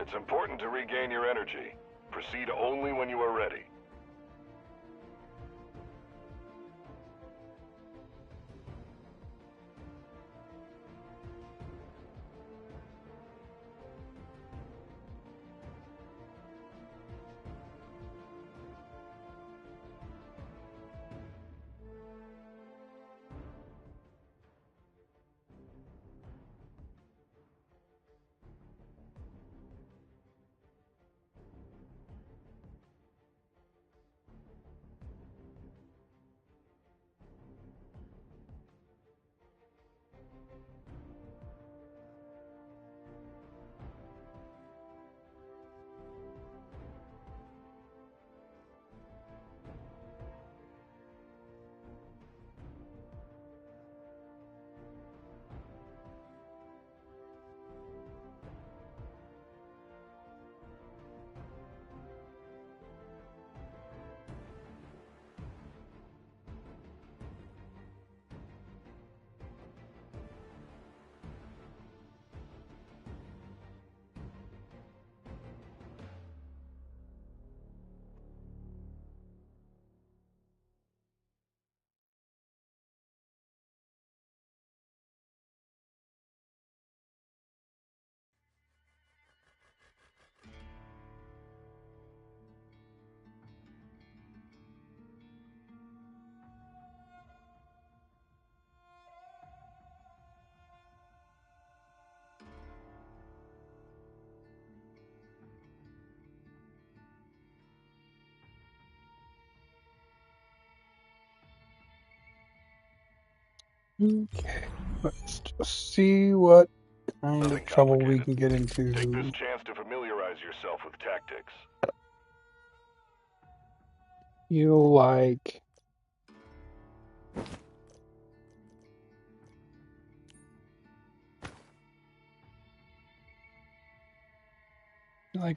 It's important to regain your energy. Proceed only when you are ready. Okay, let's just see what kind Nothing of trouble we complicated. can get Take this into. chance to familiarize yourself with tactics. You like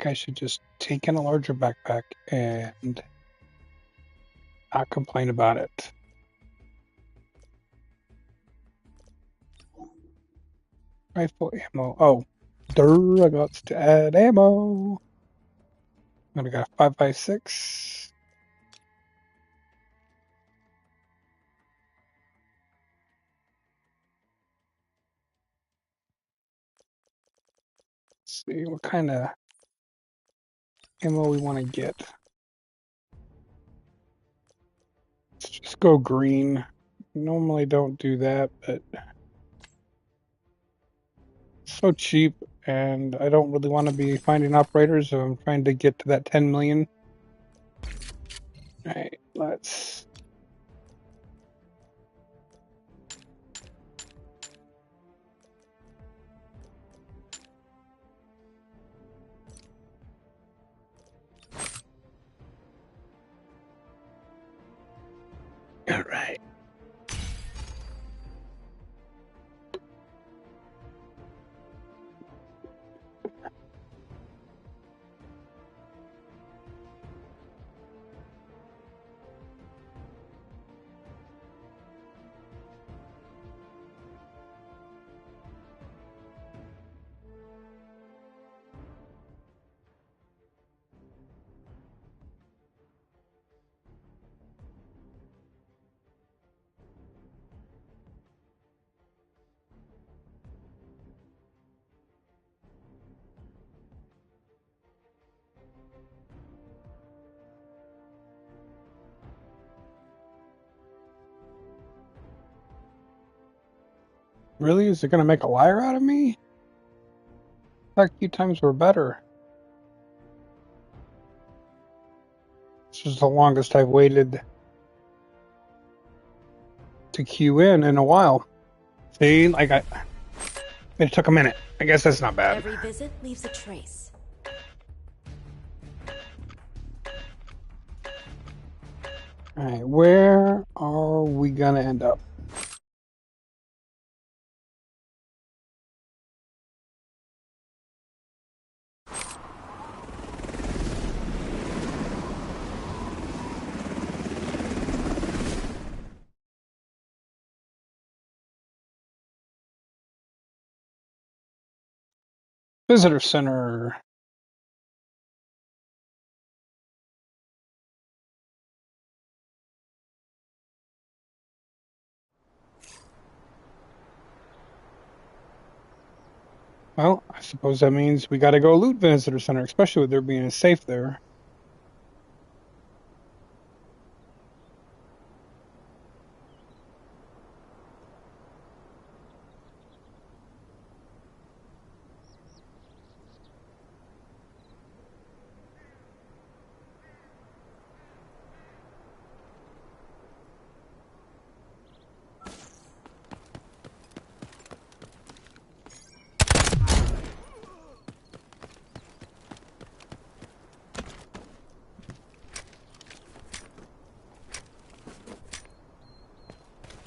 I should just take in a larger backpack and not complain about it. Rifle ammo. Oh, I got to add ammo. I'm gonna got a 5.56. Let's see what kind of ammo we want to get. Let's just go green. Normally don't do that, but it's so cheap, and I don't really want to be finding operators, so I'm trying to get to that 10 million. All right, let's. All right. Really? Is it going to make a liar out of me? Like few times were better. This is the longest I've waited to queue in a while. See, it took a minute. I guess that's not bad. Every visit leaves a trace. All right, where are we gonna end up? Visitor center. Well, I suppose that means we gotta go loot Visitor Center, especially with there being a safe there.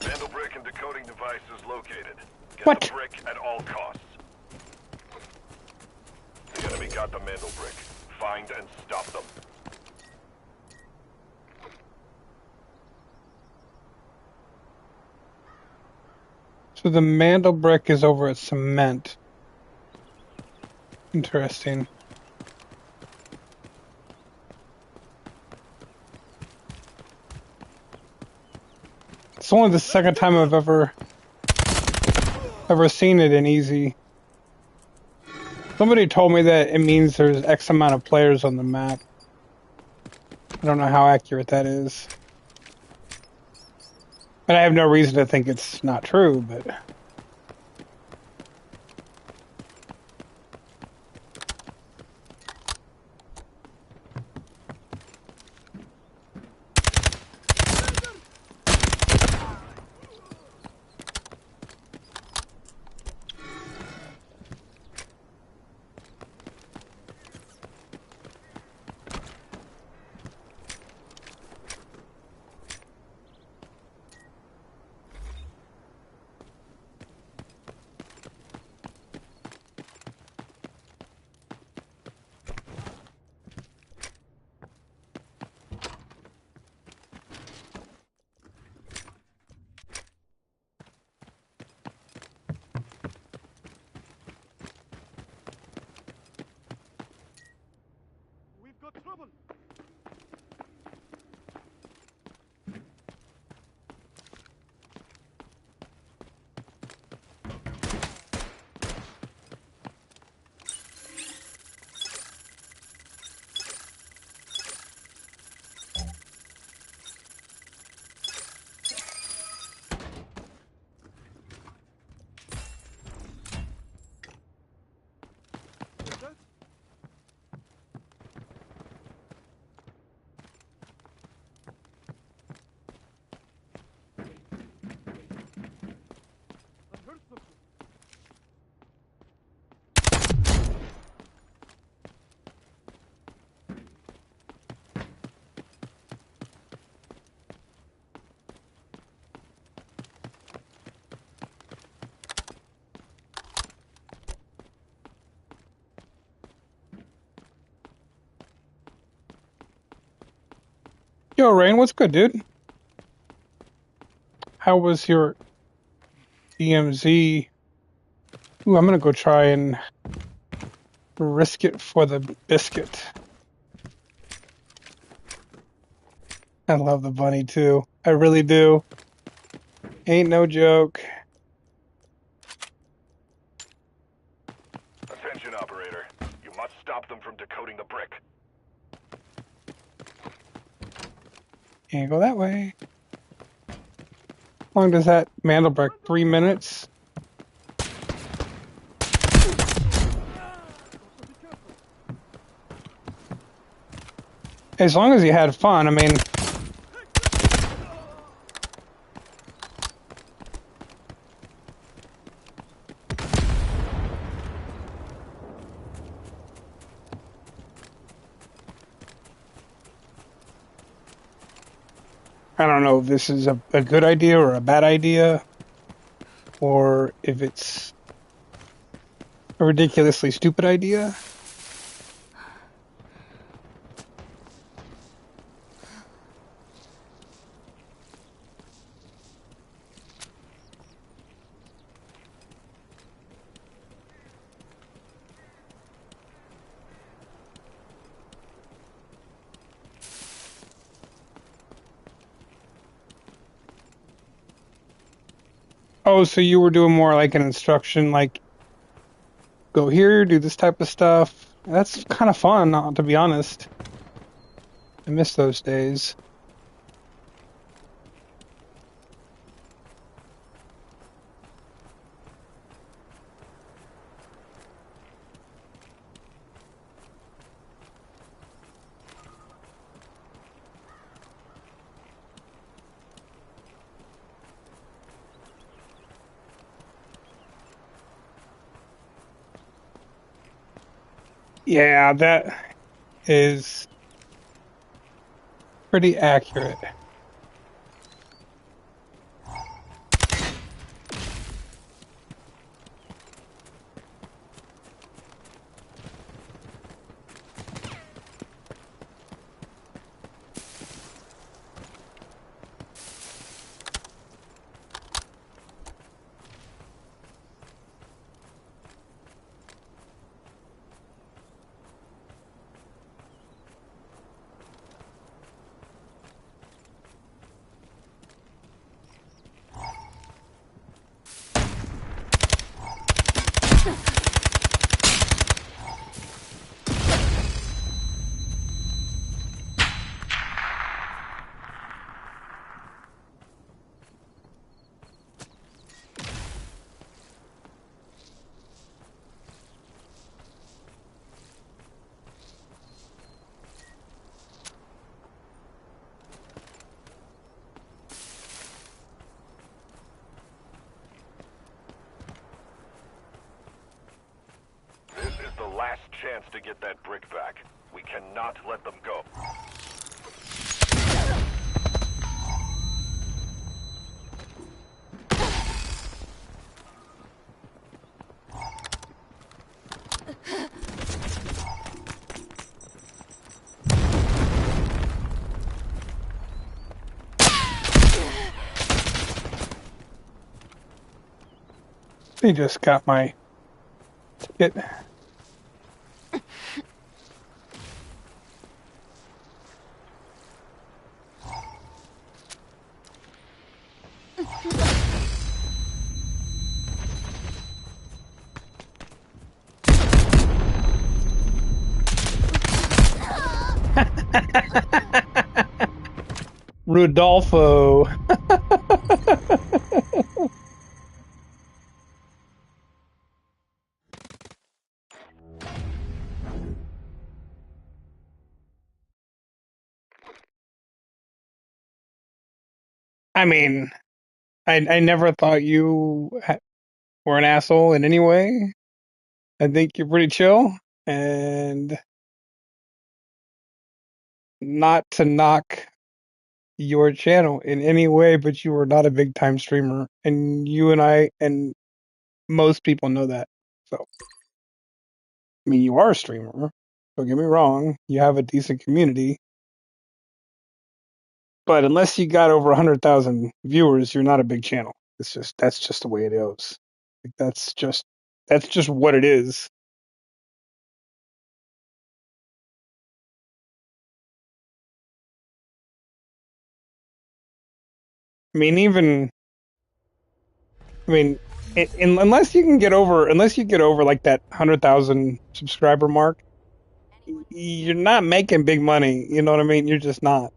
Vandal brick and decoding devices located. Get What? the brick at all costs. The enemy got the Mandel brick. Find and stop them. So the Mandel brick is over at Cement. Interesting. It's only the second time I've ever seen it in easy. Somebody told me that it means there's X amount of players on the map. I don't know how accurate that is. And I have no reason to think it's not true, but... We've got trouble. Yo, Rain, what's good, dude? How was your DMZ? Ooh, I'm gonna go try and risk it for the biscuit. I love the bunny, too. I really do. Ain't no joke. Attention, operator. You must stop them from decoding the brick. Can't go that way. How long does that Mandel brick? 3 minutes? As long as you had fun, I mean... I don't know if this is a good idea or a bad idea, or if it's a ridiculously stupid idea. Oh, so you were doing more like an instruction, like go here, do this type of stuff. That's kind of fun, to be honest. I miss those days. Yeah, that is pretty accurate. This is the last chance to get that brick back. We cannot let them go. They just got my ticket. Rudolfo. I mean, I never thought you were an asshole in any way. I think you're pretty chill, and not to knock your channel in any way, but you are not a big time streamer, and you and I and most people know that. So, I mean, you are a streamer. Don't get me wrong. You have a decent community, but unless you got over 100,000 viewers, you're not a big channel. That's just the way it goes. Like, that's just what it is. I mean, even I mean, unless you get over like that 100,000 subscriber mark, you're not making big money. You know what I mean? You're just not.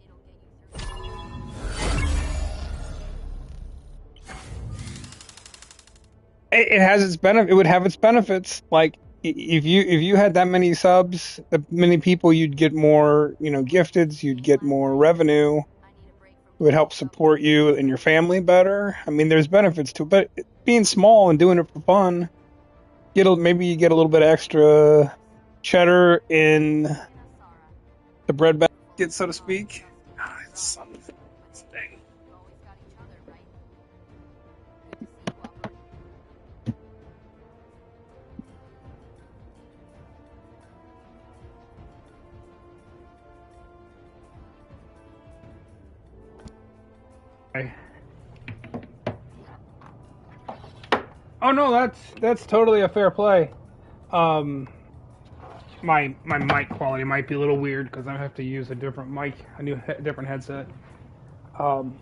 It has its benefit. It would have its benefits. Like if you had that many subs, that many people, you'd get more, gifteds. You'd get more revenue. It would help support you and your family better. I mean, there's benefits to it, but being small and doing it for fun, maybe you get a little bit extra cheddar in the bread basket, so to speak. Ah, son of a thing. Okay. Oh no, that's totally a fair play. Um, my mic quality might be a little weird because I have to use a different mic, different headset. Um,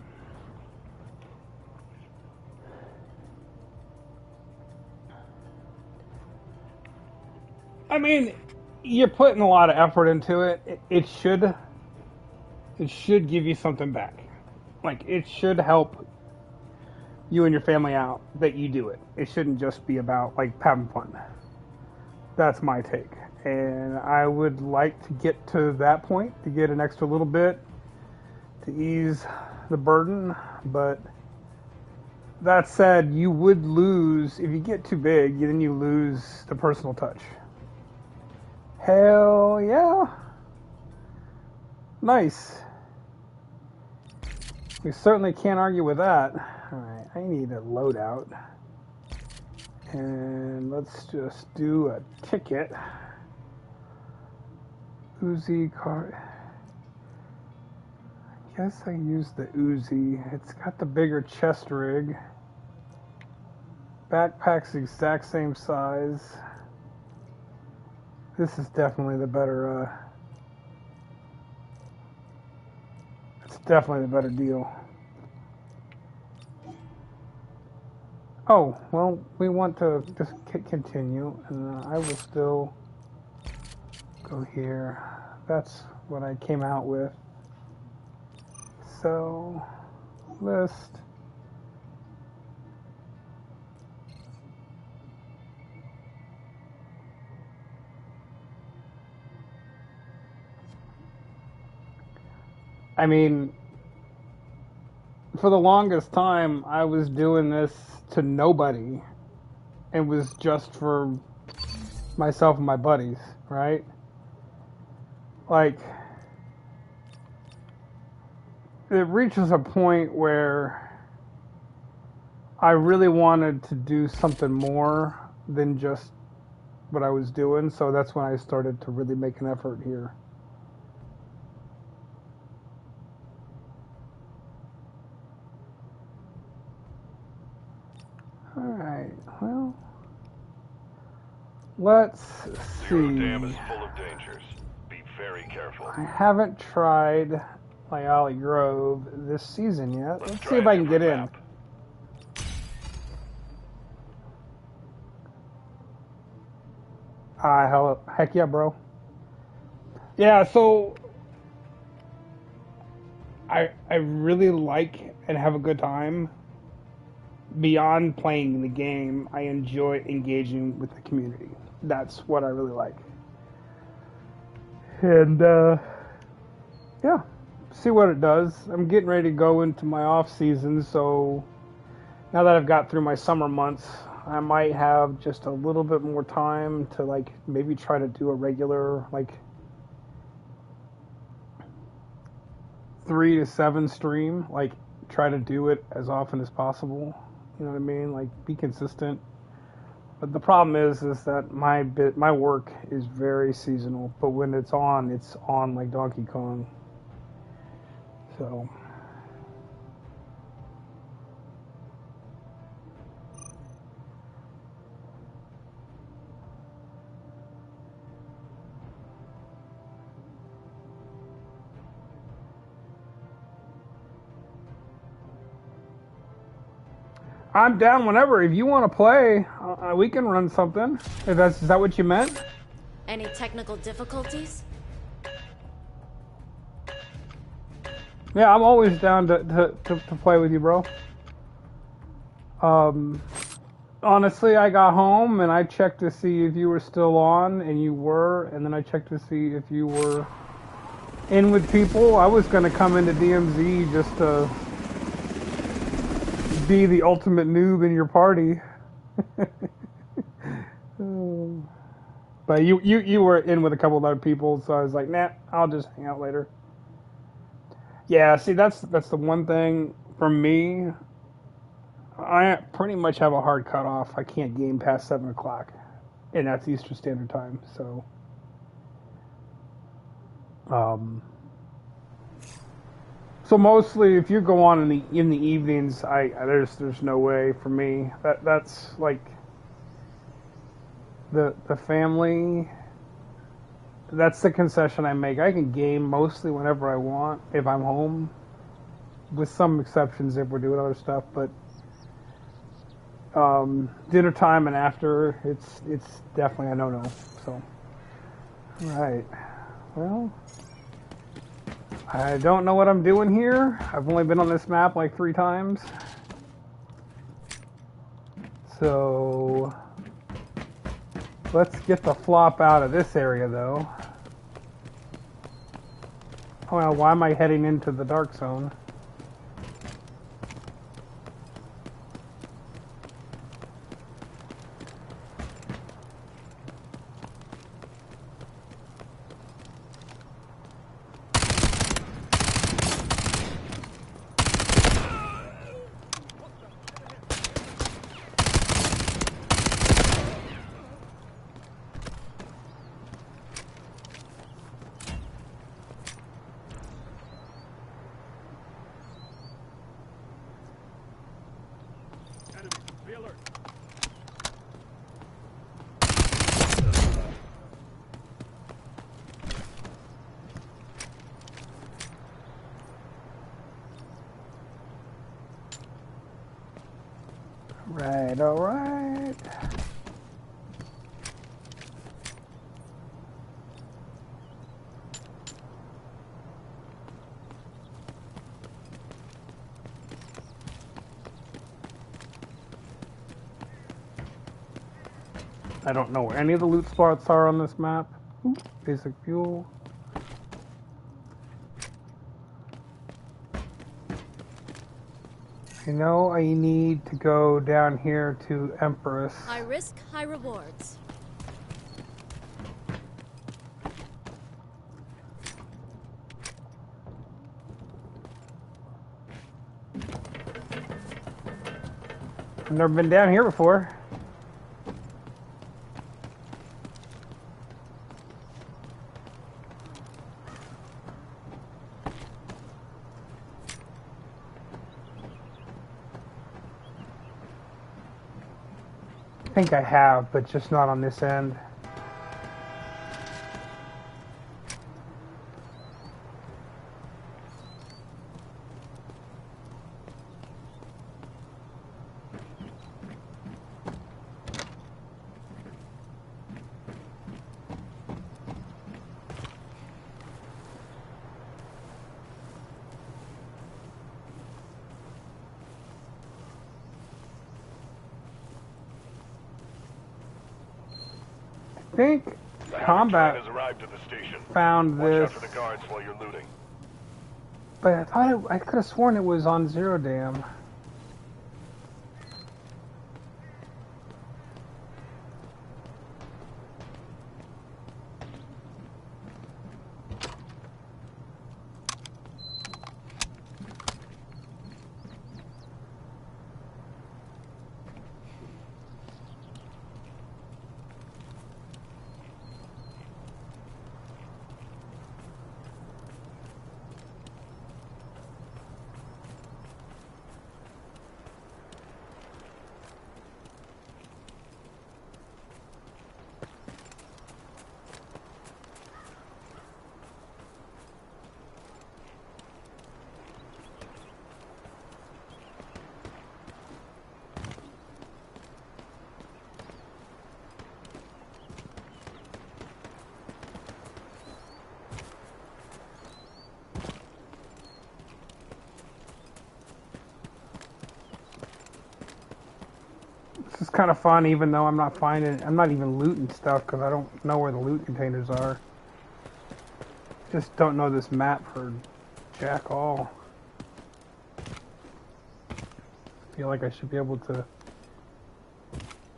I mean, you're putting a lot of effort into it. It should give you something back. Like it should help you and your family out that you do it. It shouldn't just be about like having fun. That's my take. And I would like to get to that point to get an extra little bit to ease the burden, but that said, you would lose if you get too big, then you lose the personal touch. Hell yeah. Nice. We certainly can't argue with that. Alright, I need a loadout. And let's just do a ticket. Uzi card. I guess I use the Uzi. It's got the bigger chest rig. Backpack's the exact same size. This is definitely the better, it's definitely the better deal. Oh, well, we want to just continue, and I will still go here. That's what I came out with. So, list. I mean, for the longest time, I was doing this to nobody. It was just for myself and my buddies, right? Like, it reaches a point where I really wanted to do something more than just what I was doing, so that's when I started to really make an effort here. Alright, well, let's see. Zero Dam is full of dangers. Be very careful. I haven't tried Lyali Grove this season yet. Let's see if I can get in. Hello. Heck yeah, bro. Yeah, so I really like and have a good time. Beyond playing the game, I enjoy engaging with the community. That's what I really like. And yeah, see what it does. I'm getting ready to go into my off season, so now that I've got through my summer months, I might have just a little bit more time to like maybe try to do a regular like 3 to 7 stream, like try to do it as often as possible. You know what I mean? Like be consistent. But the problem is that my work is very seasonal. But when it's on like Donkey Kong. So I'm down whenever. If you want to play, we can run something. Is that what you meant? Any technical difficulties? Yeah, I'm always down to play with you, bro. Honestly, I got home and I checked to see if you were still on, and you were, and then I checked to see if you were in with people. I was going to come into DMZ just to be the ultimate noob in your party. But you were in with a couple of other people, so I was like, nah, I'll just hang out later. Yeah, see, that's the one thing for me. I pretty much have a hard cutoff. I can't game past 7 o'clock, and that's Eastern Standard Time. So, so mostly, if you go on in the evenings, there's no way for me. That's like the family. That's the concession I make. I can game mostly whenever I want if I'm home, with some exceptions if we're doing other stuff. But dinner time and after, it's definitely a no-no. So Right. Well, I don't know what I'm doing here. I've only been on this map like 3 times. So let's get the flop out of this area though. Oh, well, why am I heading into the dark zone? Right, alright. I don't know where any of the loot spots are on this map. Ooh, basic fuel. I know I need to go down here to Empress. High risk, high rewards. I've never been down here before. I think I have, but just not on this end. I think The Havoc combat train has arrived at the station. found Watch this, out for the guards while you're looting. but I thought I could have sworn it was on Zero Dam. This is kind of fun, even though I'm not even looting stuff because I don't know where the loot containers are. Just don't know this map for jack all. Feel like I should be able to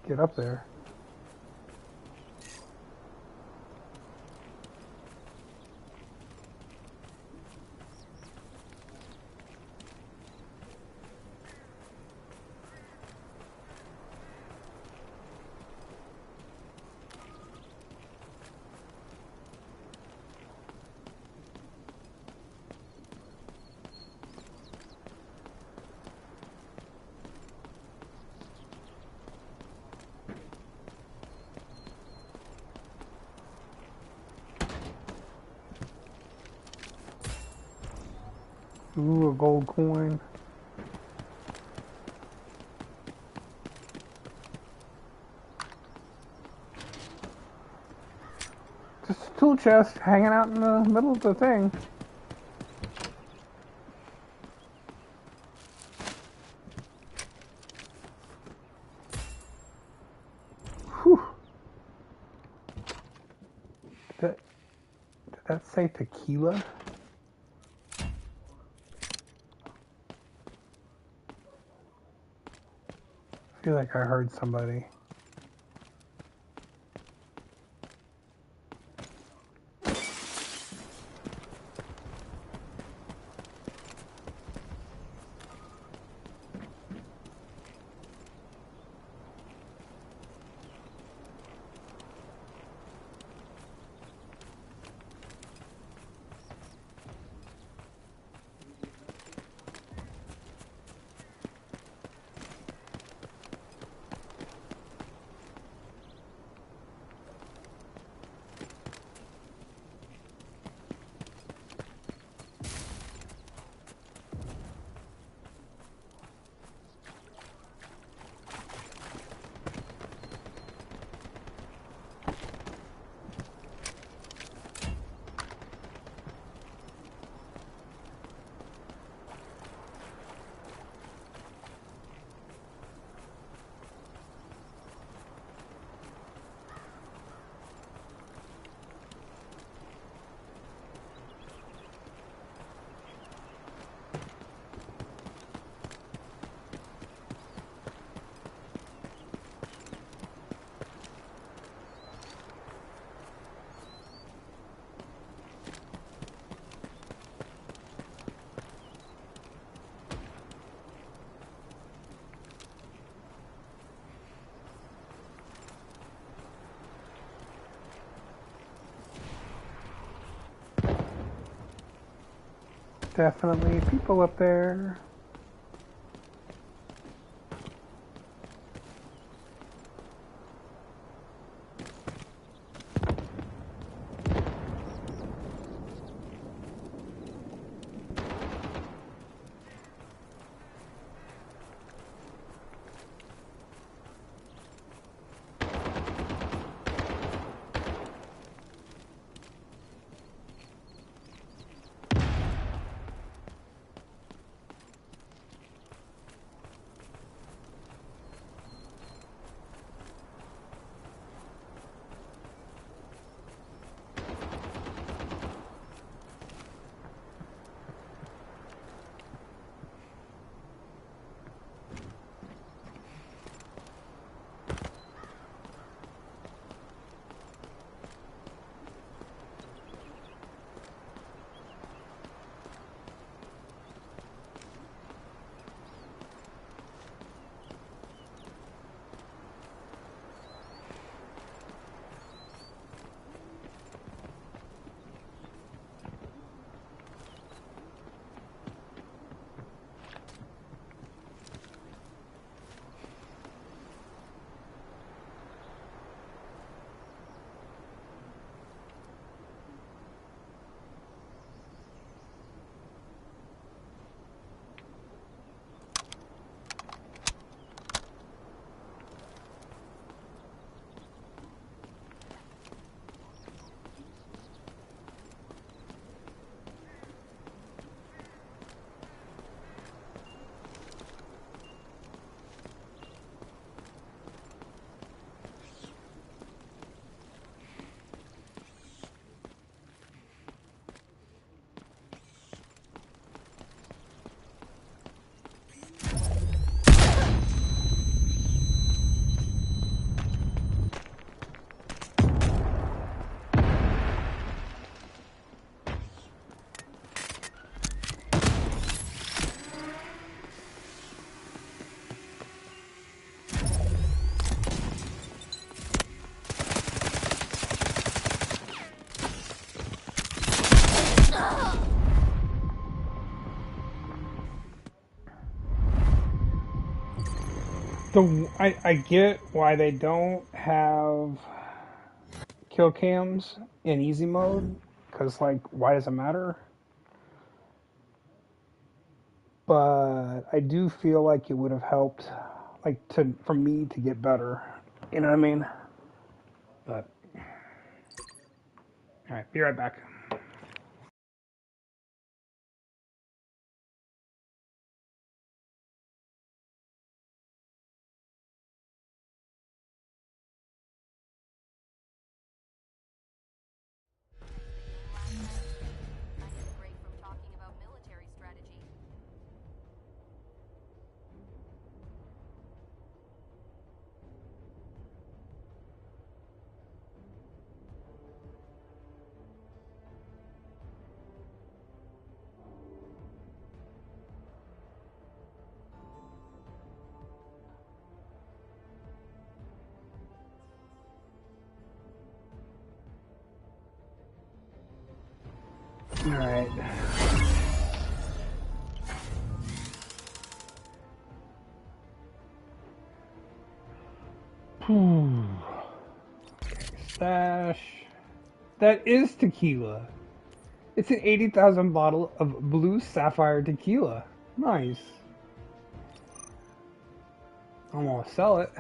get up there. Ooh, a gold coin. Just tool chest hanging out in the middle of the thing. Whew. Did that say tequila? I feel like I heard somebody. Definitely people up there. I get why they don't have kill cams in easy mode, because like why does it matter? But I do feel like it would have helped, like to for me to get better. You know what I mean? But All right, be right back. All right. Okay, stash. That is tequila. It's an 80,000 bottle of blue sapphire tequila. Nice. I'm gonna sell it.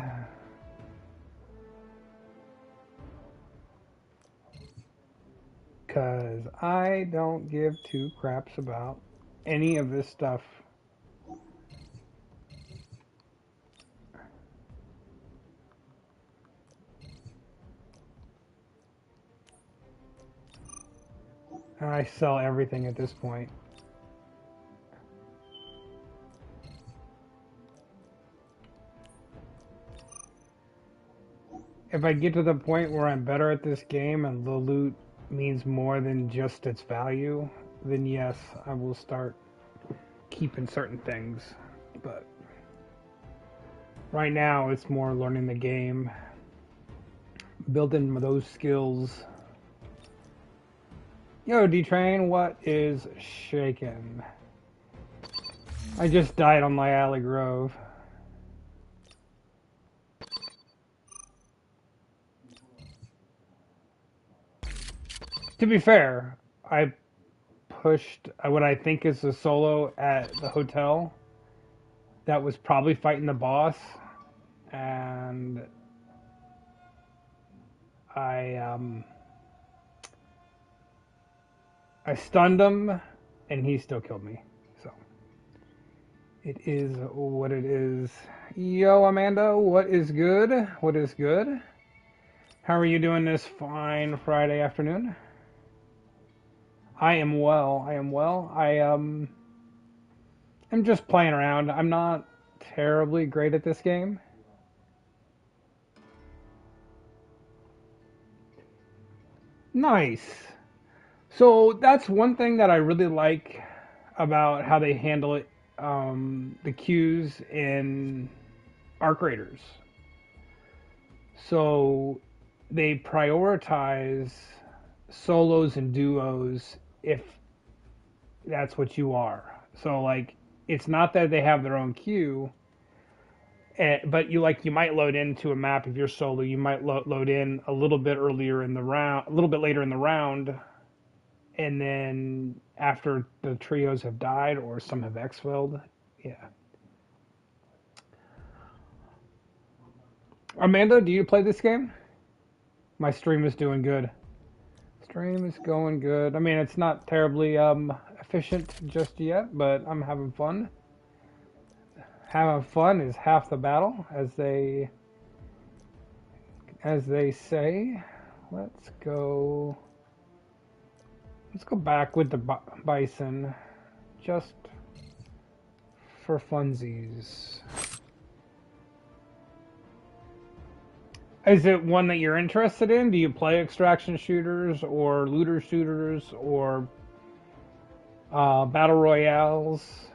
Because I don't give two craps about any of this stuff. And I sell everything at this point. If I get to the point where I'm better at this game and the loot means more than just its value, then yes, I will start keeping certain things. But right now, it's more learning the game, building those skills. Yo, D-Train, what is shaking? I just died on my Alley Grove. To be fair, I pushed what I think is a solo at the hotel that was probably fighting the boss, and I stunned him, and he still killed me. So it is what it is. Yo, Amanda, what is good? What is good? How are you doing this fine Friday afternoon? I am well. I am well. I'm just playing around. I'm not terribly great at this game. Nice. So that's one thing that I really like about how they handle it, the queues in Arc Raiders. So they prioritize solos and duos if that's what you are. So like, it's not that they have their own queue, but you might load into a map if you're solo. You might load in a little bit earlier in the round, a little bit later in the round, and then after the trios have died or some have exfilled. Yeah. Amanda, do you play this game? My stream is doing good. Stream is going good. I mean, it's not terribly efficient just yet, but I'm having fun. Having fun is half the battle, as they say. Let's go. Let's go back with the bison, just for funsies. Is it one that you're interested in? Do you play extraction shooters or looter shooters or battle royales?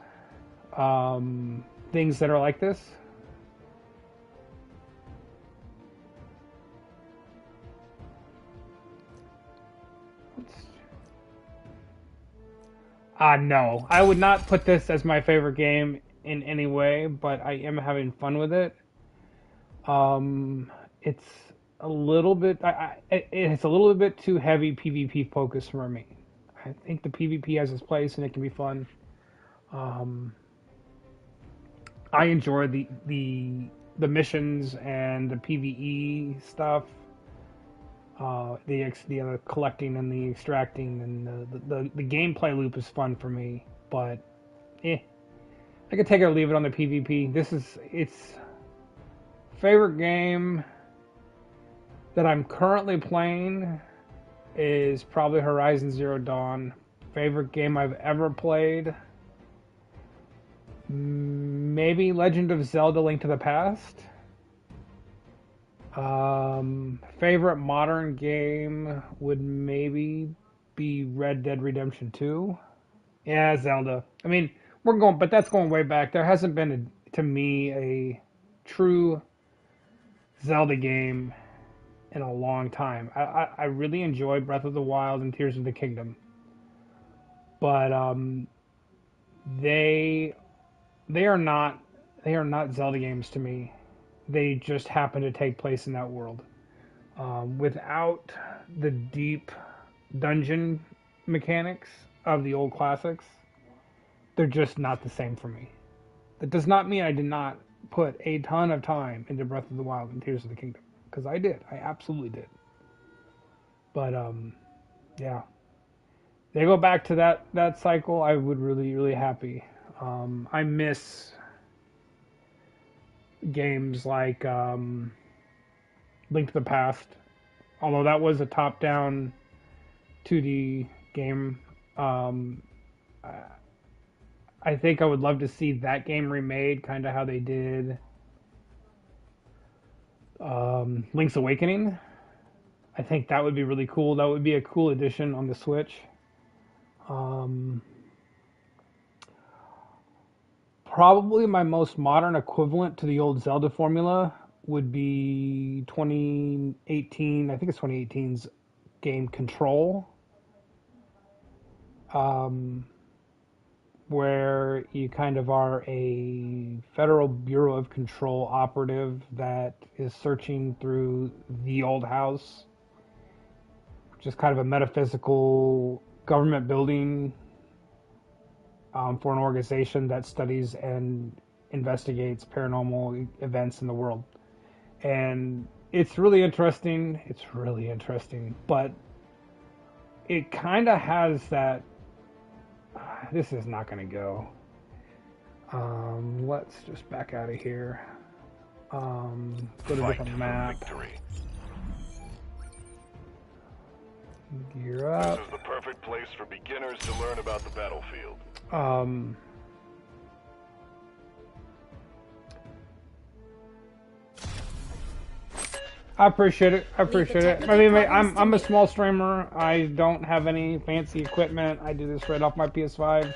Things that are like this? No. I would not put this as my favorite game in any way, but I am having fun with it. It's a little bit, it's a little bit too heavy PvP focus for me. I think the PvP has its place and it can be fun. I enjoy the missions and the PvE stuff. the collecting and the extracting and the gameplay loop is fun for me, but I could take it or leave it on the PvP. It's favorite game that I'm currently playing is probably Horizon Zero Dawn. Favorite game I've ever played, maybe Legend of Zelda: Link to the Past. Favorite modern game would maybe be Red Dead Redemption 2. Yeah, Zelda. I mean, but that's going way back. There hasn't been, to me, a true Zelda game in a long time. I really enjoyed Breath of the Wild and Tears of the Kingdom, but they are not Zelda games to me. They just happen to take place in that world. Without the deep dungeon mechanics of the old classics, they're just not the same for me. That does not mean I did not put a ton of time into Breath of the Wild and Tears of the Kingdom, because I did. I absolutely did. But yeah, they go back to that cycle. I would really happy. I miss games like Link to the Past, although that was a top-down 2D game. I think I would love to see that game remade, kind of how they did Link's Awakening. I think that would be really cool. That would be a cool addition on the Switch. Probably my most modern equivalent to the old Zelda formula would be 2018, I think it's 2018's game Control, where you kind of are a Federal Bureau of Control operative that is searching through the old house, just kind of a metaphysical government building for an organization that studies and investigates paranormal events in the world. And it's really interesting. It's really interesting. But it kind of has that... this is not going to go. Let's just back out of here. Go to a different map. Gear up. This is the perfect place for beginners to learn about the battlefield. I appreciate it. I appreciate it. I mean, I'm a small streamer. I don't have any fancy equipment. I do this right off my PS5.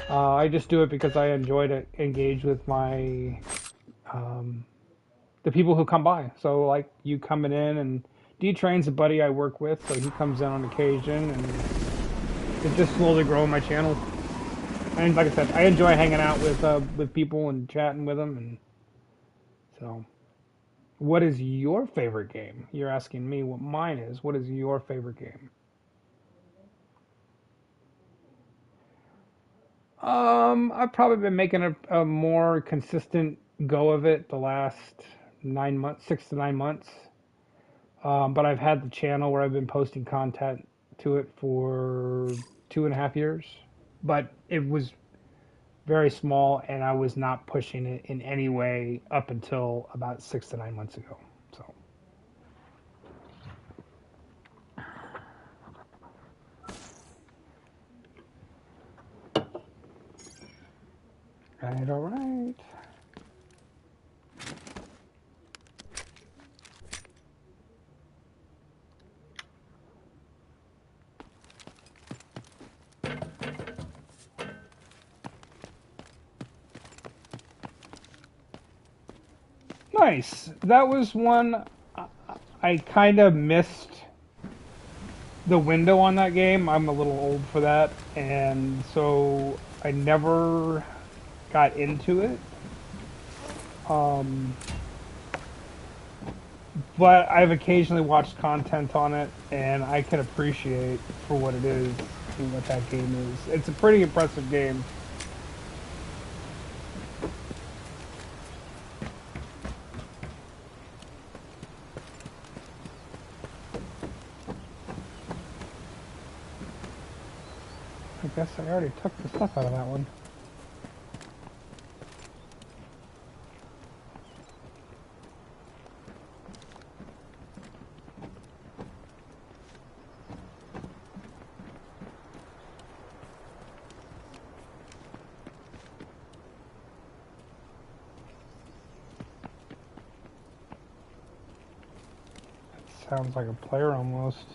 I just do it because I enjoy to engage with my the people who come by. So like you coming in, and D-Train's a buddy I work with, so he comes in on occasion, and it's just slowly growing my channel. And like I said, I enjoy hanging out with people and chatting with them, and so. What is your favorite game? You're asking me what mine is. What is your favorite game? I've probably been making a more consistent go of it the last 9 months, 6 to 9 months. But I've had the channel where I've been posting content to it for 2.5 years. But it was very small, and I was not pushing it in any way up until about 6 to 9 months ago. So, all right. Nice. That was one I kind of missed the window on that game. I'm a little old for that, and so I never got into it. But I've occasionally watched content on it, and I can appreciate for what it is and what that game is. It's a pretty impressive game. Guess I already took the stuff out of that one. Sounds like a player almost.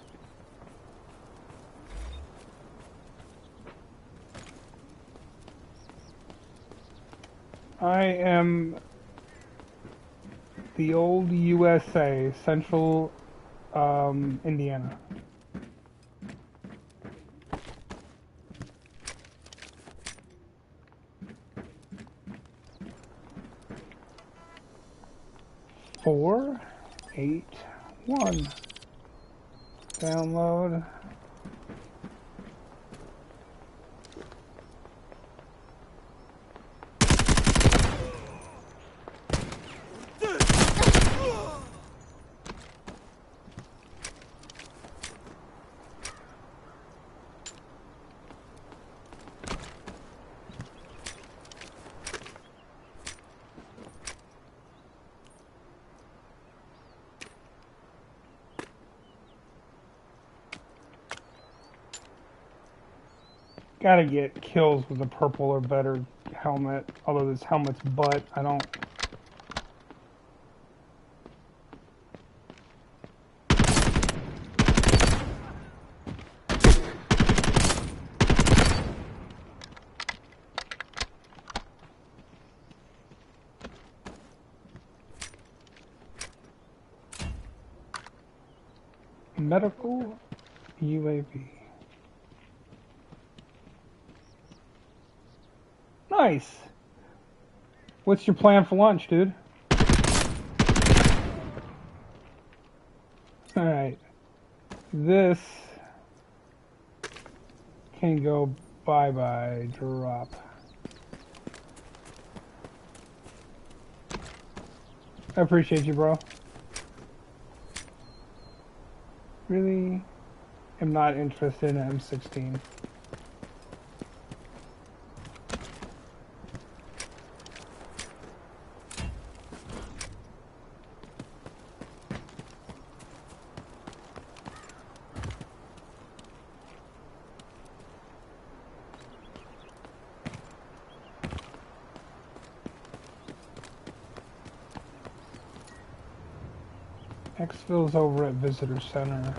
I am the old USA, Central Indiana. Four, 8, 1. Download. Gotta get kills with a purple or better helmet. Although this helmet's butt, I don't. Medical UAV. Nice. What's your plan for lunch, dude? Alright. This can go bye-bye. Drop. I appreciate you, bro. Really am not interested in M16. Exfil's over at Visitor Center.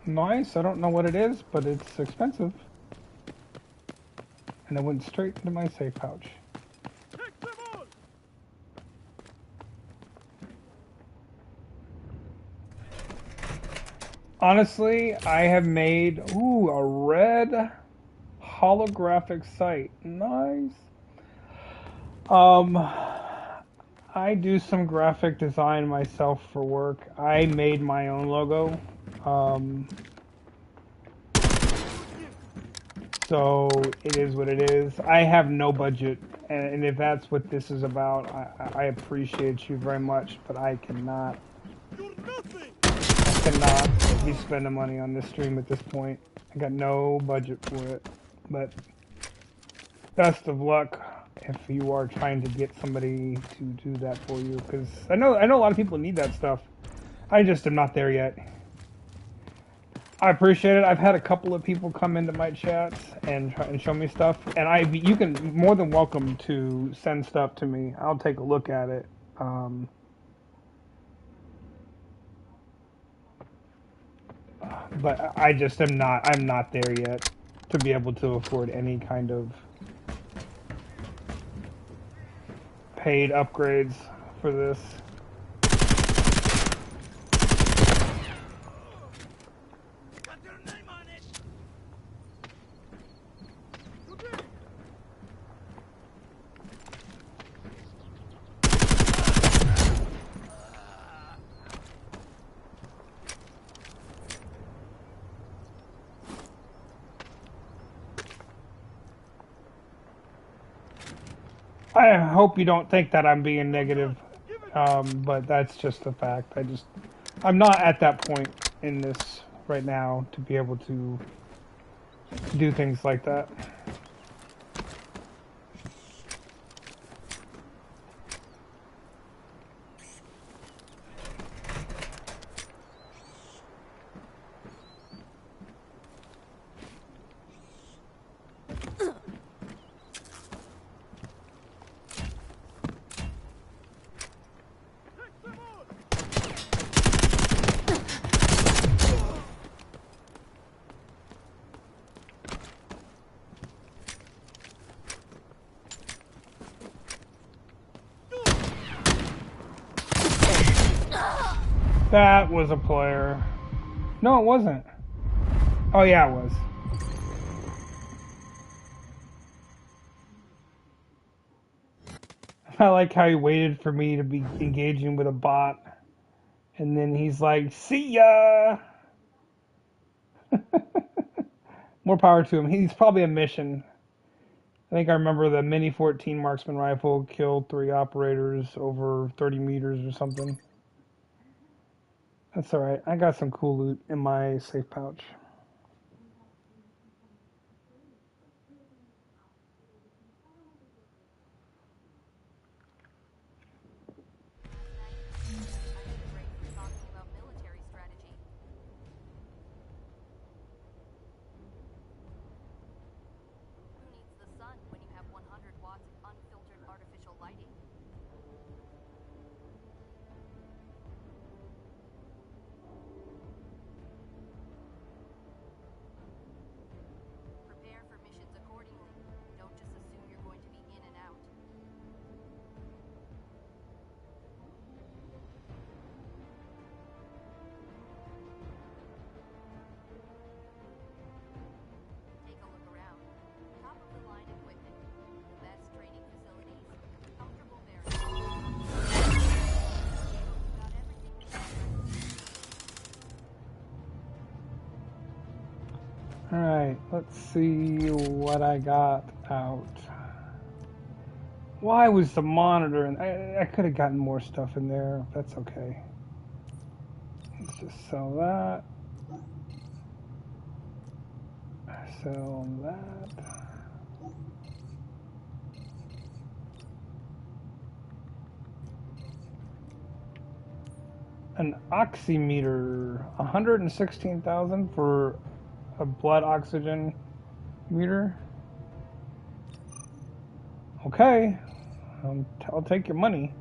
Nice, I don't know what it is, but it's expensive. And it went straight into my safe pouch. Honestly, I have made, a red holographic sight. Nice. I do some graphic design myself for work. I made my own logo. So it is what it is. I have no budget, and if that's what this is about, I appreciate you very much, but I cannot be spending money on this stream at this point. I got no budget for it. But best of luck if you are trying to get somebody to do that for you, because I know a lot of people need that stuff. I just am not there yet. I appreciate it. I've had a couple of people come into my chats and try and show me stuff, and you can more than welcome to send stuff to me. I'll take a look at it. But I just I'm not there yet to be able to afford any kind of paid upgrades for this. I hope you don't think that I'm being negative, but that's just a fact. I'm not at that point in this right now to be able to do things like that. That was a player. No, it wasn't. Oh, yeah, it was. I like how he waited for me to be engaging with a bot. And then he's like, see ya! More power to him. He's probably a mission. I think I remember the Mini 14 marksman rifle killed 3 operators over 30 meters or something. That's alright. I got some cool loot in my safe pouch. Alright, let's see what I got out. Why was the monitor? And I could have gotten more stuff in there. That's okay. Let's just sell that. Sell that. An oximeter, 116,000 for a blood oxygen meter. Okay, I'll take your money.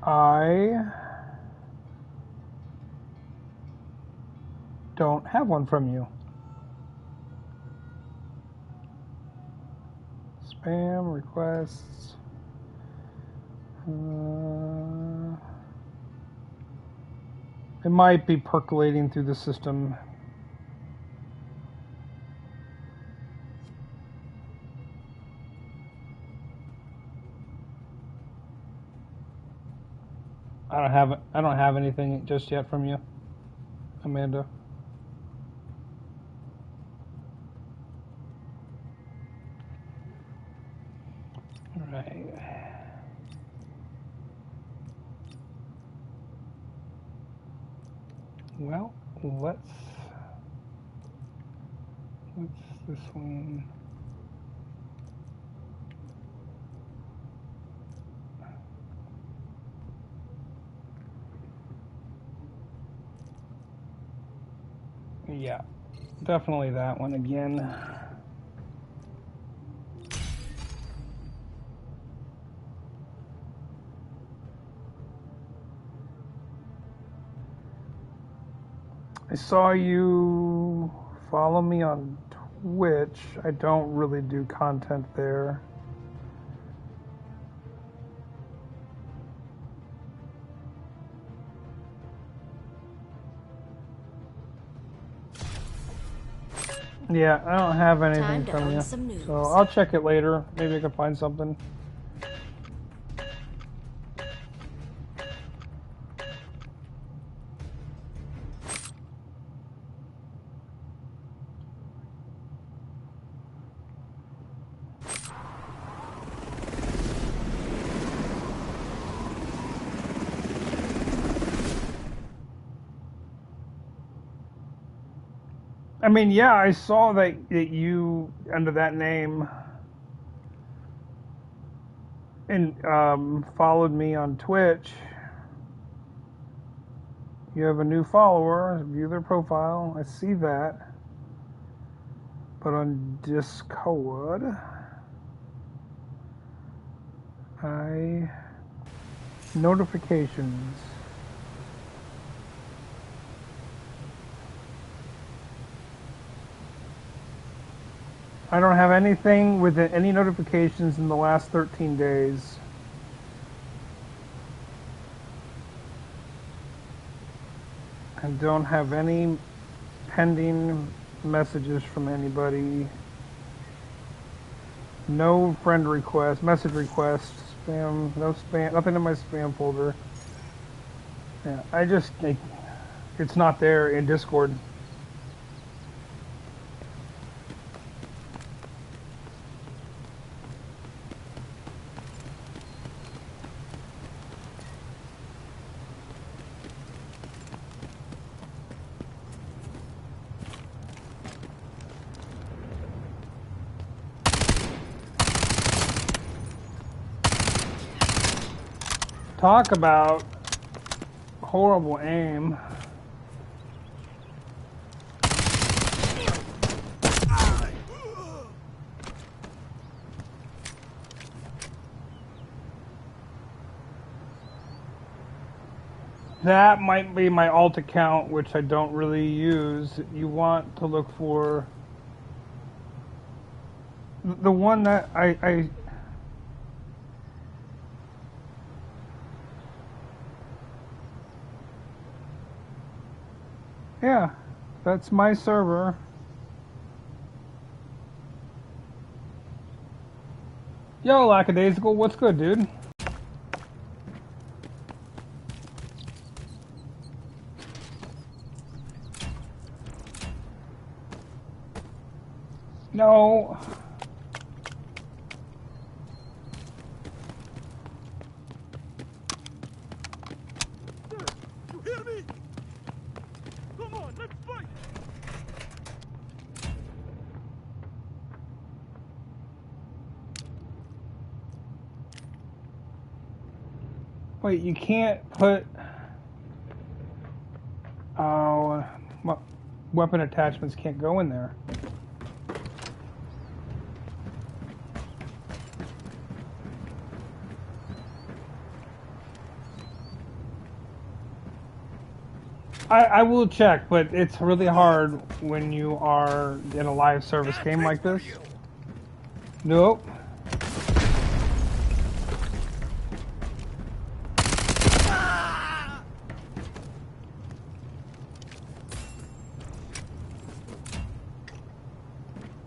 I don't have one from you. Spam requests. It might be percolating through the system. I don't have anything just yet from you, Amanda. All right. Well, what's this one? Yeah, definitely that one again. I saw you follow me on Twitch. I don't really do content there. Yeah, I don't have anything Time to from own you. some news. So I'll check it later. Maybe I can find something. I mean, yeah, I saw that you under that name and followed me on Twitch. You have a new follower. View their profile. I see that. But on Discord, notifications. I don't have anything with any notifications in the last 13 days. I don't have any pending messages from anybody. No friend request, message request, spam, no spam, nothing in my spam folder. Yeah, it's not there in Discord. Talk about horrible aim. That might be my alt account, which I don't really use. You want to look for the one that I yeah, that's my server. Yo, Lackadaisical, what's good, dude? No. You hear me? Come on, let's fight! Wait, you can't put weapon attachments can't go in there. I will check, but it's really hard when you are in a live service game like this. Nope.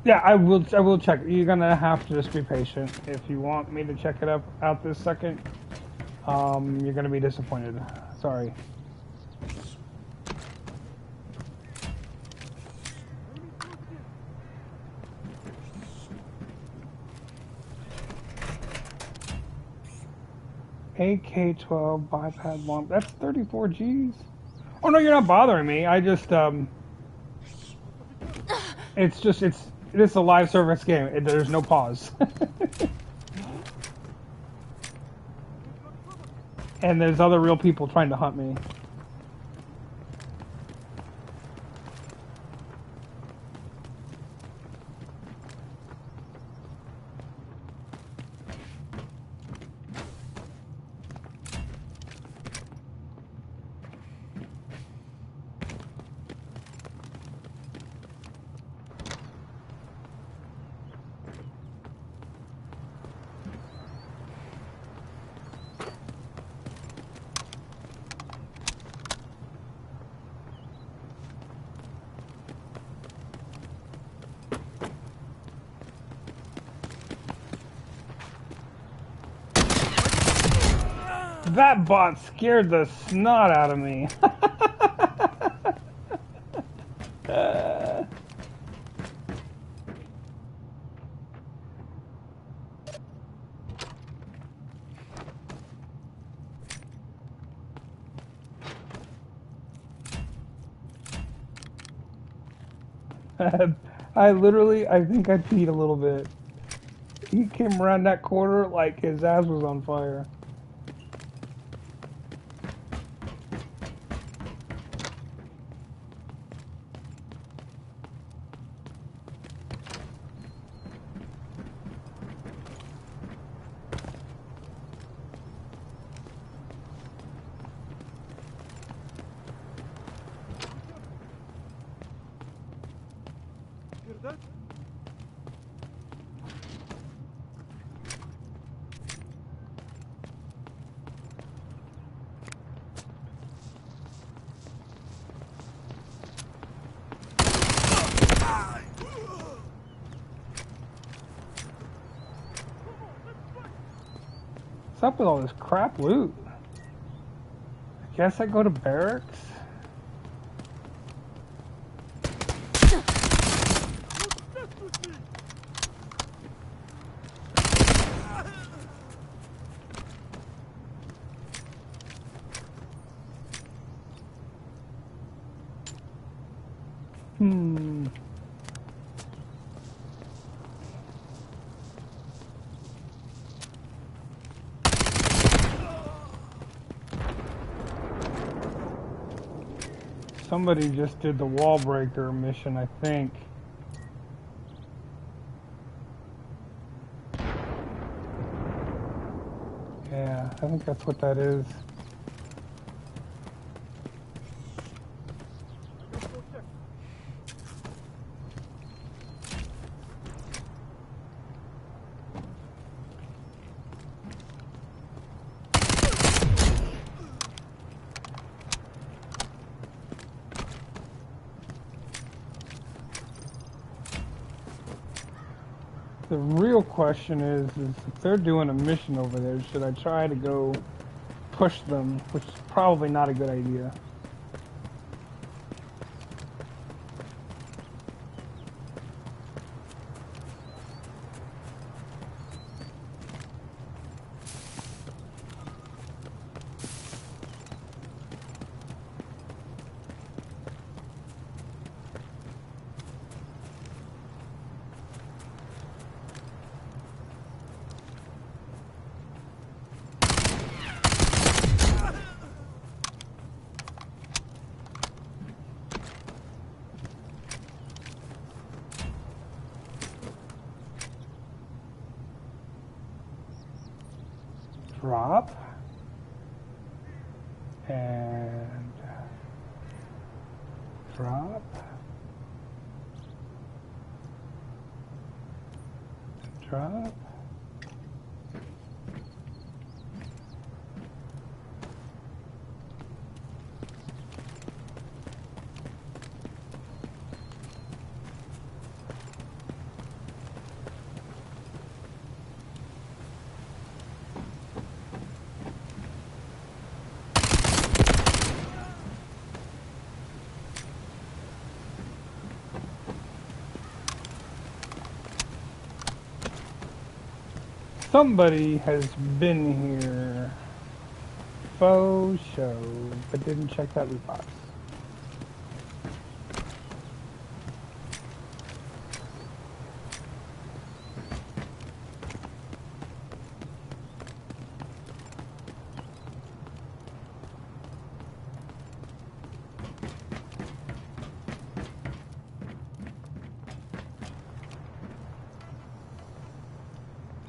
Yeah, I will check. You're gonna have to just be patient if you want me to check it out this second. You're gonna be disappointed. Sorry. AK-12 bipod long. That's 34 Gs. Oh no, you're not bothering me. I just it's a live service game. There's no pause. And there's other real people trying to hunt me. That bot scared the snot out of me. I think I peed a little bit. He came around that corner like his ass was on fire. Hear that? What's up with all this crap loot? I guess I go to barracks? Hmm. Somebody just did the wall breaker mission, I think. Yeah, I think that's what that is. The real question is if they're doing a mission over there, should I try to go push them, which is probably not a good idea. Drop and drop, drop. Somebody has been here. Faux show, but didn't check that loot box.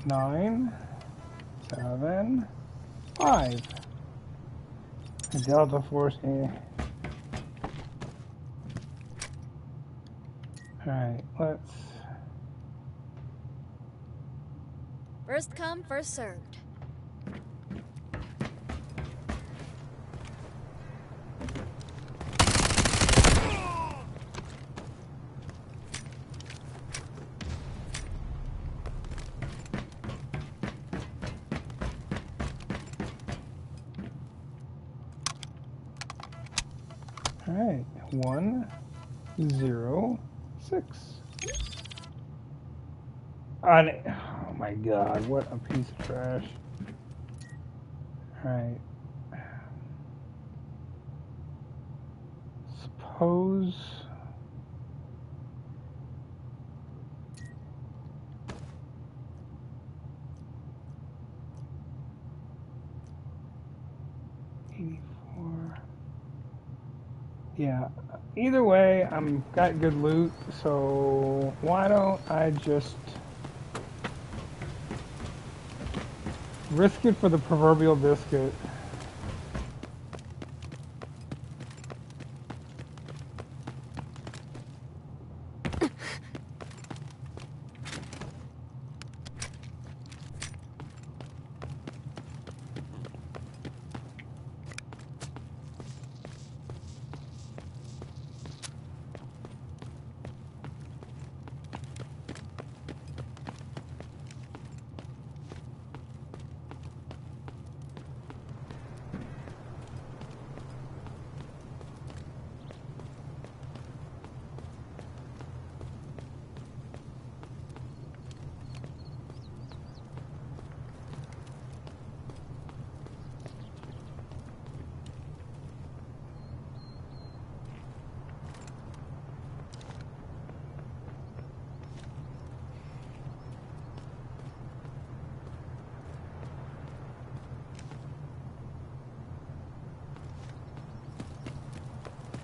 Nine, 7, 5. Delta Force. Alright, let's. First come, first served. Alright, 1, 0, 6. Oh my god, what a piece of trash. Alright. Suppose. Yeah, either way, I'm got good loot, so why don't I just risk it for the proverbial biscuit?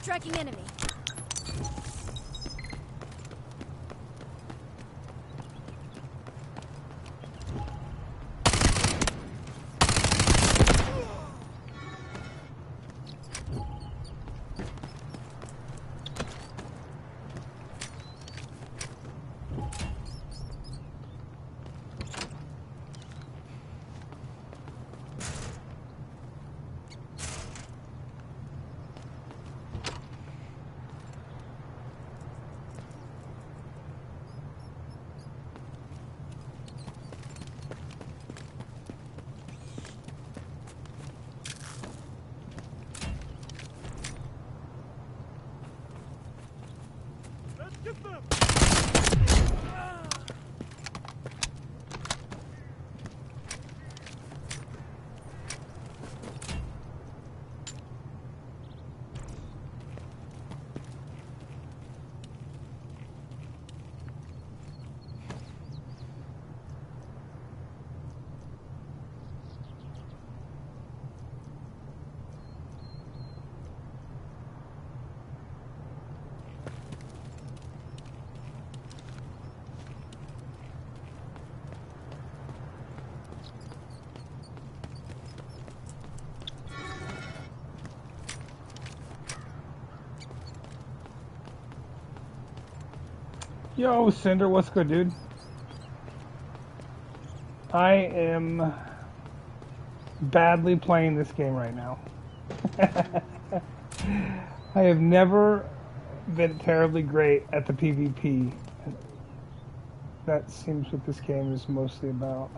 Tracking enemy. Let's get them! Yo, Cinder, what's good, dude? I am badly playing this game right now. I have never been terribly great at the PvP. That seems what this game is mostly about.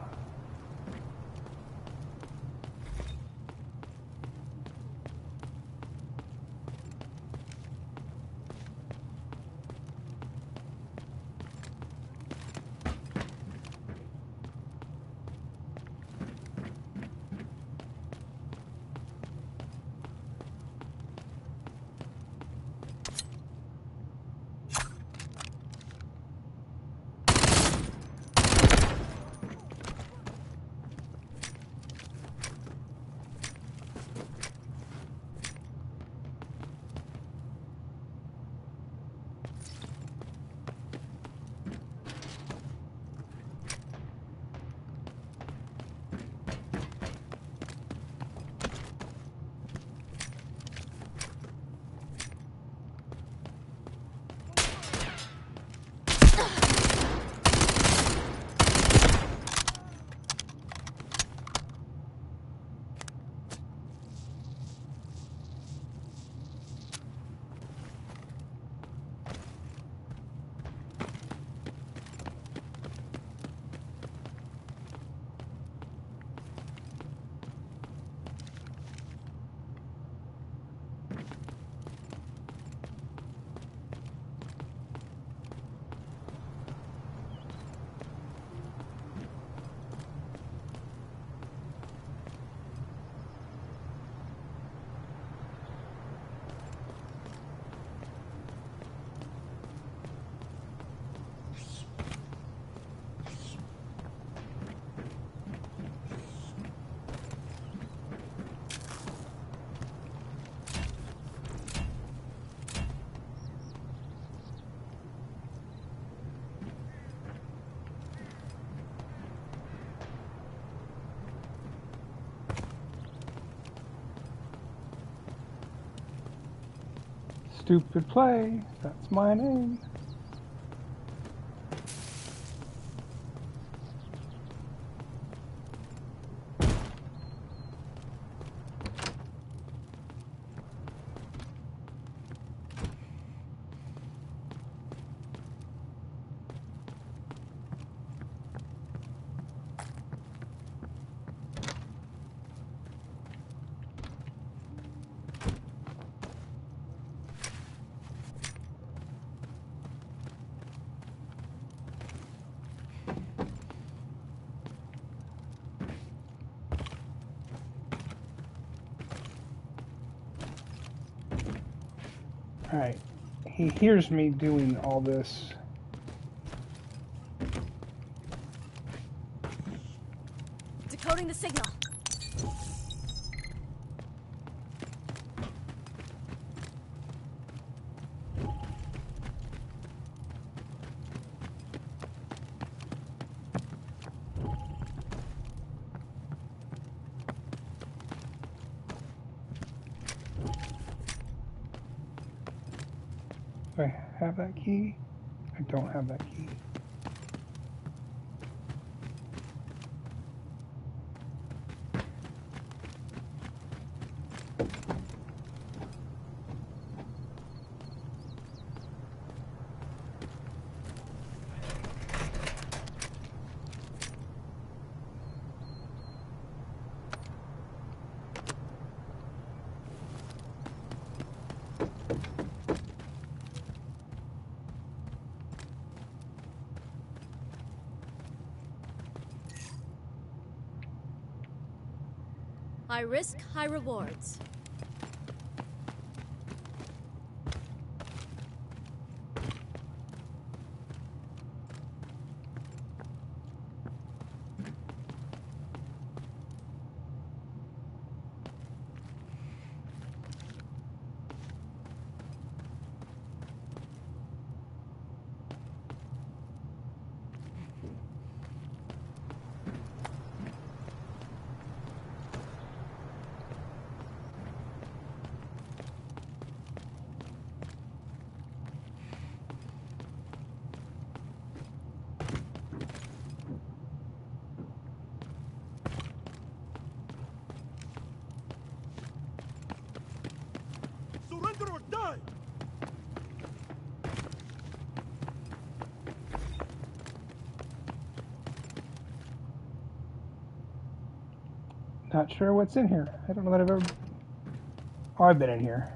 Stupid play. That's my name. Alright. He hears me doing all this. Decoding the signal. Do I have that key? I don't have that key. High risk, high rewards. Surrender or die! Not sure what's in here. I don't know that I've ever... Oh, I've been in here.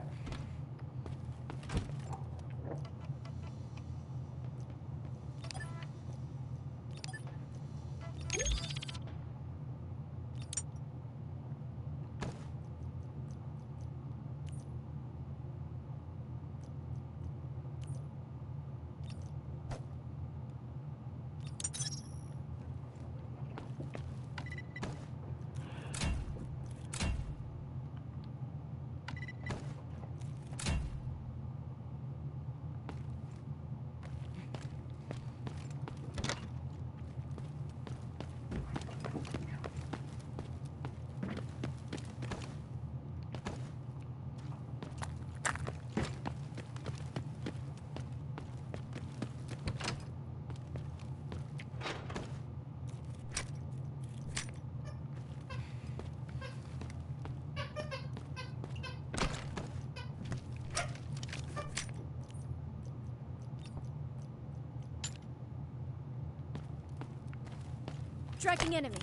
Tracking enemy.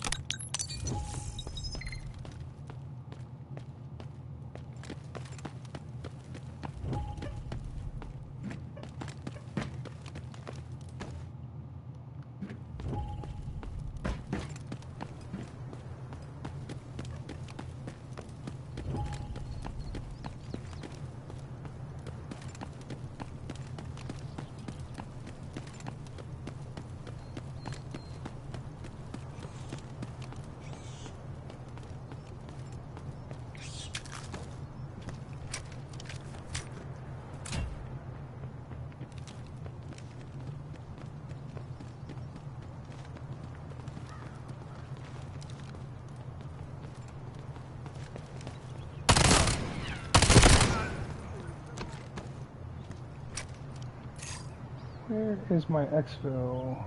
Where is my exfil?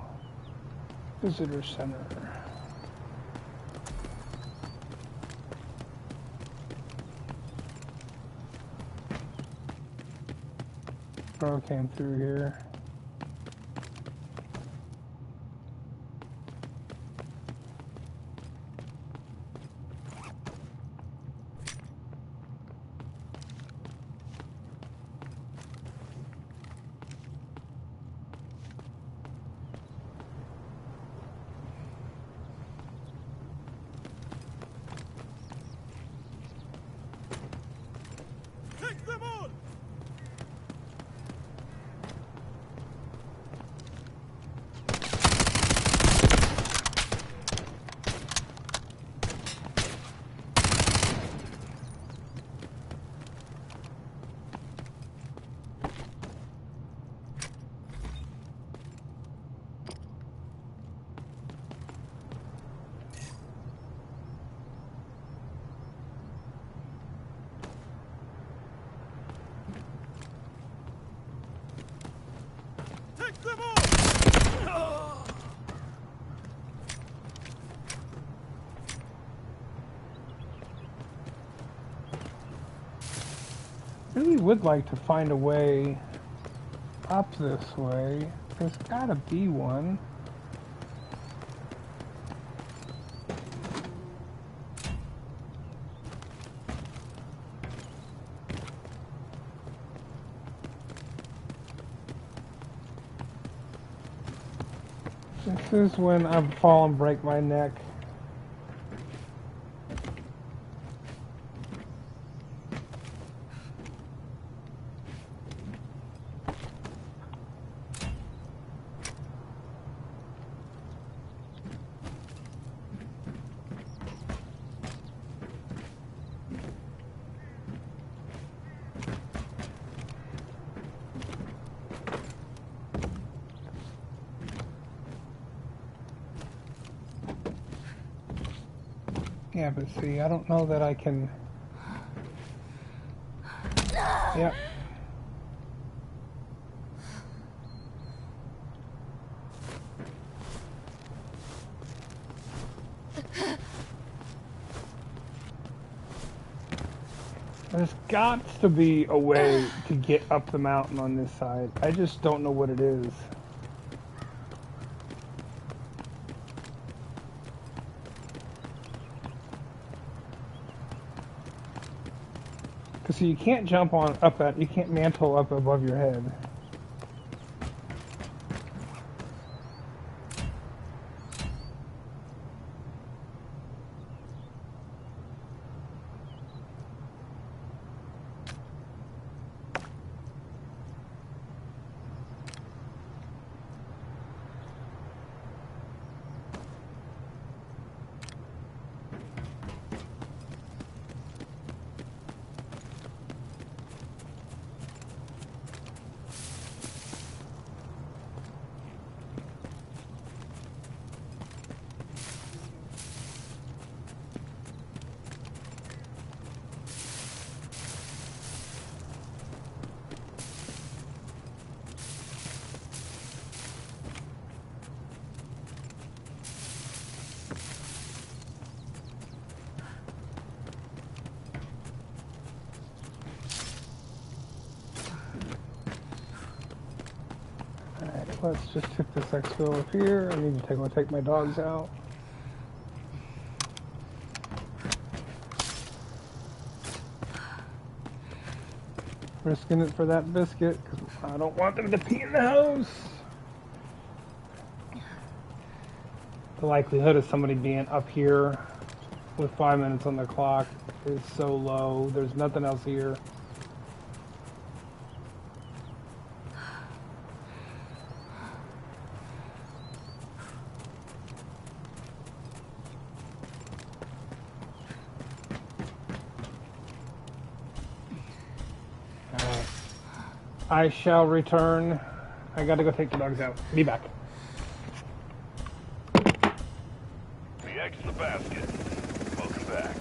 Visitor Center. Bro came through here. Take them all! Take them all! Really would like to find a way up this way. There's gotta be one. This is when I fall and break my neck. Yeah, but see, I don't know that I can... Yep. There's got to be a way to get up the mountain on this side. I just don't know what it is. Because you can't jump on up at, you can't mantle up above your head. Let's just hit this exfil up here. I need to take my dogs out. Risking it for that biscuit, because I don't want them to pee in the house. The likelihood of somebody being up here with 5 minutes on the clock is so low. There's nothing else here. I shall return. I gotta go take the dogs out. Be back. The egg's in the basket. Welcome back.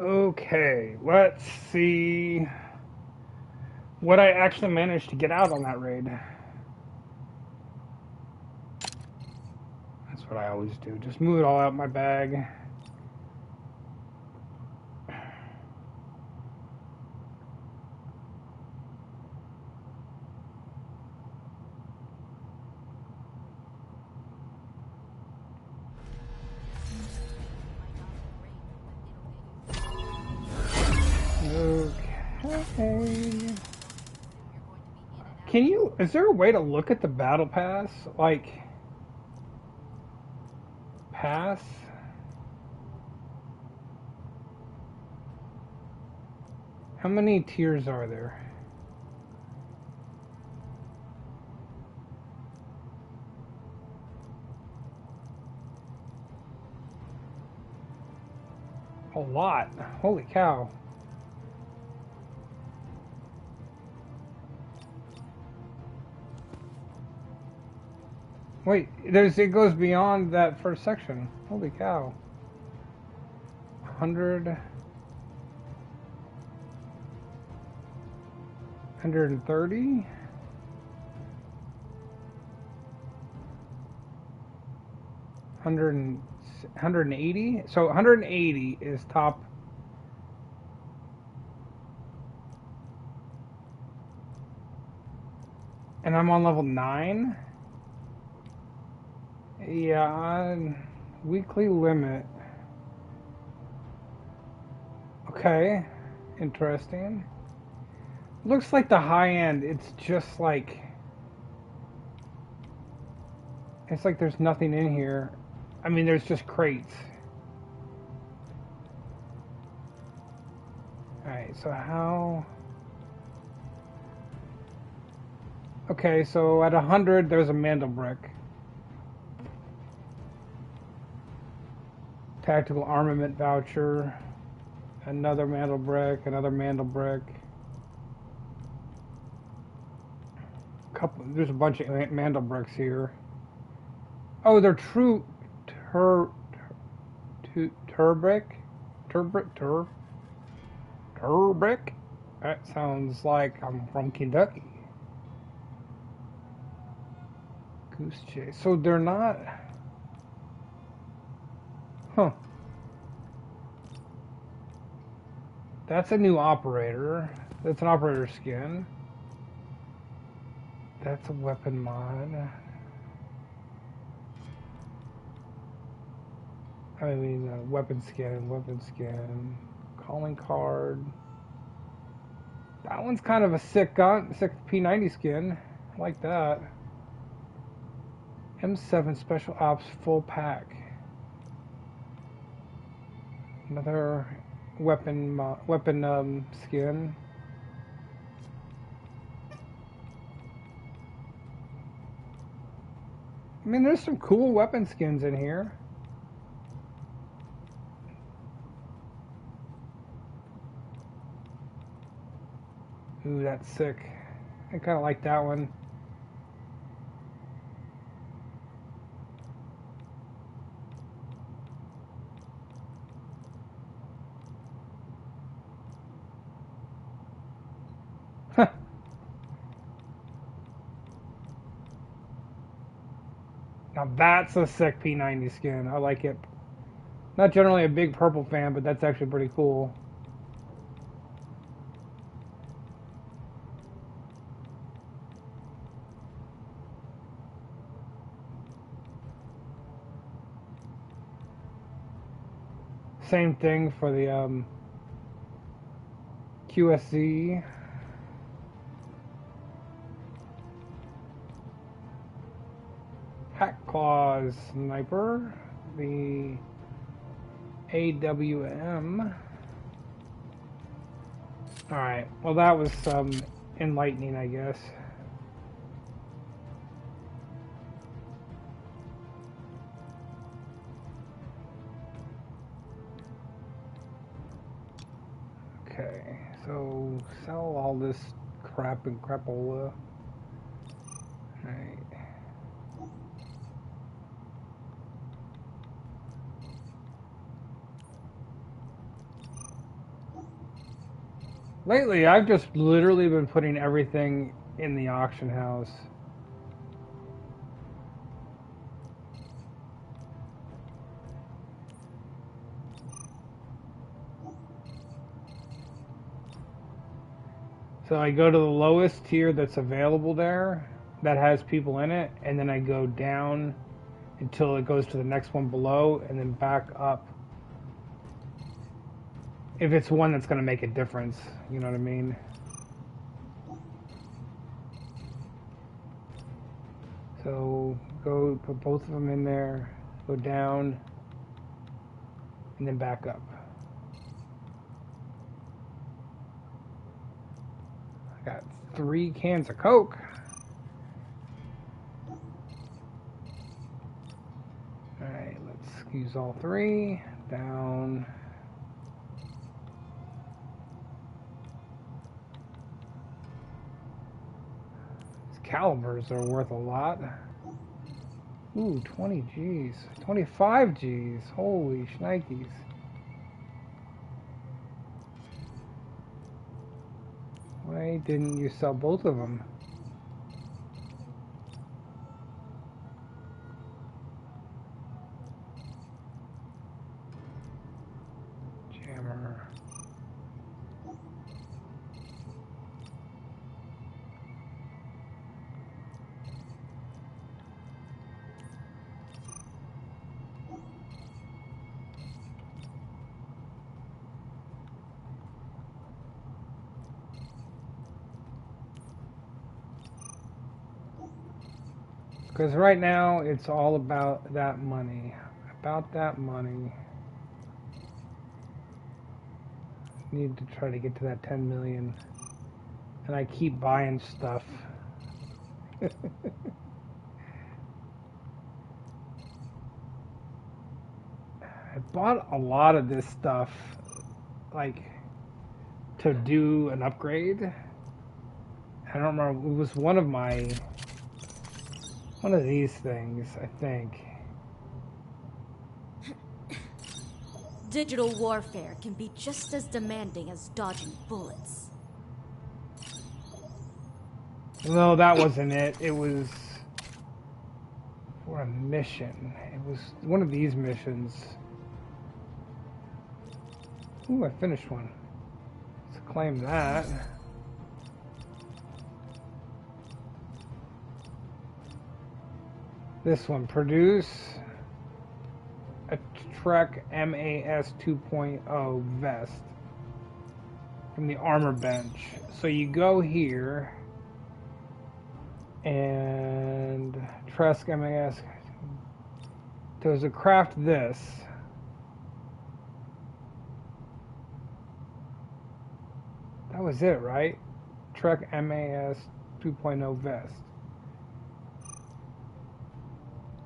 Okay, let's see what I actually managed to get out on that raid. That's what I always do. Just move it all out my bag. Okay. Can you, is there a way to look at the battle pass? Like, pass? How many tiers are there? A lot. Holy cow. Wait, it goes beyond that first section. Holy cow. 100, 130, 180. So 180 is top. And I'm on level 9. Yeah, weekly limit. Okay, interesting. Looks like the high end, it's just like, it's like there's nothing in here. I mean, there's just crates. Alright, so how... Okay, so at 100, there's a mandel brick. Tactical armament voucher. Another mandel brick, another mandel brick. There's a bunch of mandel bricks here. Oh, they're true turbrick? Turbrick? That sounds like I'm from Kentucky. Goose chase. So they're not... Huh. That's a new operator. That's an operator skin. That's a weapon mod. I mean, weapon skin. Calling card. That one's kind of a sick gun, sick P90 skin. I like that. M7 Special Ops full pack. Another weapon skin. I mean, there's some cool weapon skins in here. Ooh, that's sick. I kind of like that one. Now that's a sick P90 skin. I like it. Not generally a big purple fan, but that's actually pretty cool. Same thing for the QSC. Hack Claws Sniper. The AWM. Alright, well that was enlightening, I guess. Okay, so sell all this crap and crapola. Alright. Lately, I've just literally been putting everything in the auction house. So I go to the lowest tier that's available there, that has people in it, and then I go down until it goes to the next one below, and then back up. If it's one that's going to make a difference, you know what I mean? So go put both of them in there, go down, and then back up. I got 3 cans of Coke. Alright, let's use all 3. Down. These calibers are worth a lot. Ooh, 20 G's. 25 G's. Holy shnikes. Why didn't you sell both of them? Jammer. Because right now, it's all about that money. About that money. Need to try to get to that 10 million. And I keep buying stuff. I bought a lot of this stuff, like, to do an upgrade. I don't remember, it was one of these things, I think. Digital warfare can be just as demanding as dodging bullets. No, that wasn't it. It was for a mission. It was one of these missions. Ooh, I finished one. Let's claim that. This one, produce a Trek MAS 2.0 vest from the armor bench. So you go here and Trek MAS. There's a craft this. That was it, right? Trek MAS 2.0 vest.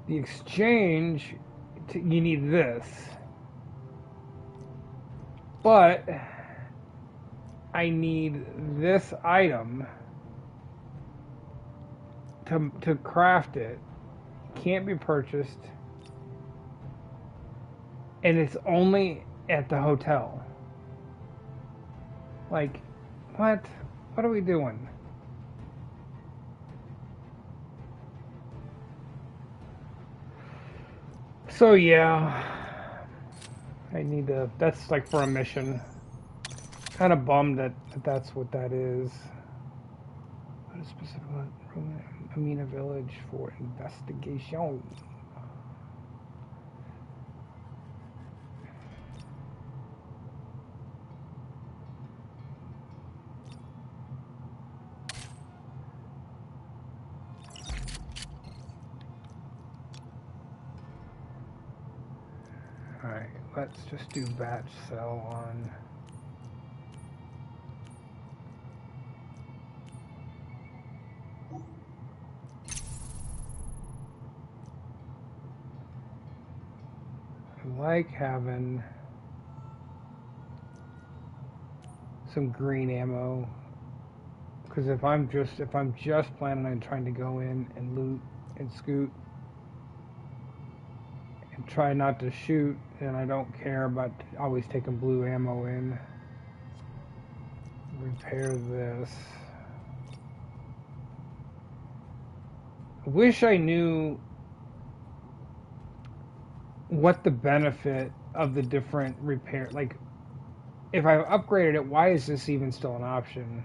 The exchange, you need this. But I need this item to craft it. Can't be purchased. And it's only at the hotel. Like, what? What are we doing? So yeah, I need to, that's like for a mission. Kind of bummed that that's what that is. What is specific Amina Village for investigation. Alright, let's just do batch sell on. I like having some green ammo, because if I'm just planning on trying to go in and loot and scoot and try not to shoot, and I don't care about always taking blue ammo in. repair this. I wish I knew what the benefit of the different repair, like if I've upgraded it, why is this even still an option?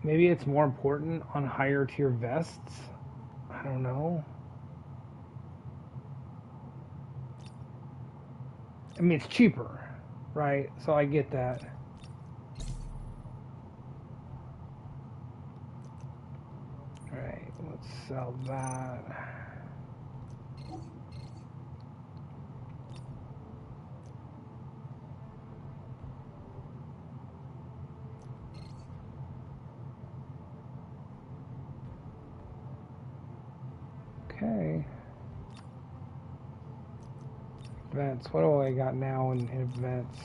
Maybe it's more important on higher tier vests? I don't know. I mean, it's cheaper, right? So I get that. Alright, let's sell that. Okay. Events. What do I got now in events?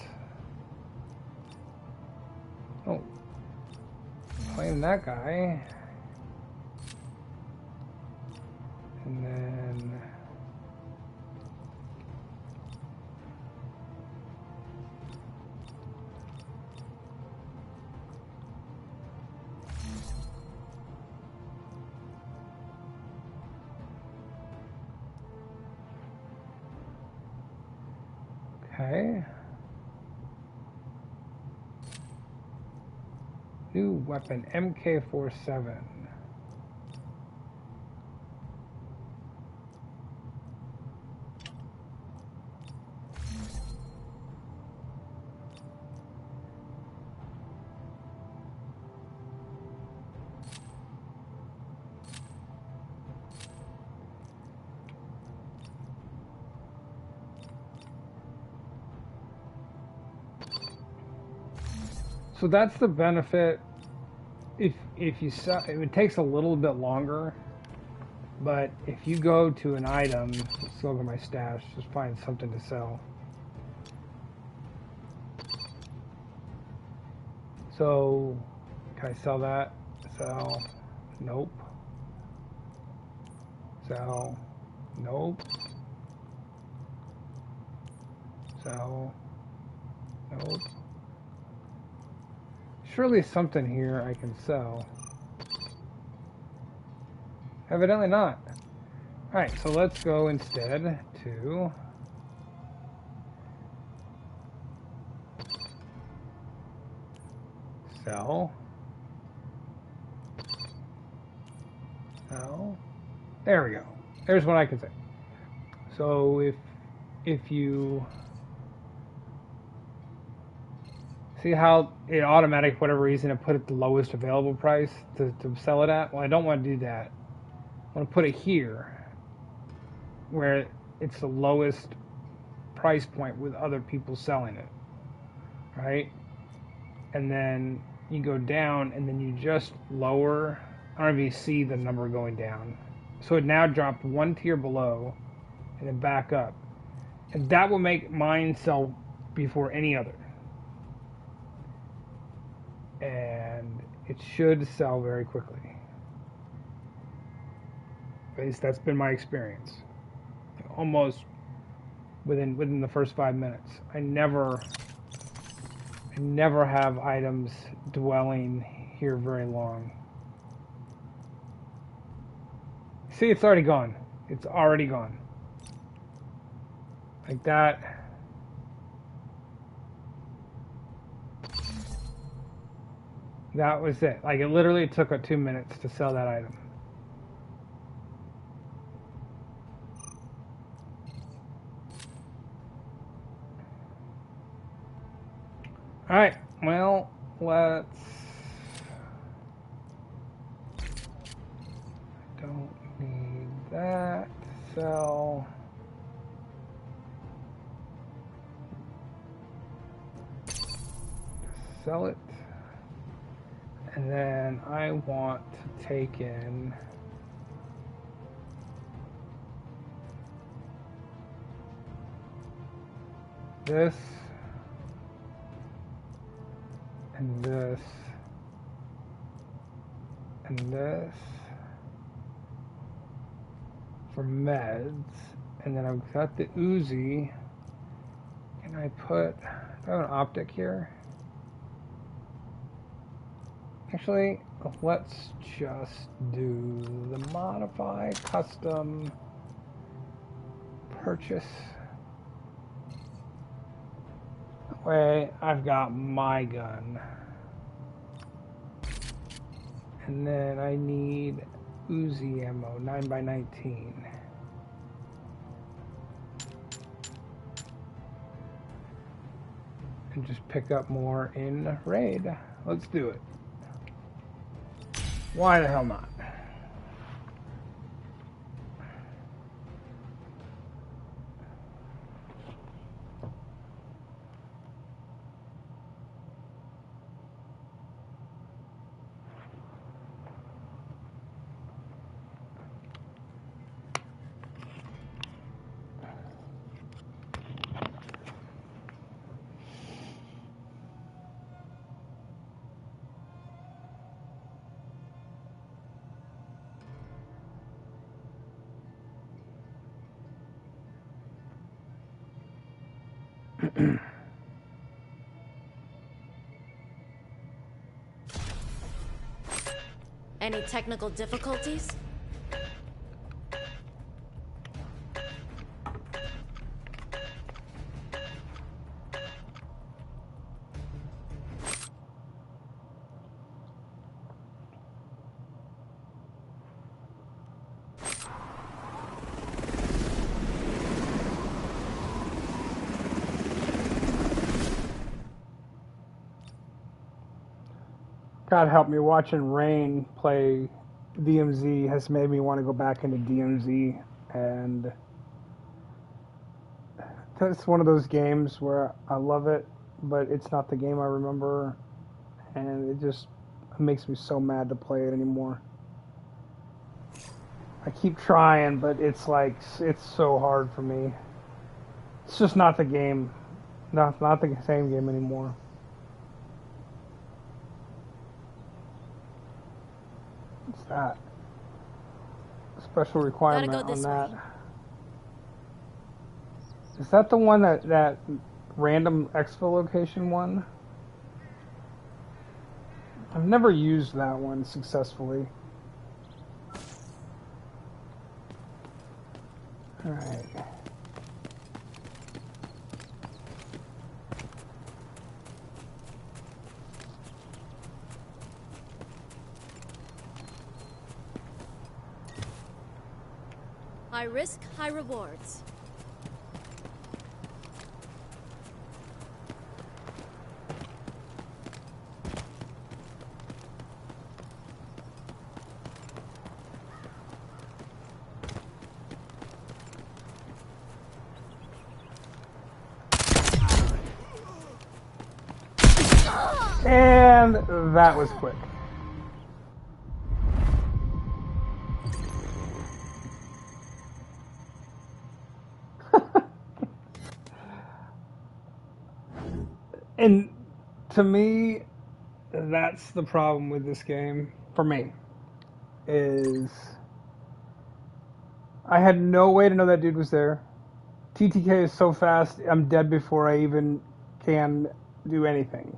Oh. Claim that guy. And then... Okay. New weapon, MK47. So that's the benefit. If you sell, it takes a little bit longer, but if you go to an item, let's look at my stash, just find something to sell. So, can I sell that? Sell. Nope. Sell. Nope. Sell. Nope. Surely something here I can sell. Evidently not. Alright, so let's go instead to sell. Sell. There we go. There's what I can say. So if you see how it automatic, for whatever reason, it put it the lowest available price to sell it at? Well, I don't want to do that. I want to put it here where it's the lowest price point with other people selling it, right? And then you go down and then you just lower. I don't know if you see the number going down. So it now dropped one tier below and then back up. And that will make mine sell before any other. And it should sell very quickly. At least that's been my experience. Almost within the first 5 minutes. I never have items dwelling here very long. See, it's already gone. It's already gone. Like that. That was it. Like, it literally took 2 minutes to sell that item. Alright, well, let's... Don't need that. Sell. Sell it. And then I want to take in this and this and this for meds, and then I've got the Uzi. Can I put, do I have an optic here? Actually, let's just do the modify custom purchase. That way I've got my gun. And then I need Uzi ammo, 9x19. And just pick up more in raid. Let's do it. Why the hell not? Any technical difficulties? God help me, watching Rain play DMZ has made me want to go back into DMZ, and it's one of those games where I love it, but it's not the game I remember, and it just makes me so mad to play it anymore. I keep trying, but it's like, it's so hard for me. It's just not the game, not the same game anymore. What's that? Special requirement Gotta go this on that. way. Is that the one that random exfil location one? I've never used that one successfully. Alright. High risk, high rewards. And that was quick. And to me, that's the problem with this game, for me, is I had no way to know that dude was there. TTK is so fast, I'm dead before I even can do anything.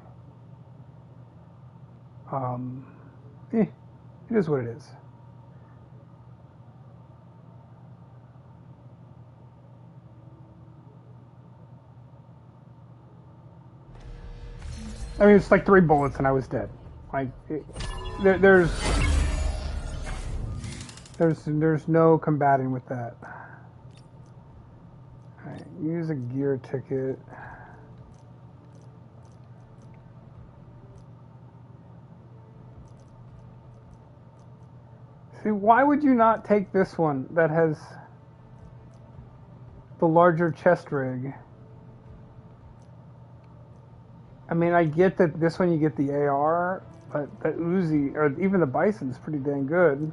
It is what it is. I mean, it's like 3 bullets and I was dead. Like, there's no combating with that. All right, use a gear ticket. See, why would you not take this one that has the larger chest rig? I mean, I get that this one you get the AR, but the Uzi, or even the Bison, is pretty dang good.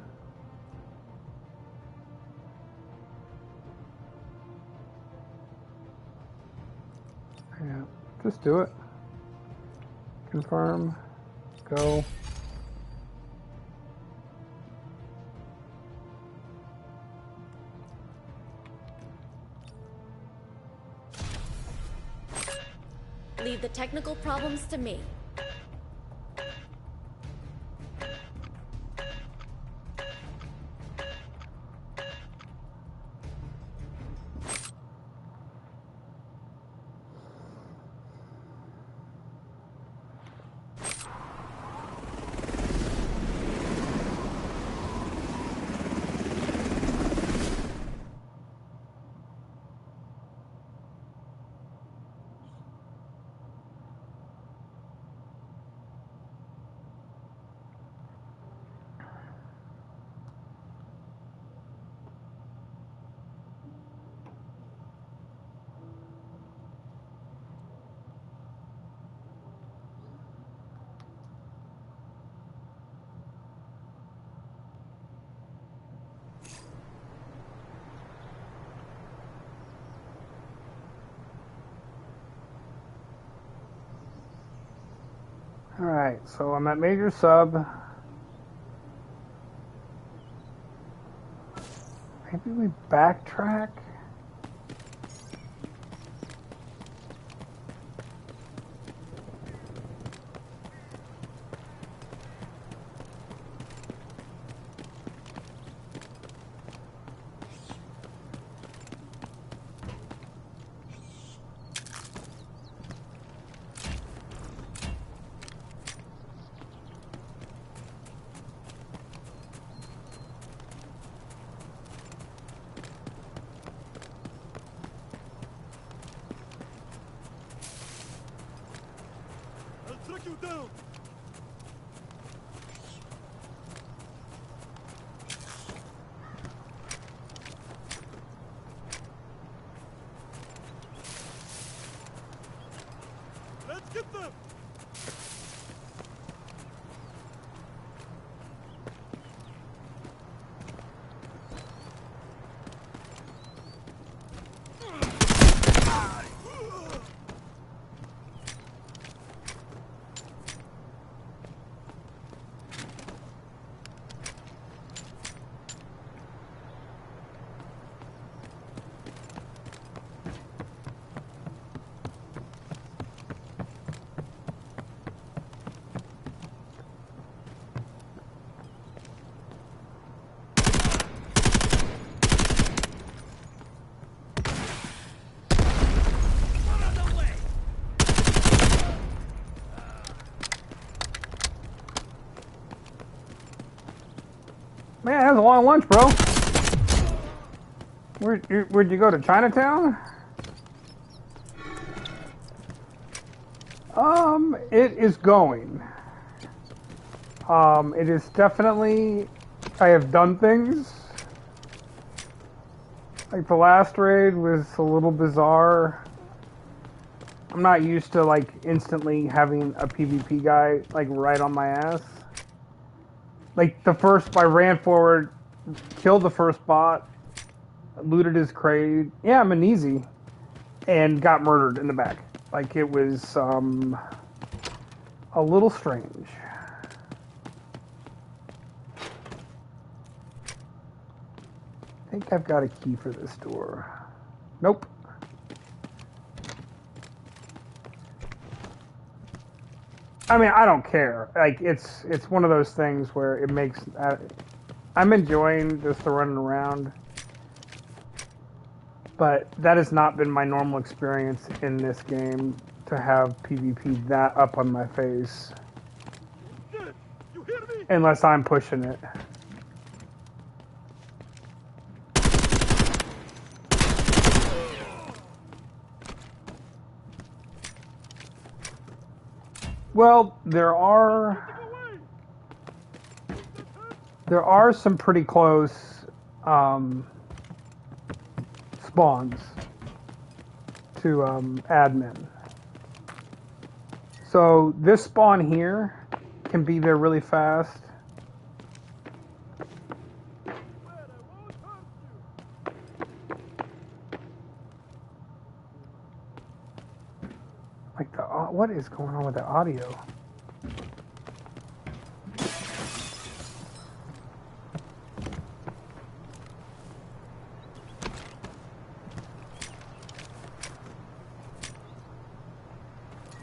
Yeah, just do it. Confirm. Go. Leave the technical problems to me. Alright, so I'm at Major Sub. Maybe we backtrack? I'll track you down. Let's get them. Man, that's a long lunch, bro. Where'd you go, to Chinatown? It is going. It is definitely, I have done things. Like the last raid was a little bizarre. I'm not used to like instantly having a PvP guy like right on my ass. Like the first, I ran forward, killed the first bot, looted his crate. Yeah, I'm an easy, and got murdered in the back. Like it was a little strange. I think I've got a key for this door. Nope. I mean, I don't care. Like it's one of those things where it makes. I'm enjoying just the running around, but that has not been my normal experience in this game to have PvP that up on my face, Good. You hear me? unless I'm pushing it. Well, there are some pretty close spawns to admin. So this spawn here can be there really fast. Like the what is going on with the audio?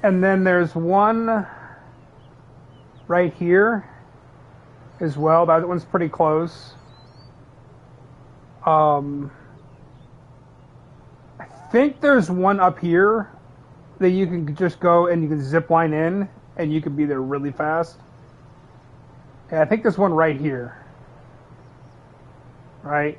And then there's one right here as well. That one's pretty close. I think there's one up here that you can just go and you can zip line in and you can be there really fast. Yeah, I think there's one right here. Right?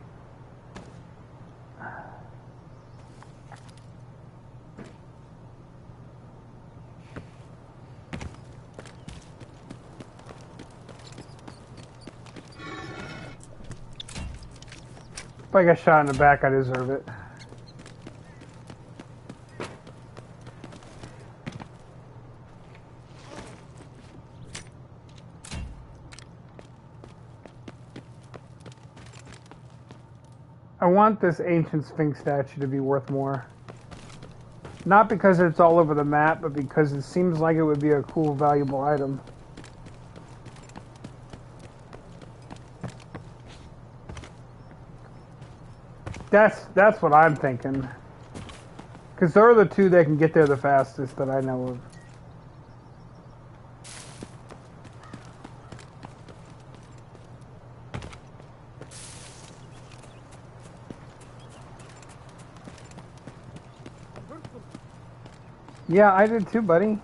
If I got shot in the back, I deserve it. I want this ancient Sphinx statue to be worth more. Not because it's all over the map, but because it seems like it would be a cool, valuable item. That's what I'm thinking. Because they're the two that can get there the fastest that I know of. Yeah, I did too, buddy.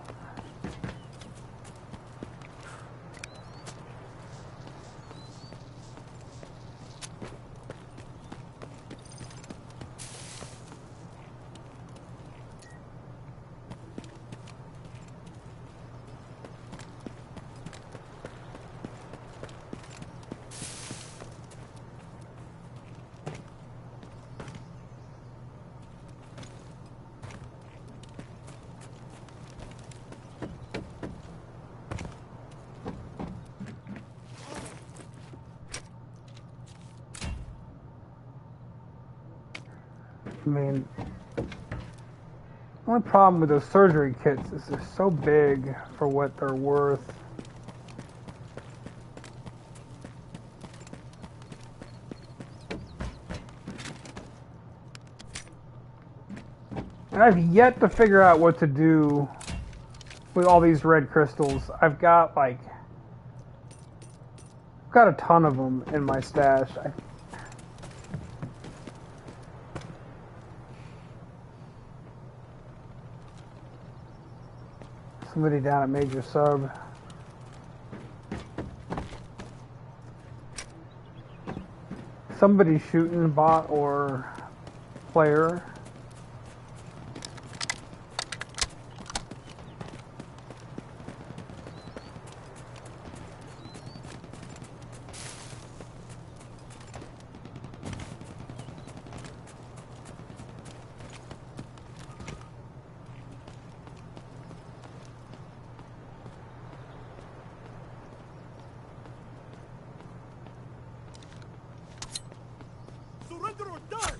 I mean, the only problem with those surgery kits is they're so big for what they're worth. And I've yet to figure out what to do with all these red crystals. I've got a ton of them in my stash. Somebody down at Major Sub. Somebody shooting, bot or player. Surrender or die!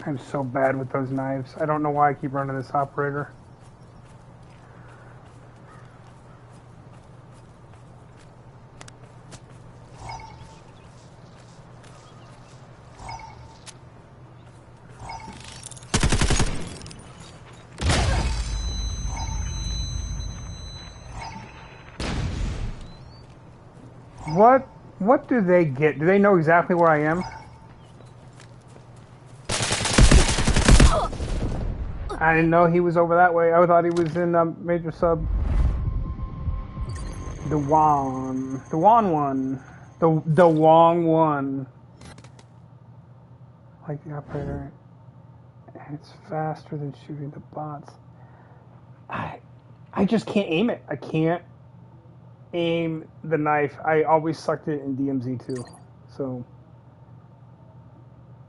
I'm so bad with those knives. I don't know why I keep running this operator. What do they get? Do they know exactly where I am? I didn't know he was over that way. I thought he was in Major Sub. The Wong one. The Wong one. Like the operator. It's faster than shooting the bots. I just can't aim it. I can't aim the knife. I always sucked it in DMZ too. So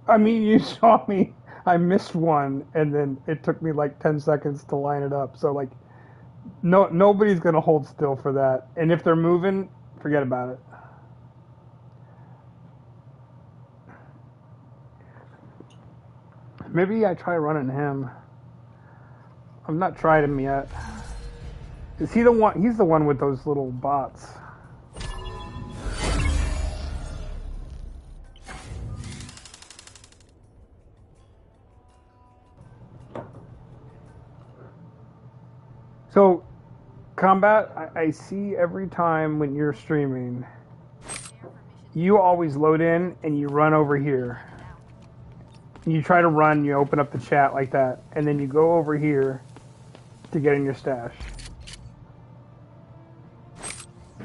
I mean, you saw me. I missed one, and then it took me like 10 seconds to line it up. So like, nobody's gonna hold still for that. And if they're moving, forget about it. Maybe I try running him. I've not tried him yet. Is he the one? He's the one with those little bots. So, Combat, I see every time when you're streaming, you always load in and you run over here. You try to run, you open up the chat like that, and then you go over here, to get in your stash.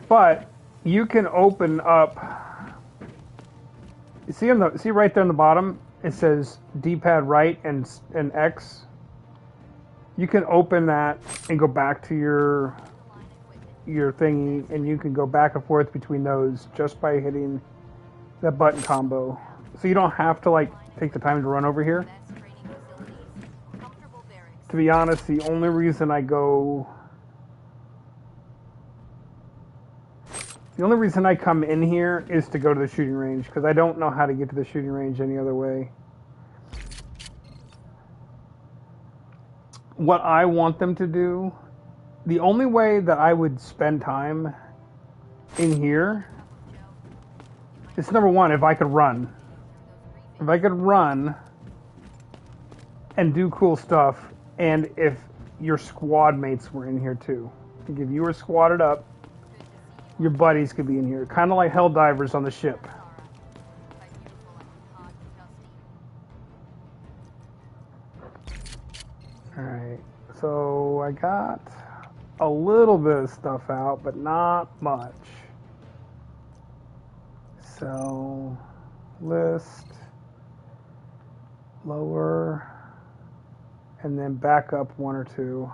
But you can open up. See right there on the bottom, it says D-pad right and X. You can open that and go back to your thingy, and you can go back and forth between those just by hitting that button combo. So you don't have to like take the time to run over here. To be honest, the only reason I come in here is to go to the shooting range, because I don't know how to get to the shooting range any other way. What I want them to do, the only way that I would spend time in here is, number one, if I could run. If I could run and do cool stuff, and if your squad mates were in here too. Like if you were squatted up, your buddies could be in here. Kind of like Helldivers on the ship. Alright, so I got a little bit of stuff out, but not much. So, list, lower, and then back up one or two.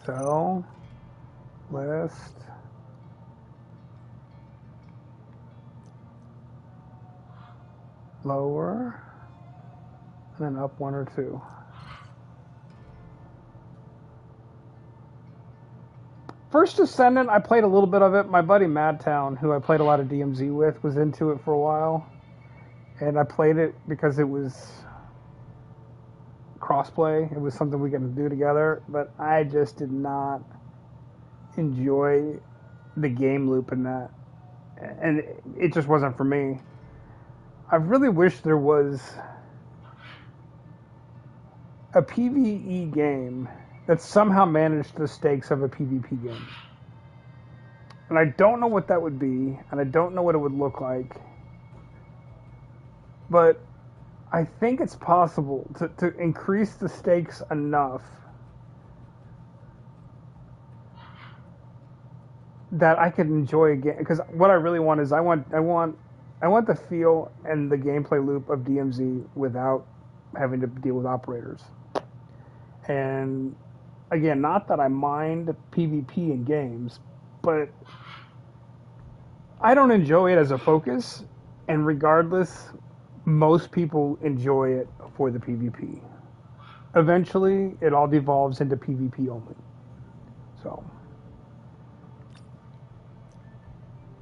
So, list, lower, and then up one or two. First Ascendant, I played a little bit of it. My buddy Madtown, who I played a lot of DMZ with, was into it for a while. And I played it because it was crossplay. It was something we could do together. But I just did not enjoy the game loop in that. And it just wasn't for me. I really wish there was a PvE game that somehow managed the stakes of a PvP game. And I don't know what that would be, and I don't know what it would look like. But I think it's possible to increase the stakes enough that I could enjoy a game. Because what I really want is I want the feel and the gameplay loop of DMZ without having to deal with operators. And again, not that I mind PvP in games, but I don't enjoy it as a focus, and regardless, most people enjoy it for the PvP. Eventually, it all devolves into PvP only. So,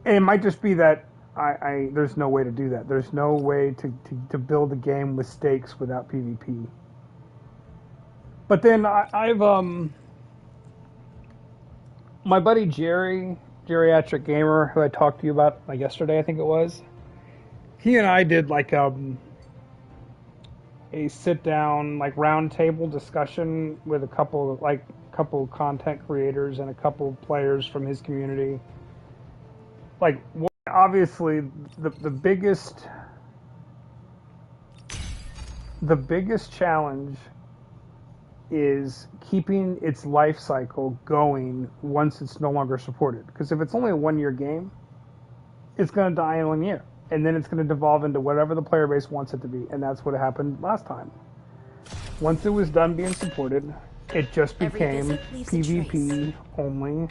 and it might just be that there's no way to do that. There's no way to build a game with stakes without PvP. But then I've my buddy Jerry, Geriatric Gamer, who I talked to you about like yesterday, I think it was. He and I did like a sit down like round table discussion with a couple content creators and a couple players from his community. Like obviously the biggest challenge is keeping its life cycle going once it's no longer supported. Because if it's only a 1 year game, it's going to die in 1 year. And then it's going to devolve into whatever the player base wants it to be. And that's what happened last time. Once it was done being supported, it just became PvP only.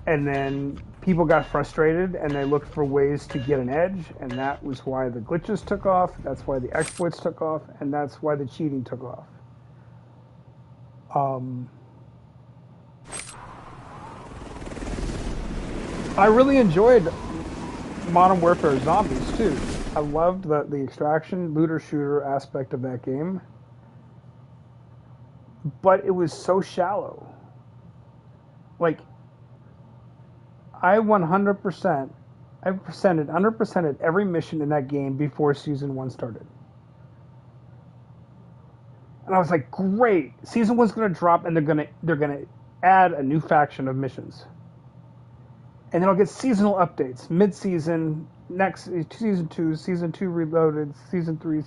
And then people got frustrated and they looked for ways to get an edge. And that was why the glitches took off. That's why the exploits took off. And that's why the cheating took off. I really enjoyed Modern Warfare Zombies too. I loved the extraction, looter shooter aspect of that game. But it was so shallow. Like, I 100%ed every mission in that game before Season 1 started. And I was like, great, Season 1's going to drop and they're gonna add a new faction of missions. And then I'll get seasonal updates, mid-season, next Season 2, Season 2 Reloaded, Season 3,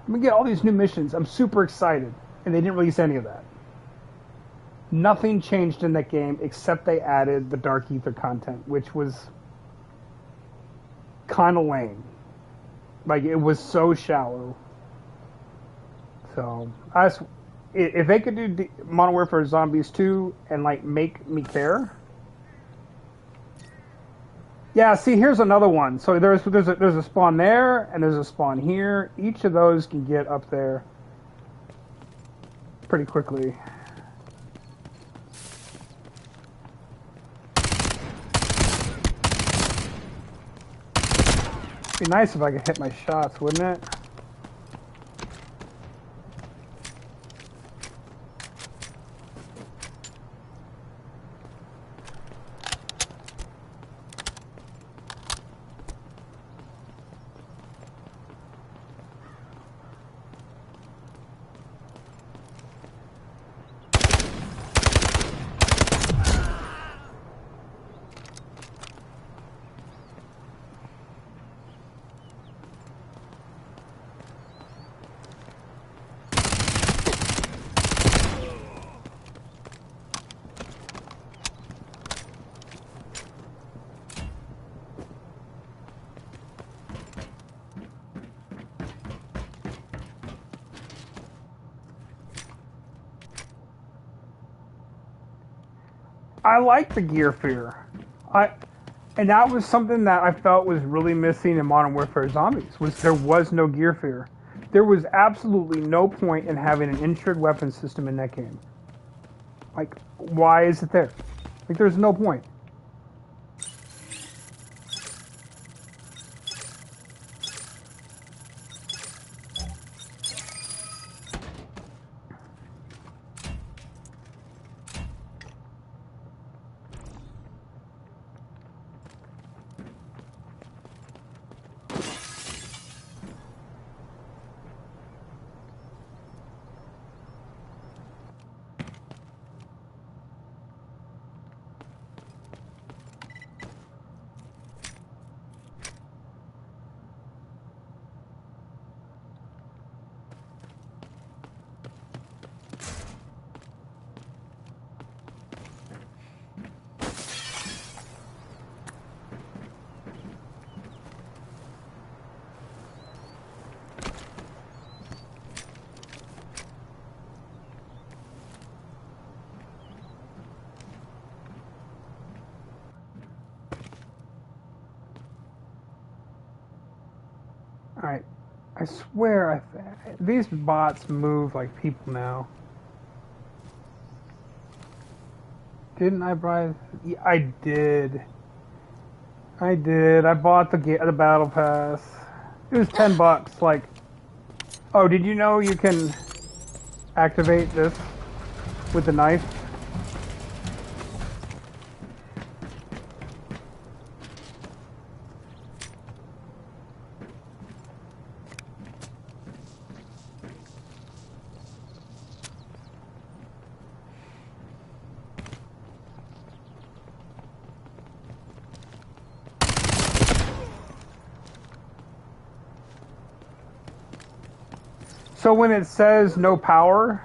I'm gonna get all these new missions. I'm super excited. And they didn't release any of that. Nothing changed in that game except they added the Dark Ether content, which was kind of lame. Like, it was so shallow. So, if they could do Modern Warfare Zombies 2 and, like, make me care. Yeah, see, here's another one. So there's a spawn there, and there's a spawn here. Each of those can get up there pretty quickly. It'd be nice if I could hit my shots, wouldn't it? I like the gear fear. And that was something that I felt was really missing in Modern Warfare Zombies, was there was no gear fear. There was absolutely no point in having an insured weapon system in that game. Like, why is it there? Like, there's no point. Alright, I swear, these bots move like people now. Didn't I buy? Yeah, I did. I did. I bought the battle pass. It was $10. Like, oh, did you know you can activate this with the knife? So when it says no power,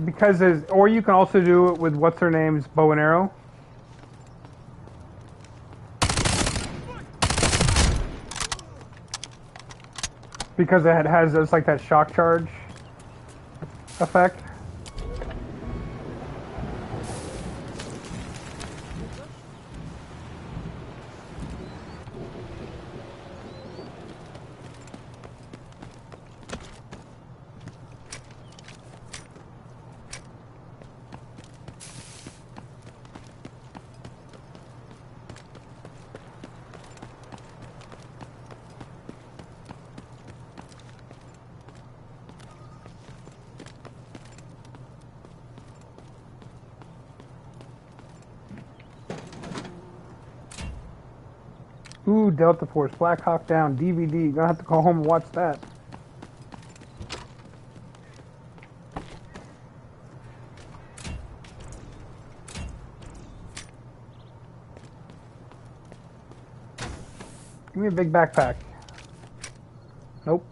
because or you can also do it with what's her name's bow and arrow. Because it has it's like that shock charge effect. Ooh, Delta Force, Black Hawk Down, DVD. Gonna have to go home and watch that. Give me a big backpack. Nope.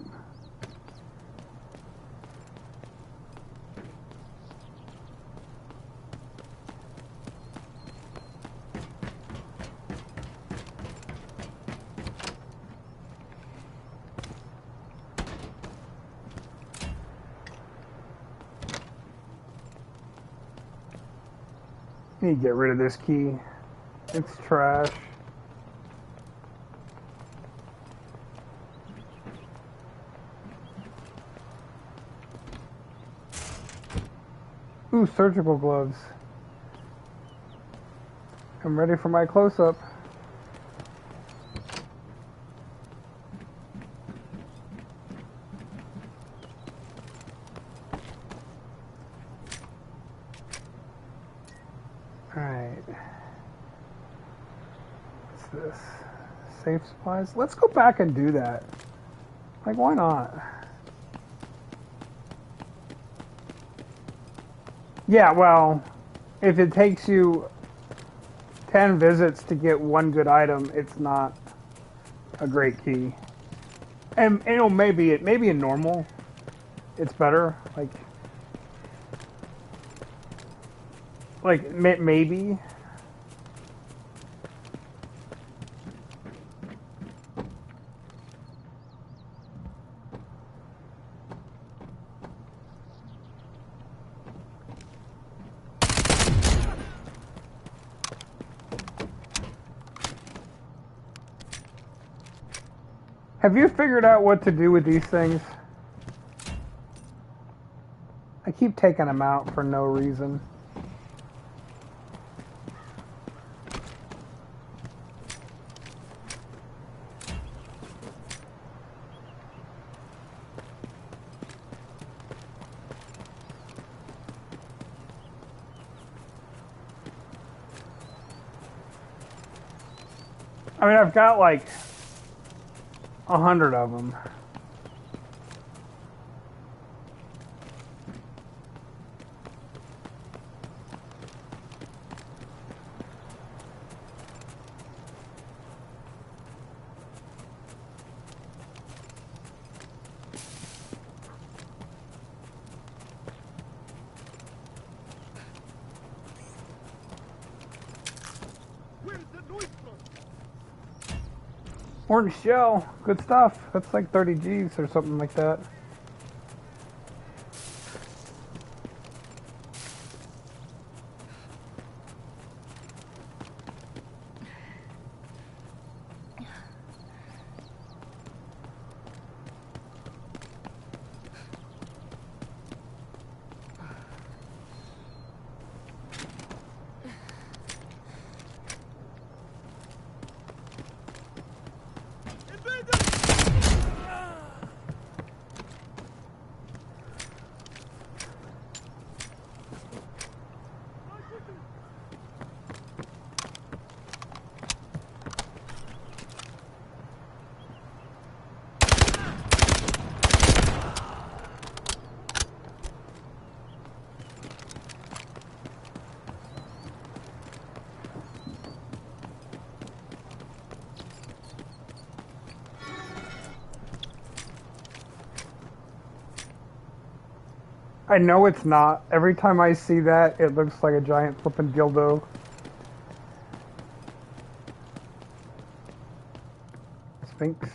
Need to get rid of this key. It's trash. Ooh, surgical gloves. I'm ready for my close-up. Alright. What's this? Safe supplies? Let's go back and do that. Like, why not? Yeah, well, if it takes you 10 visits to get one good item, it's not a great key. And you know, maybe in normal, it's better. Maybe. Have you figured out what to do with these things? I keep taking them out for no reason. I mean, I've got like 100 of them. Where's the noise from? Orange shell, good stuff. That's like 30 G's or something like that. I know it's not. Every time I see that, it looks like a giant flippin' dildo. Sphinx.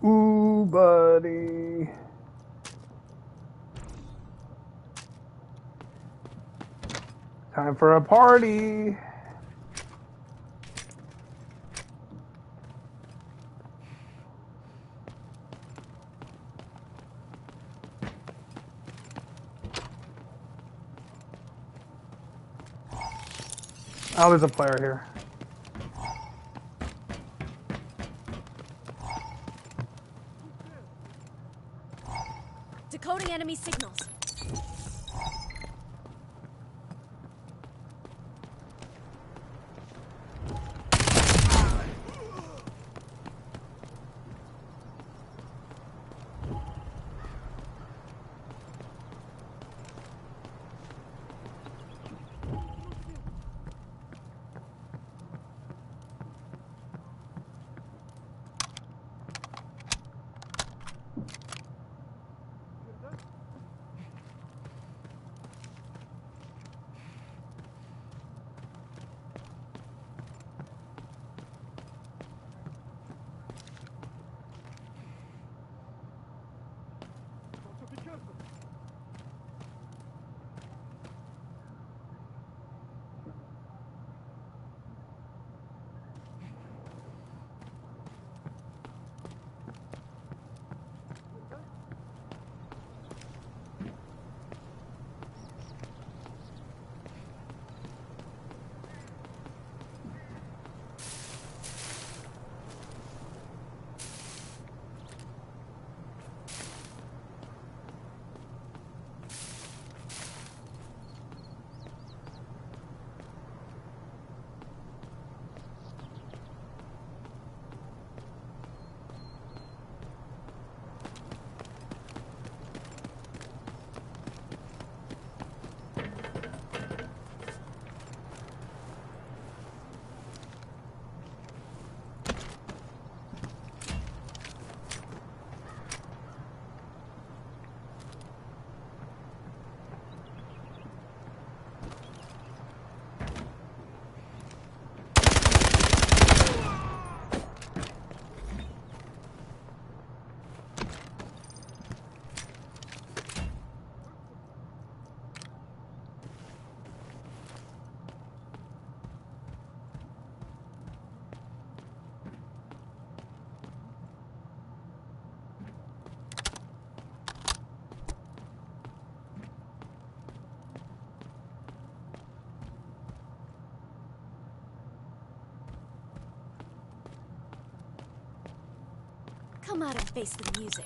Ooh, buddy. Time for a party. Oh, there's a player here. Decoding enemy signals. Come out and face the music.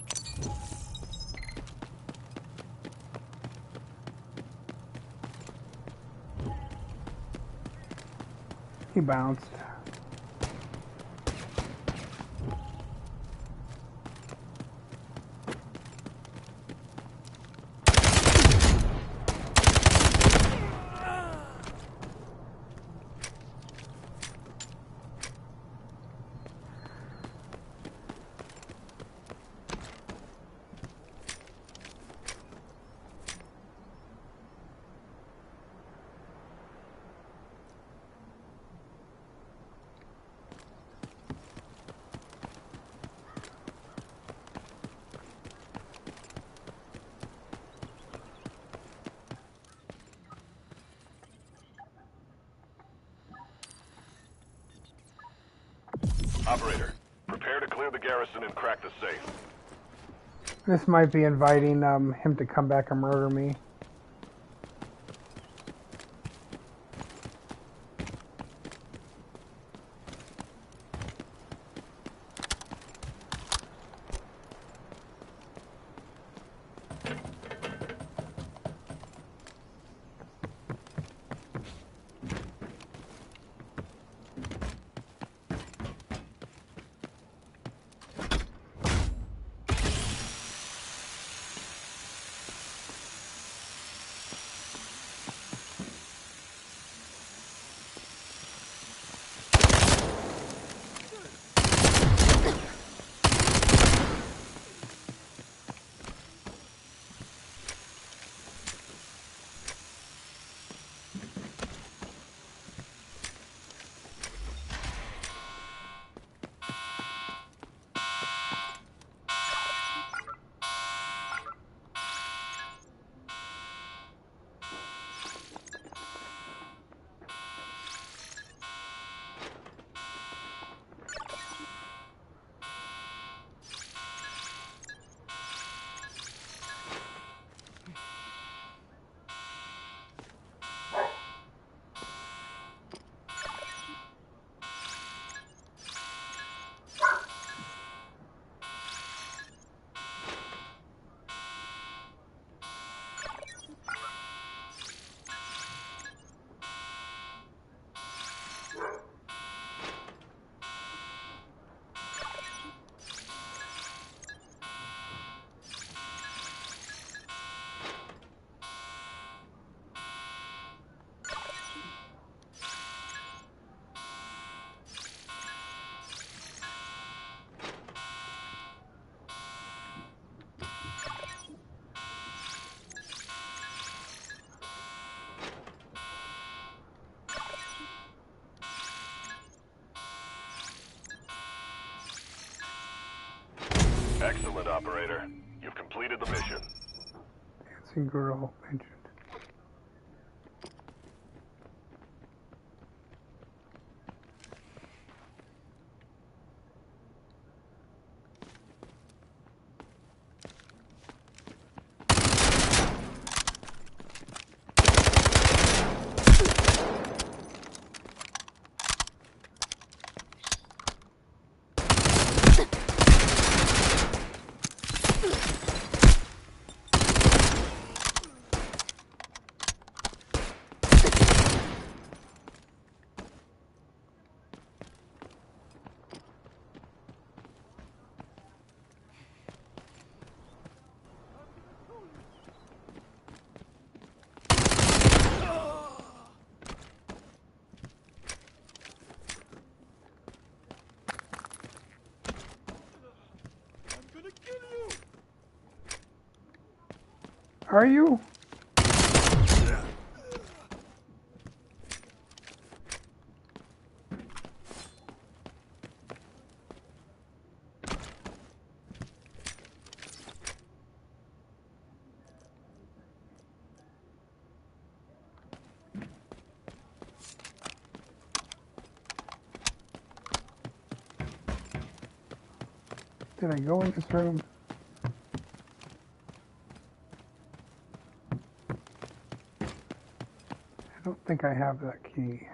He bounced. Operator, prepare to clear the garrison and crack the safe. This might be inviting him to come back and murder me. Excellent, Operator. You've completed the mission. Dancing girl mentioned. Are you? Did I go in this room? I don't think I have that key.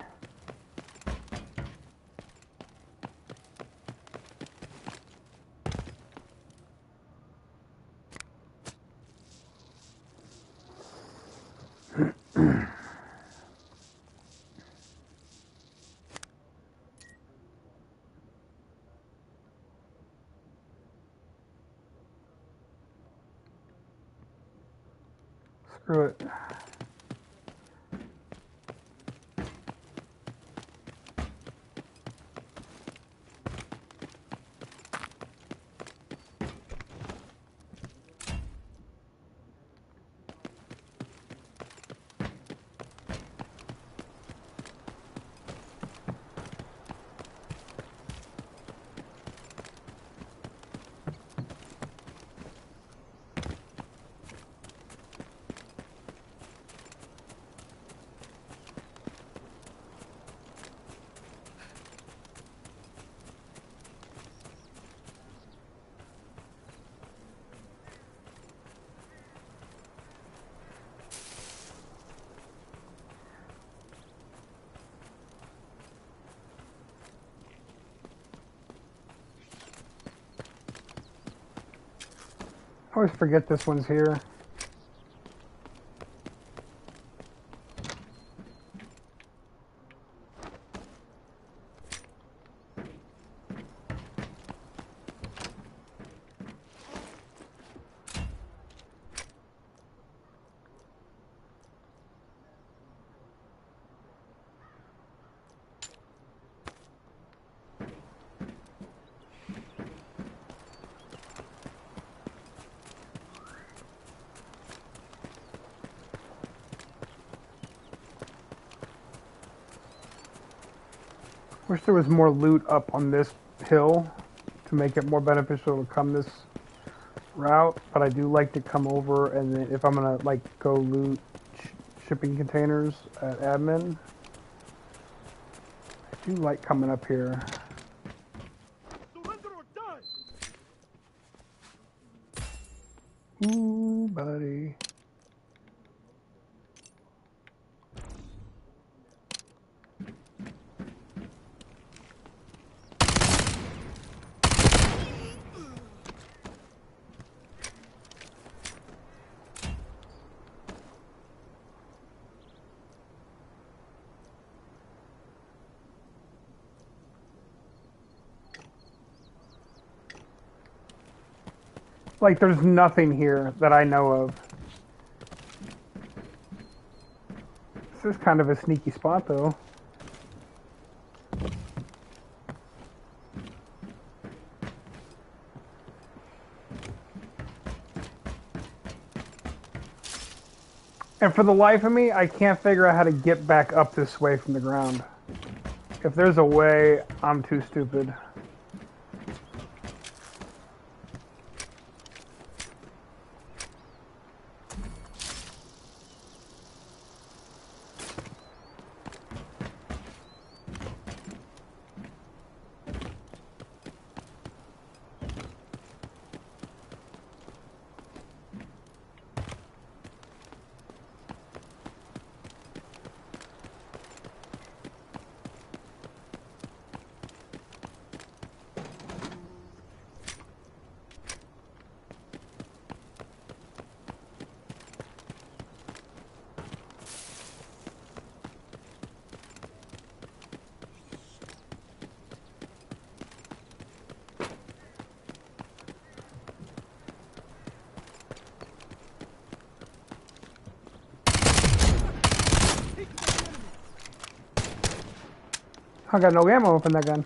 Screw it. I always forget this one's here. Wish there was more loot up on this hill to make it more beneficial to come this route, but I do like to come over, and then if I'm gonna like go loot shipping containers at admin, I do like coming up here. Surrender or die! Ooh, buddy. Like, there's nothing here that I know of. This is kind of a sneaky spot, though. And for the life of me, I can't figure out how to get back up this way from the ground. If there's a way, I'm too stupid. I got no ammo from that gun.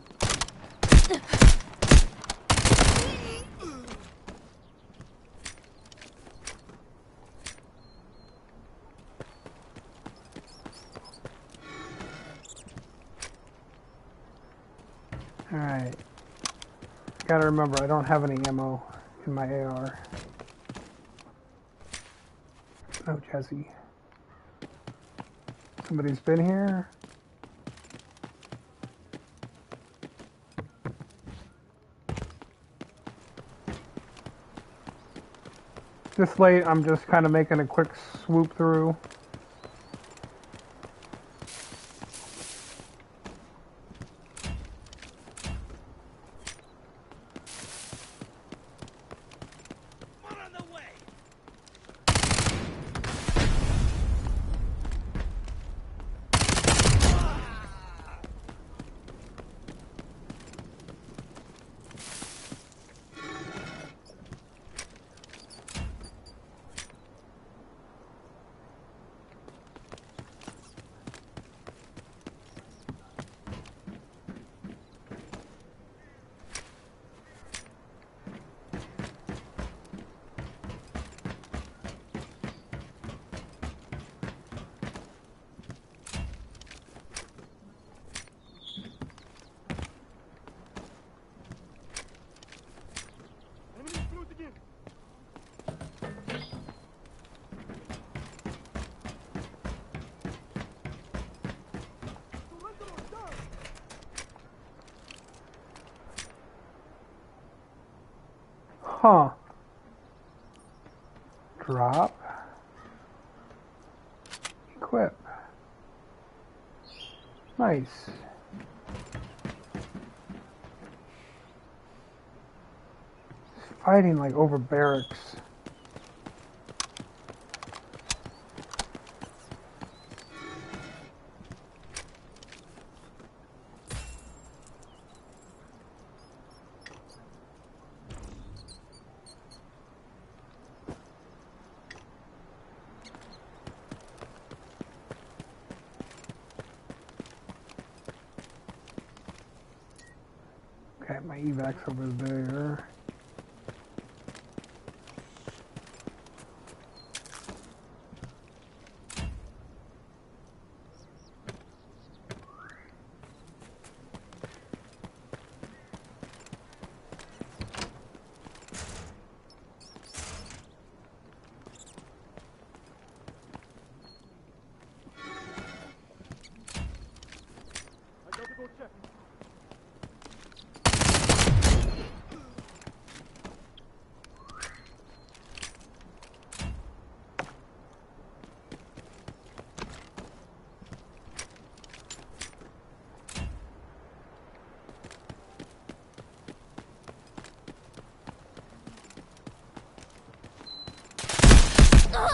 Alright. Gotta remember, I don't have any ammo in my AR. Oh, Jesse. Somebody's been here. This late, I'm just kind of making a quick swoop through. Huh. Drop. Equip. Nice. Fighting like over barracks. Okay, my evac's over there. I gotta go check.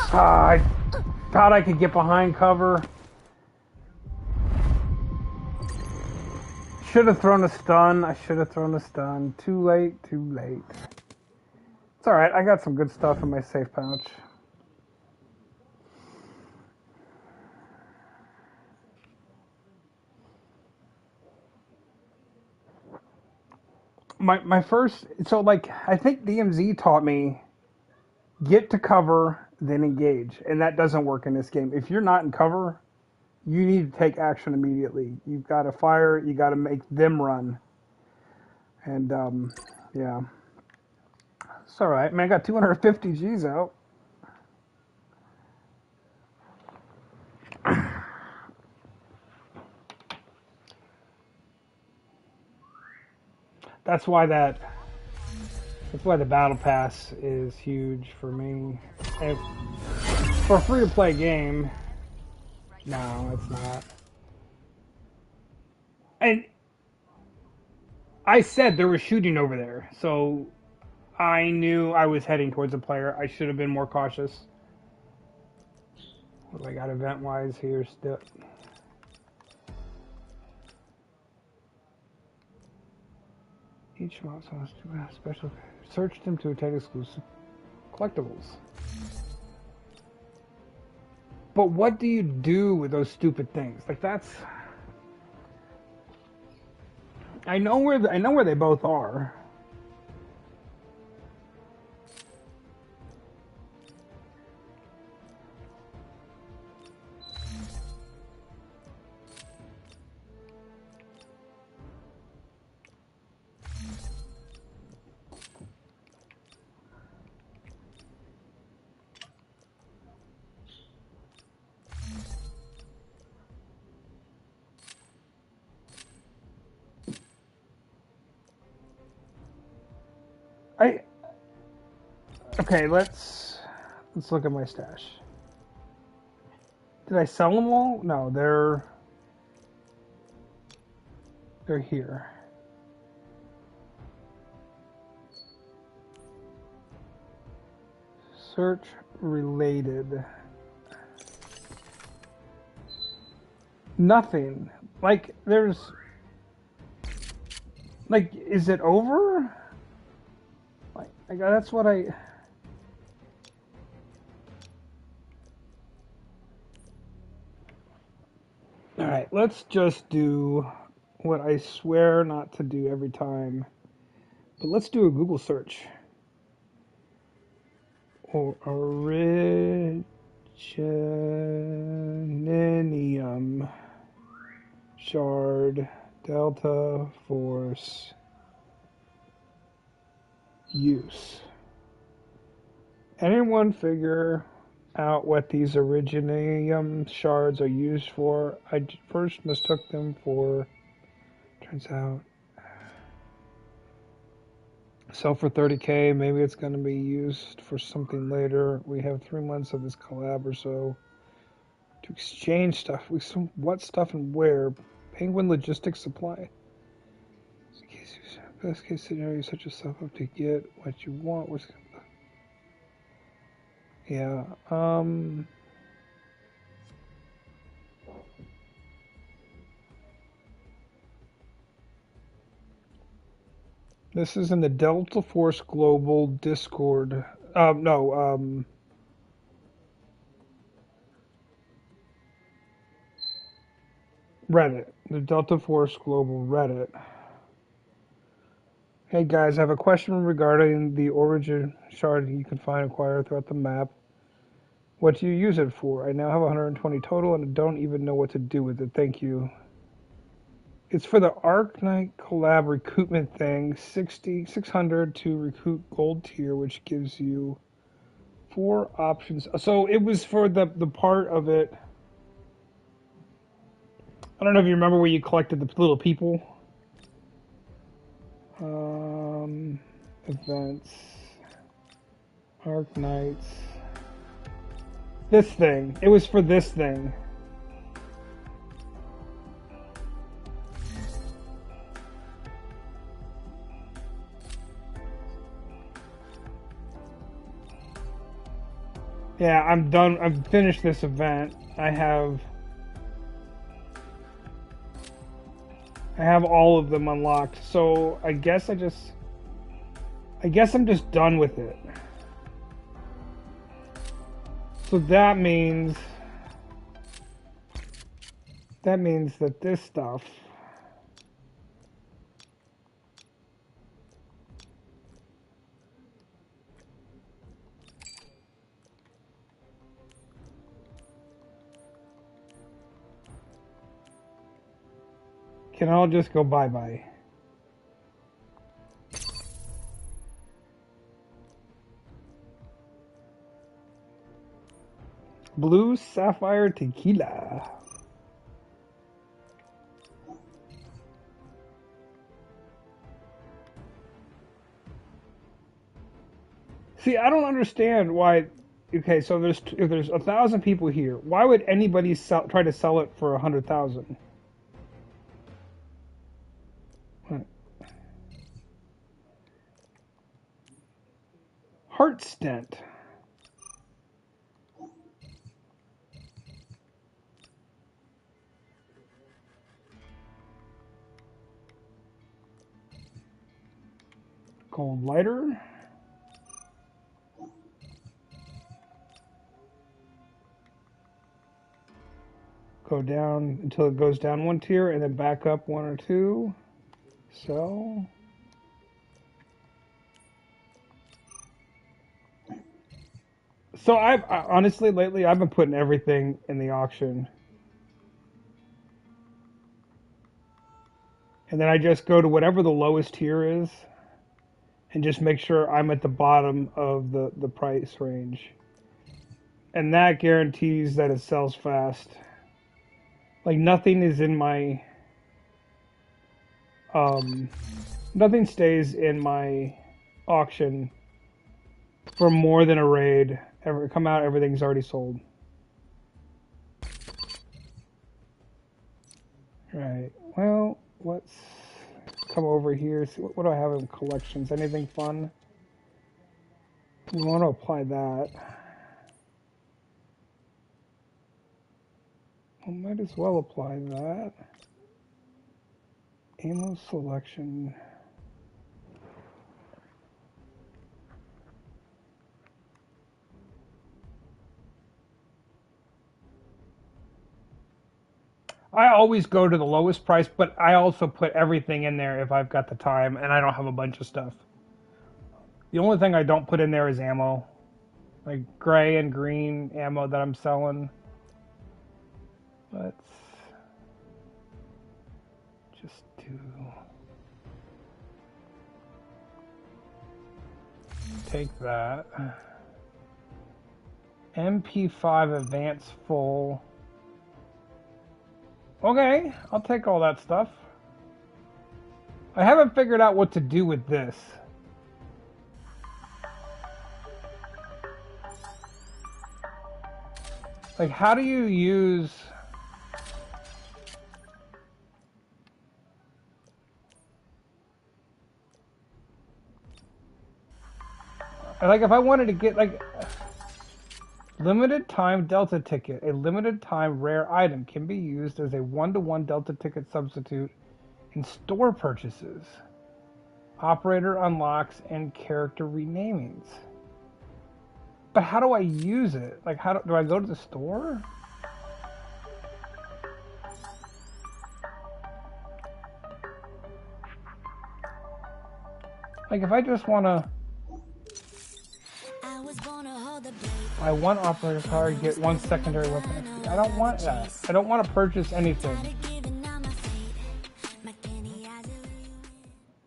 I thought I could get behind cover. Should have thrown a stun. I should have thrown a stun. Too late, too late. It's alright, I got some good stuff in my safe pouch. My first, so like, I think DMZ taught me get to cover, then engage. And that doesn't work in this game. If you're not in cover, you need to take action immediately. You've got to fire, you got to make them run. And, yeah. It's alright. Man, I got 250 G's out. That's why the battle pass is huge for me. And for a free to play game, no, it's not. And I said there was shooting over there, so I knew I was heading towards a player. I should have been more cautious. What do I got event wise here still? Each mouse has to special. Search them to obtain exclusive collectibles. But what do you do with those stupid things? Like that's. I know where they both are. Okay, let's look at my stash. Did I sell them all? No, they're here. Search related. Nothing. Like there's like is it over? Like that's what I Alright, let's just do what I swear not to do every time. But let's do a Google search. Or Origininium Shard Delta Force use. Anyone figure out what these Origininium shards are used for? I first mistook them for, turns out, Sell for 30K. Maybe it's going to be used for something later. We have 3 months of this collab or so to exchange stuff. What stuff and where? Penguin Logistics Supply. Best case scenario, you set yourself up to get what you want. Yeah. This is in the Delta Force Global Discord. No. Reddit. The Delta Force Global Reddit. Hey guys, I have a question regarding the origin shard you can find and acquire throughout the map. What do you use it for? I now have 120 total and I don't even know what to do with it. Thank you. It's for the Arc Knight collab recruitment thing. 600 to recruit gold tier, which gives you 4 options. So it was for the part of it. I don't know if you remember where you collected the little people. Events. Arc Knights. This thing. It was for this thing. Yeah, I'm done. I've finished this event. I have all of them unlocked. So I guess I'm just done with it. So that means that this stuff can all just go bye-bye. Blue Sapphire Tequila. See, I don't understand why. Okay, so if there's 1,000 people here, why would anybody try to sell it for 100,000? Heart stent. Gold lighter. Go down until it goes down 1 tier and then back up 1 or 2. So I've honestly lately I've been putting everything in the auction. And then I just go to whatever the lowest tier is and just make sure I'm at the bottom of the price range. And that guarantees that it sells fast. Like nothing is in my nothing stays in my auction for more than a raid. Ever come out, everything's already sold. Right. Well, let's come over here. See what do I have in collections? Anything fun? We want to apply that. I might as well apply that. Ammo selection. I always go to the lowest price, but I also put everything in there if I've got the time and I don't have a bunch of stuff. The only thing I don't put in there is ammo. Like gray and green ammo that I'm selling. Let's just do... Take that. MP5 Advance Full. Okay, I'll take all that stuff. I haven't figured out what to do with this. Like, how do you use... Like, if I wanted to get, like... Limited time Delta ticket. A limited time rare item can be used as a one-to-one Delta ticket substitute in store purchases. Operator unlocks and character renamings. But how do I use it? Like, how do I go to the store? Like, if I just want to buy one operator card, get one secondary weapon XP. I don't want that. I don't want to purchase anything.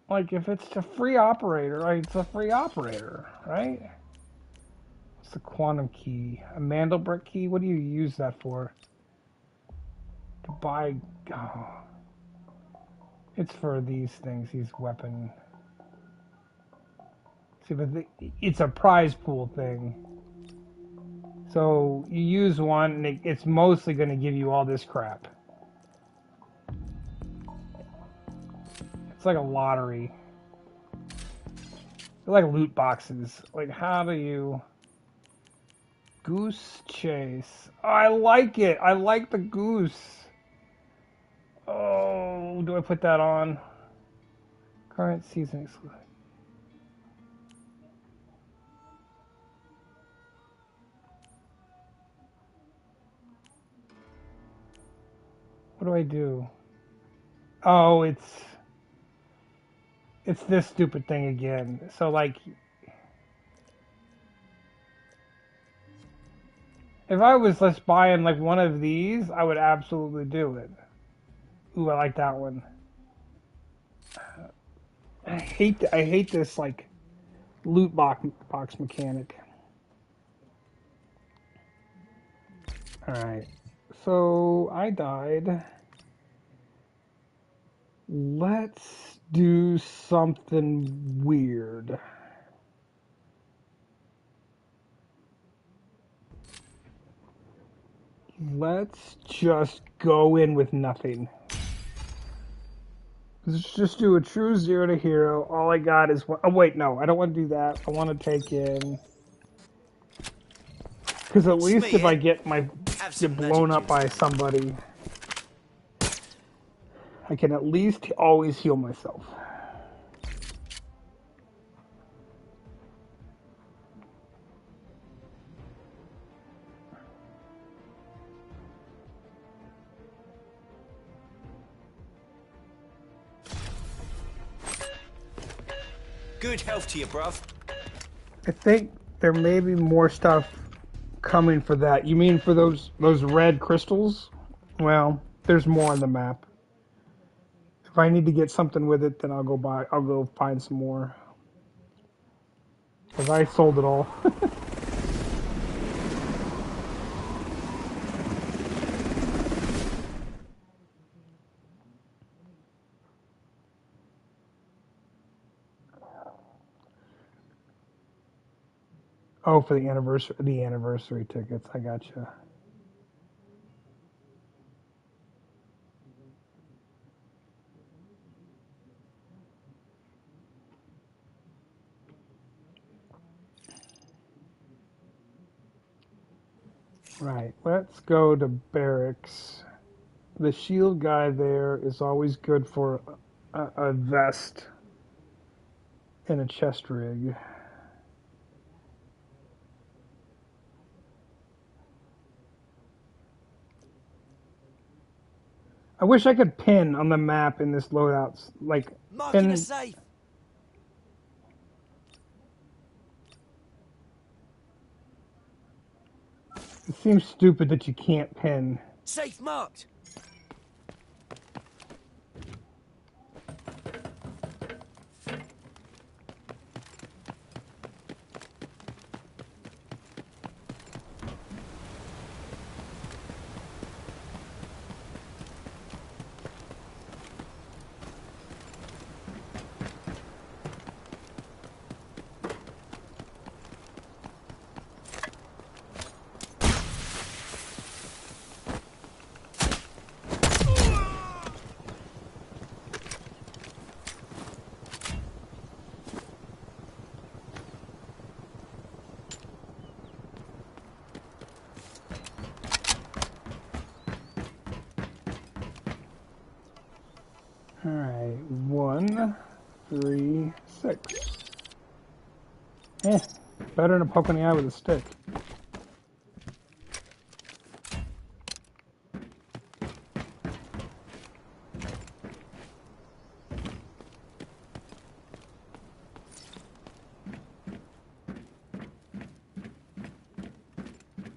Like, if it's a free operator, like, it's a free operator, right? What's the quantum key? A Mandelbrot key? What do you use that for? To buy... Oh. It's for these things, these weapon... See, but it's a prize pool thing. So, you use one, and it's mostly going to give you all this crap. It's like a lottery. They're like loot boxes. Like, how do you... Goose chase. Oh, I like it. I like the goose. Oh, do I put that on? Current season exclusive. What do I do? Oh, it's this stupid thing again. So, like, if I was just buying, like, one of these, I would absolutely do it. Ooh, I like that one. I hate this, like, loot box mechanic. Alright. So, I died. Let's do something weird. Let's just go in with nothing. Let's just do a true 0 to hero. All I got is one. Oh, wait, no. I don't want to do that. I want to take in... Because at least if I get blown up by somebody, I can at least always heal myself. Good health to you, bruv. I think there may be more stuff coming for that. You mean for those red crystals? Well, there's more on the map. If I need to get something with it, then I'll go find some more. Because I sold it all. Oh, for the anniversary tickets. I gotcha. Right, let's go to barracks. The shield guy there is always good for a vest and a chest rig. I wish I could pin on the map in this loadouts, like Marking a safe. It seems stupid that you can't pin. Safe marked. Alright, 1, 3, 6. Better than a poke in the eye with a stick.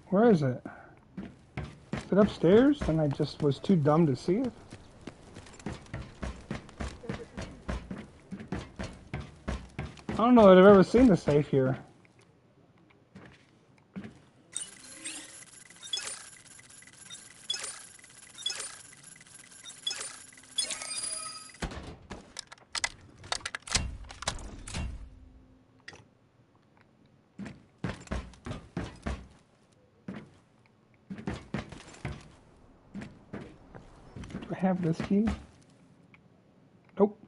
Where is it? Is it upstairs? And I just was too dumb to see it? I don't know that I've ever seen the safe here. Do I have this key? Nope.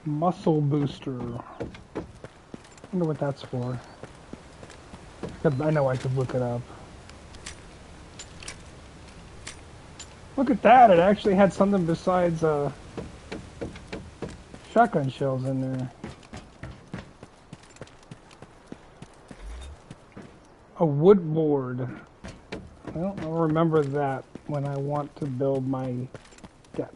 Muscle booster. Wonder what that's for. I know I could look it up. Look at that! It actually had something besides shotgun shells in there. A wood board. Well, I'll remember that when I want to build my deck.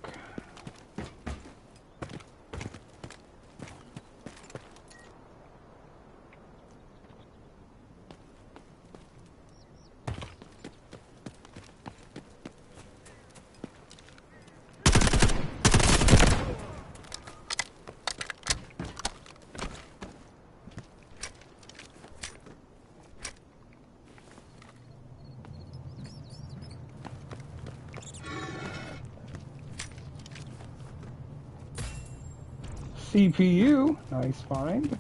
CPU, nice find.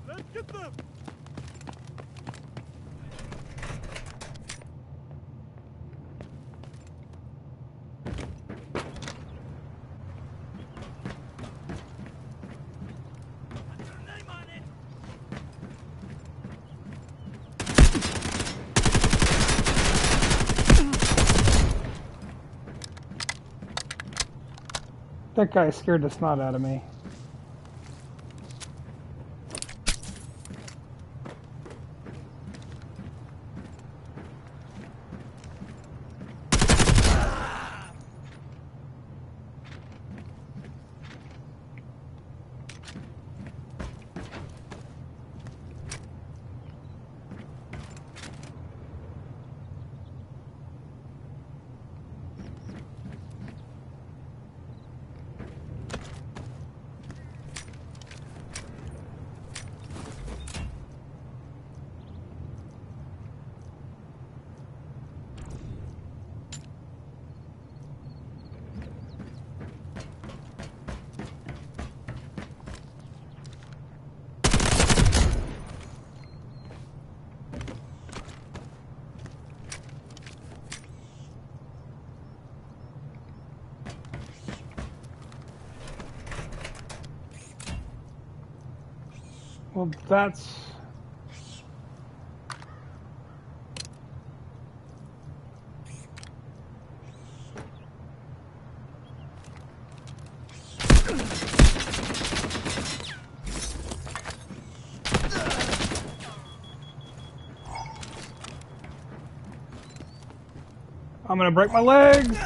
Let's get them! That guy scared the snot out of me. Well, that's... I'm gonna break my legs!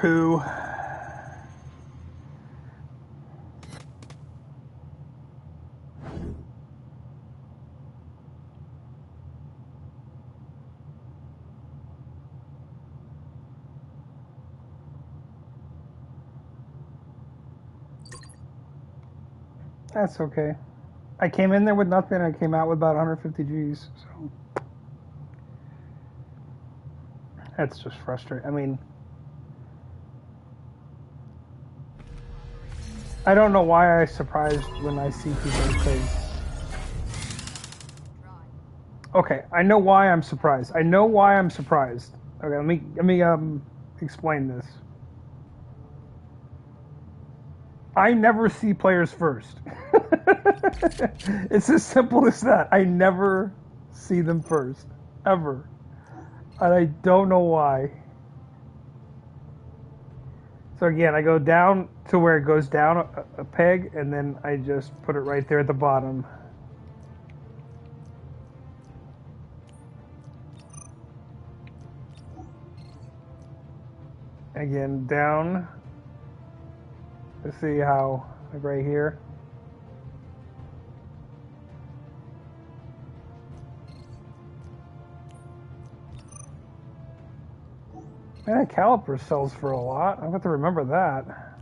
Poo. That's okay. I came in there with nothing, I came out with about 150 G's, so... That's just frustrating. I mean, I don't know why I'm surprised when I see people say. Okay, I know why I'm surprised. I know why I'm surprised. Okay, let me explain this. I never see players first. It's as simple as that. I never see them first, ever. And I don't know why. So again, I go down to where it goes down a peg, and then I just put it right there at the bottom. Again, down. Let's see how, like right here. Man, that caliper sells for a lot. I have to remember that.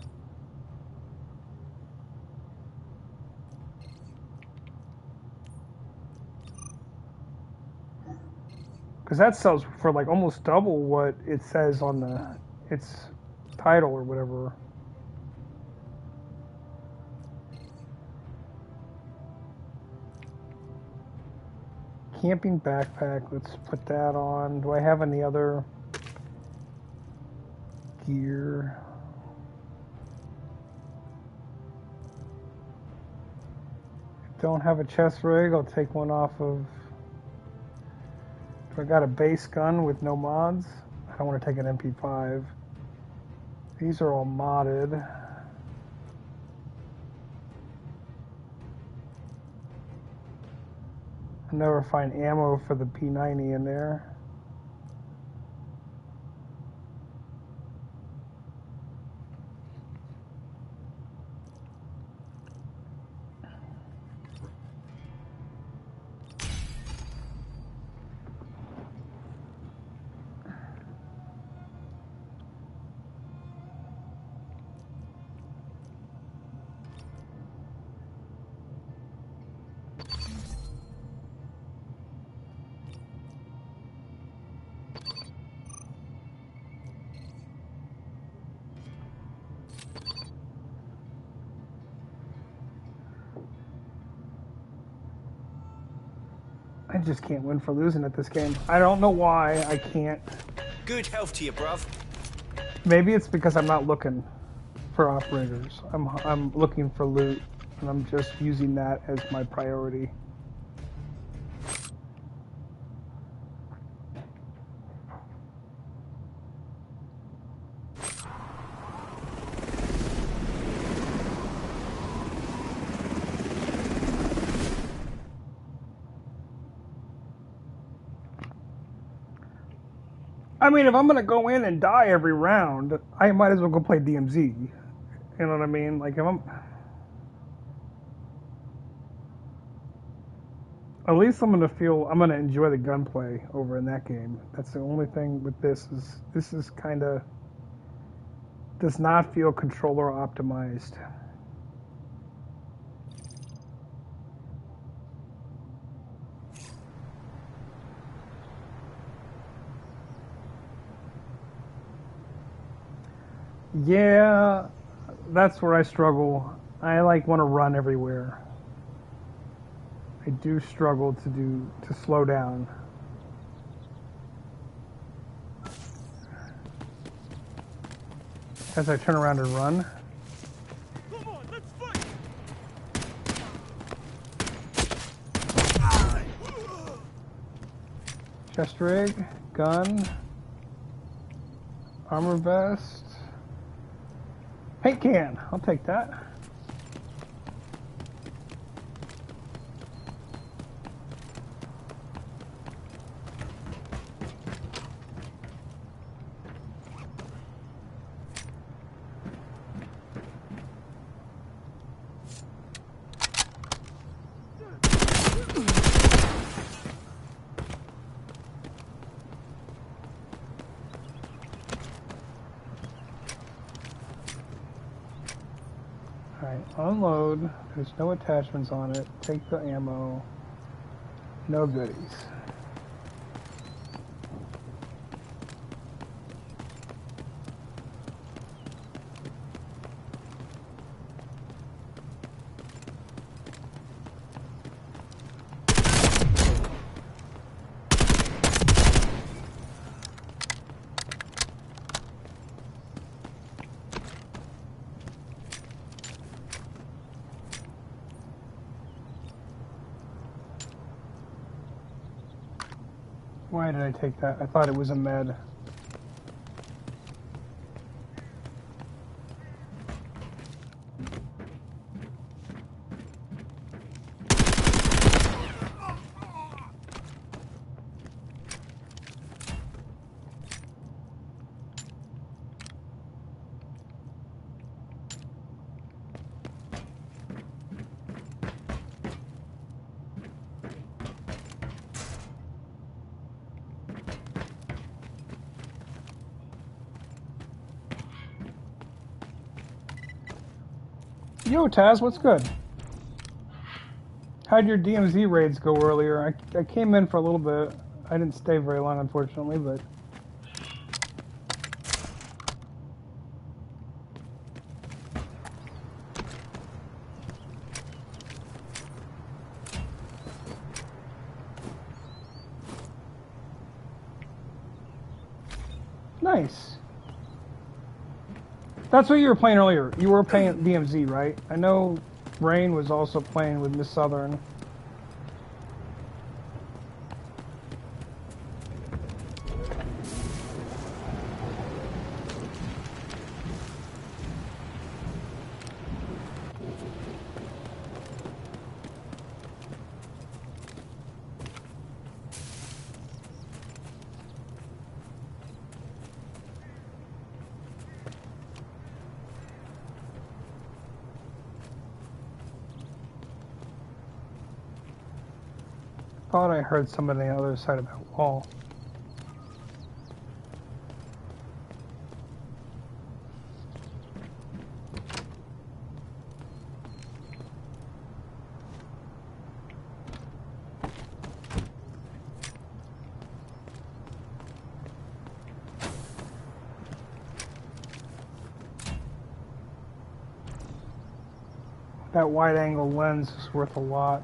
Because that sells for like almost double what it says on its title or whatever. Camping backpack, let's put that on. Do I have any other gear? Don't have a chest rig, I'll take one off of. Do I got a base gun with no mods? I don't want to take an MP5. These are all modded. I'll never find ammo for the P90 in there. I just can't win for losing at this game. I don't know why I can't. Good health to you, bruv. Maybe it's because I'm not looking for operators. I'm looking for loot, and I'm just using that as my priority. I mean, if I'm gonna go in and die every round, I might as well go play DMZ. You know what I mean? Like if I'm, at least I'm gonna enjoy the gunplay over in that game. That's the only thing with this is kind of does not feel controller optimized. Yeah, that's where I struggle. I like want to run everywhere. I do struggle to slow down. As I turn around and run. Come on, let's fight! Chest rig, gun, armor vest, paint can. I'll take that. Alright, unload. There's no attachments on it. Take the ammo. No goodies. Why did I take that? I thought it was a med. Yo, Taz, what's good? How'd your DMZ raids go earlier? I came in for a little bit. I didn't stay very long, unfortunately, but... Nice. That's what you were playing earlier. You were playing DMZ, right? I know Rain was also playing with Miss Southern. Thought I heard somebody on the other side of that wall. That wide-angle lens is worth a lot.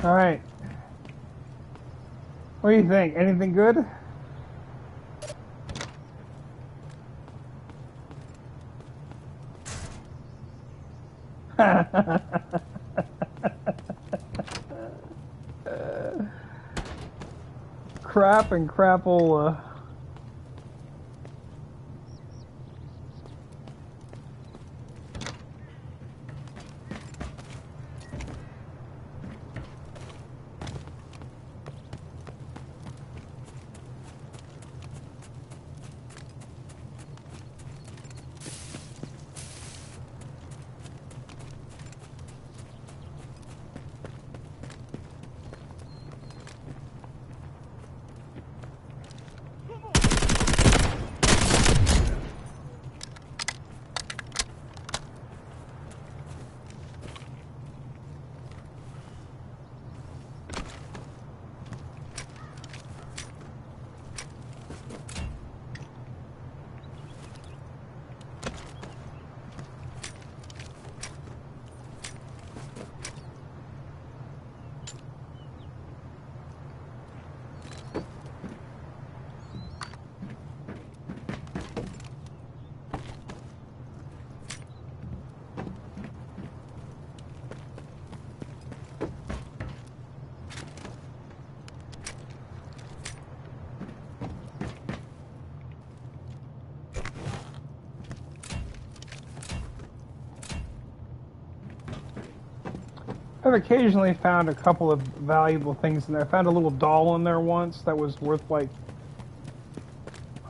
All right. What do you think? Anything good? Crap and crapola. I've occasionally found a couple of valuable things in there. I found a little doll in there once that was worth like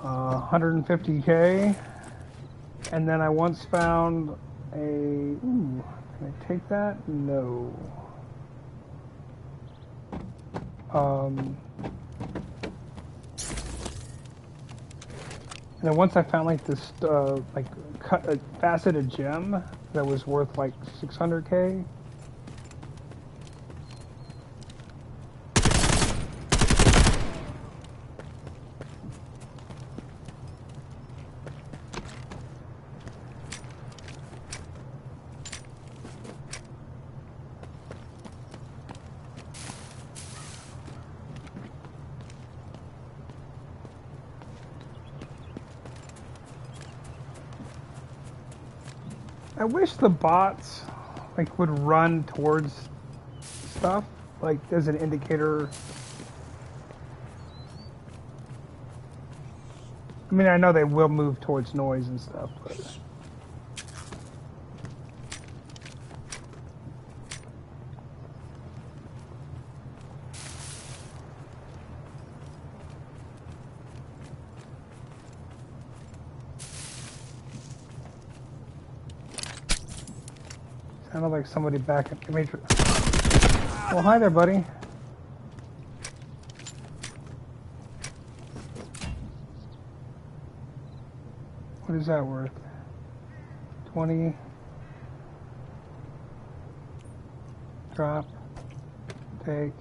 150K. And then I once found a... Ooh, can I take that? No. And then once I found like this faceted gem that was worth like 600K. I wish the bots like would run towards stuff, like as an indicator. I mean, I know they will move towards noise and stuff, but sounded like somebody back at the Matrix. Well, hi there, buddy. What is that worth? 20. Drop. Take.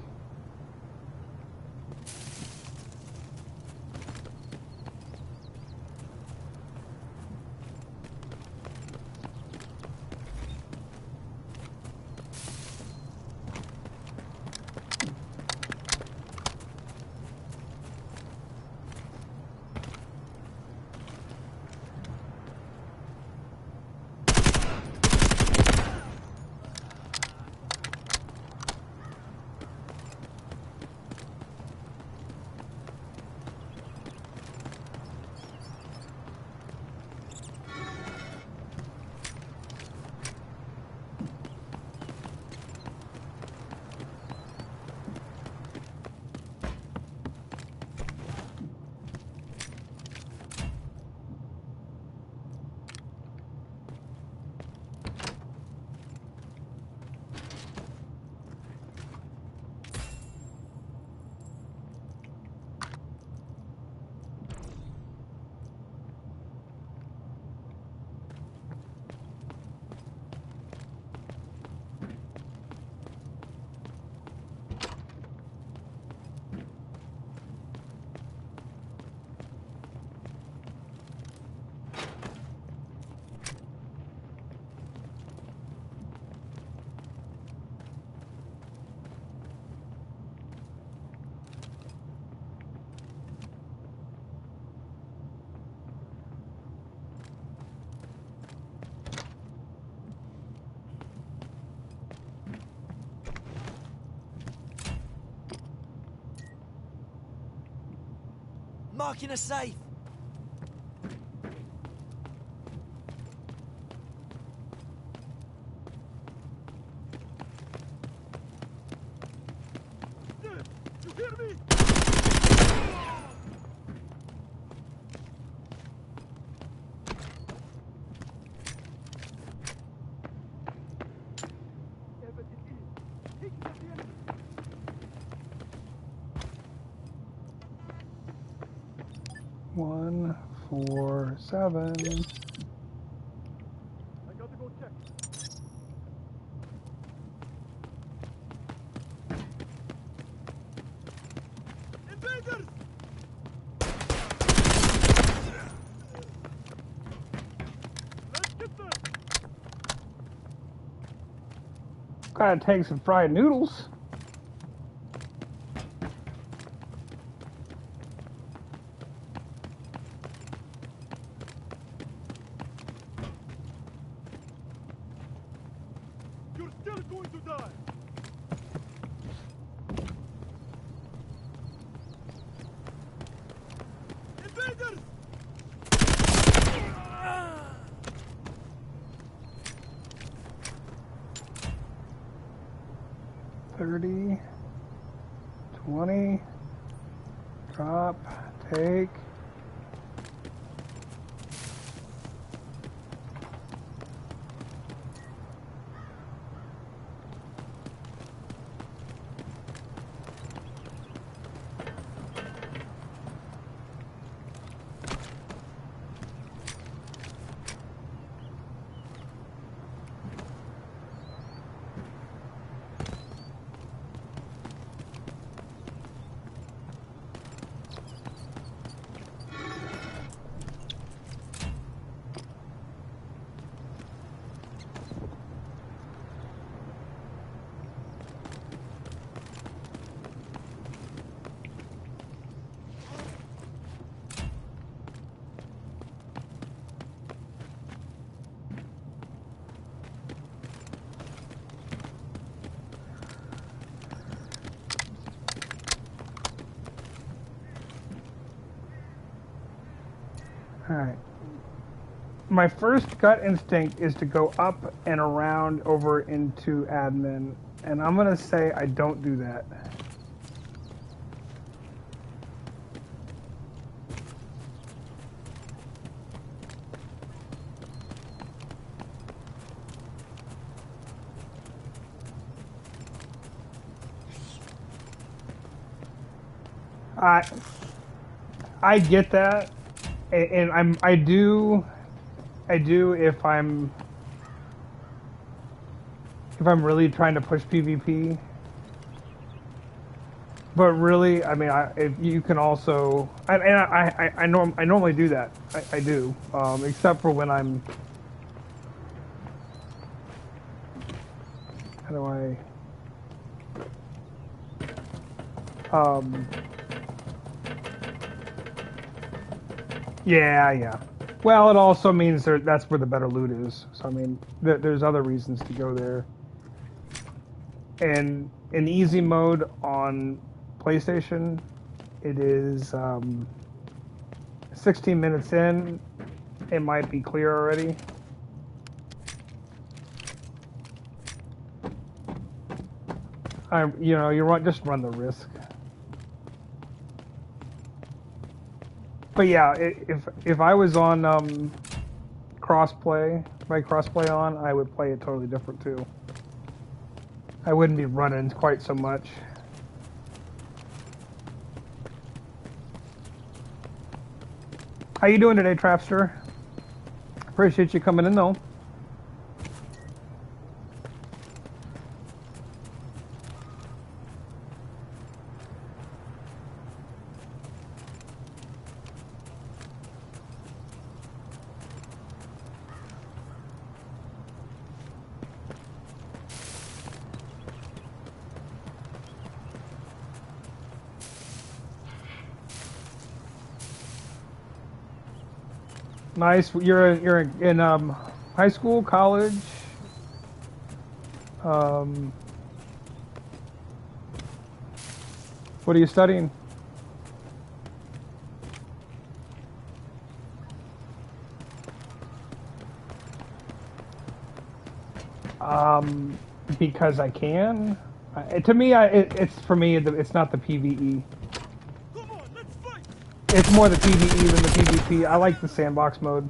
Marking a safe. You hear me? One, 4, 7. I gotta go check. Invaders! Let's get them! Gotta take some fried noodles. You're still going to die! Invaders! 30, 20, drop, take. my first gut instinct is to go up and around over into admin, and I'm gonna say I don't do that. I get that, and I do if I'm really trying to push PvP. But really, I mean, if you can also, I normally do that. I do, except for when I'm. How do I? Yeah. Well, it also means that's where the better loot is. So I mean, there's other reasons to go there. And in easy mode on PlayStation, it is 16 minutes in. It might be clear already. Just run the risk. But yeah, if I was on crossplay, on, I would play it totally different too. I wouldn't be running quite so much. How you doing today, Trapster? Appreciate you coming in though. Nice. You're in high school, college. What are you studying? Because I can. To me, it's for me. It's not the PVE. Come on, let's fight! It's more the PVE than the PvP. I like the sandbox mode.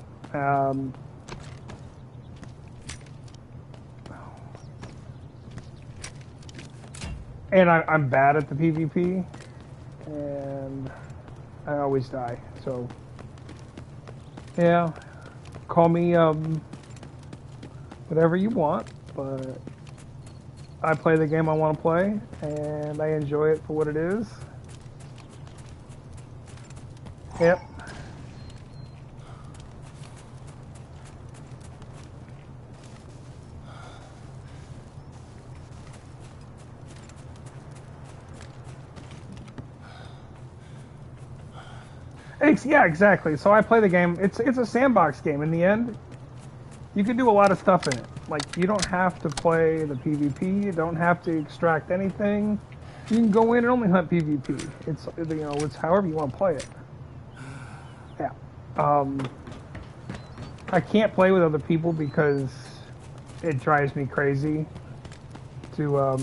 And I'm bad at the PvP, and I always die. So, yeah, call me whatever you want, but I play the game I want to play, and I enjoy it for what it is. Yep. Yeah, exactly. So I play the game. It's a sandbox game. In the end, you can do a lot of stuff in it. Like, you don't have to play the PvP. You don't have to extract anything. You can go in and only hunt PvP. It's however you want to play it. Yeah. I can't play with other people because it drives me crazy to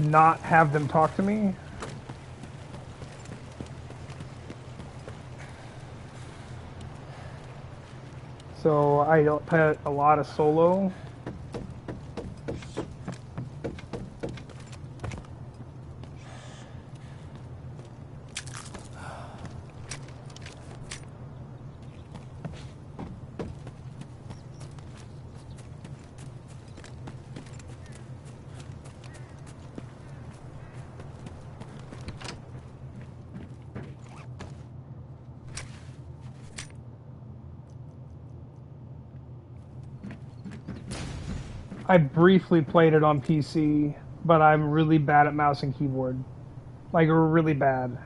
not have them talk to me. So I don't play a lot of solo. I briefly played it on PC, but I'm really bad at mouse and keyboard. Like, really bad.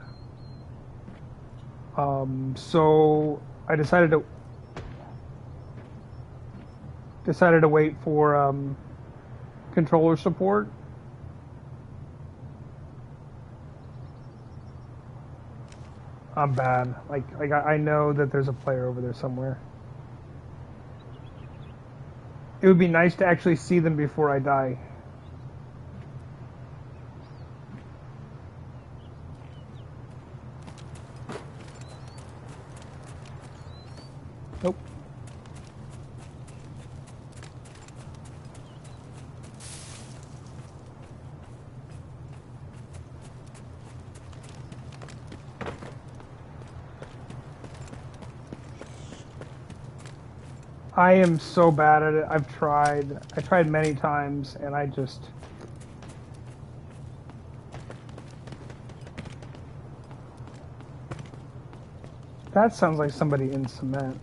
So I decided to wait for controller support. I'm bad. Like I know that there's a player over there somewhere. It would be nice to actually see them before I die. Nope. I am so bad at it. I tried many times, and I just... That sounds like somebody in cement.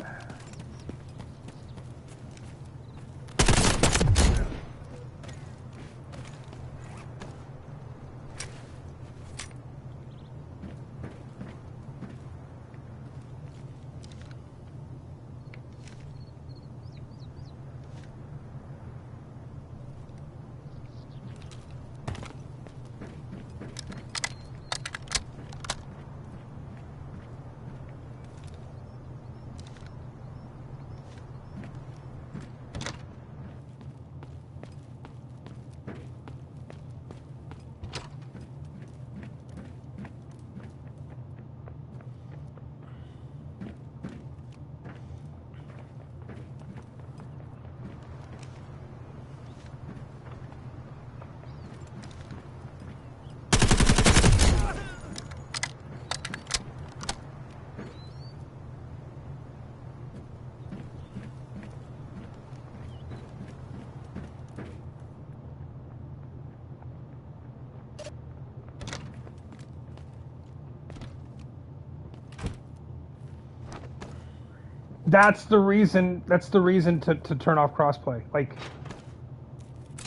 That's the reason to turn off crossplay. Like,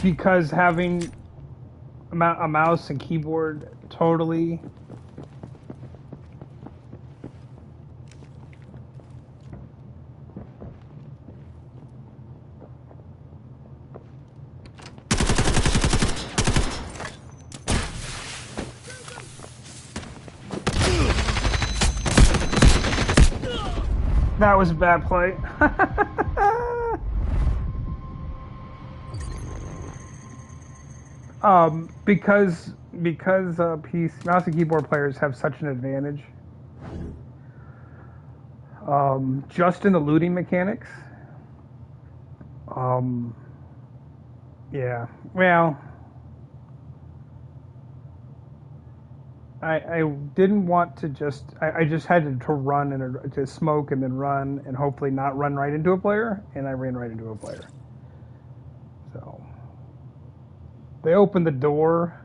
because having a mouse and keyboard totally... That was a bad play. Because mouse and keyboard players have such an advantage. Just in the looting mechanics. Yeah. Well, I didn't want to just... I just had to run and to smoke and then run and hopefully not run right into a player, and I ran right into a player. So they opened the door,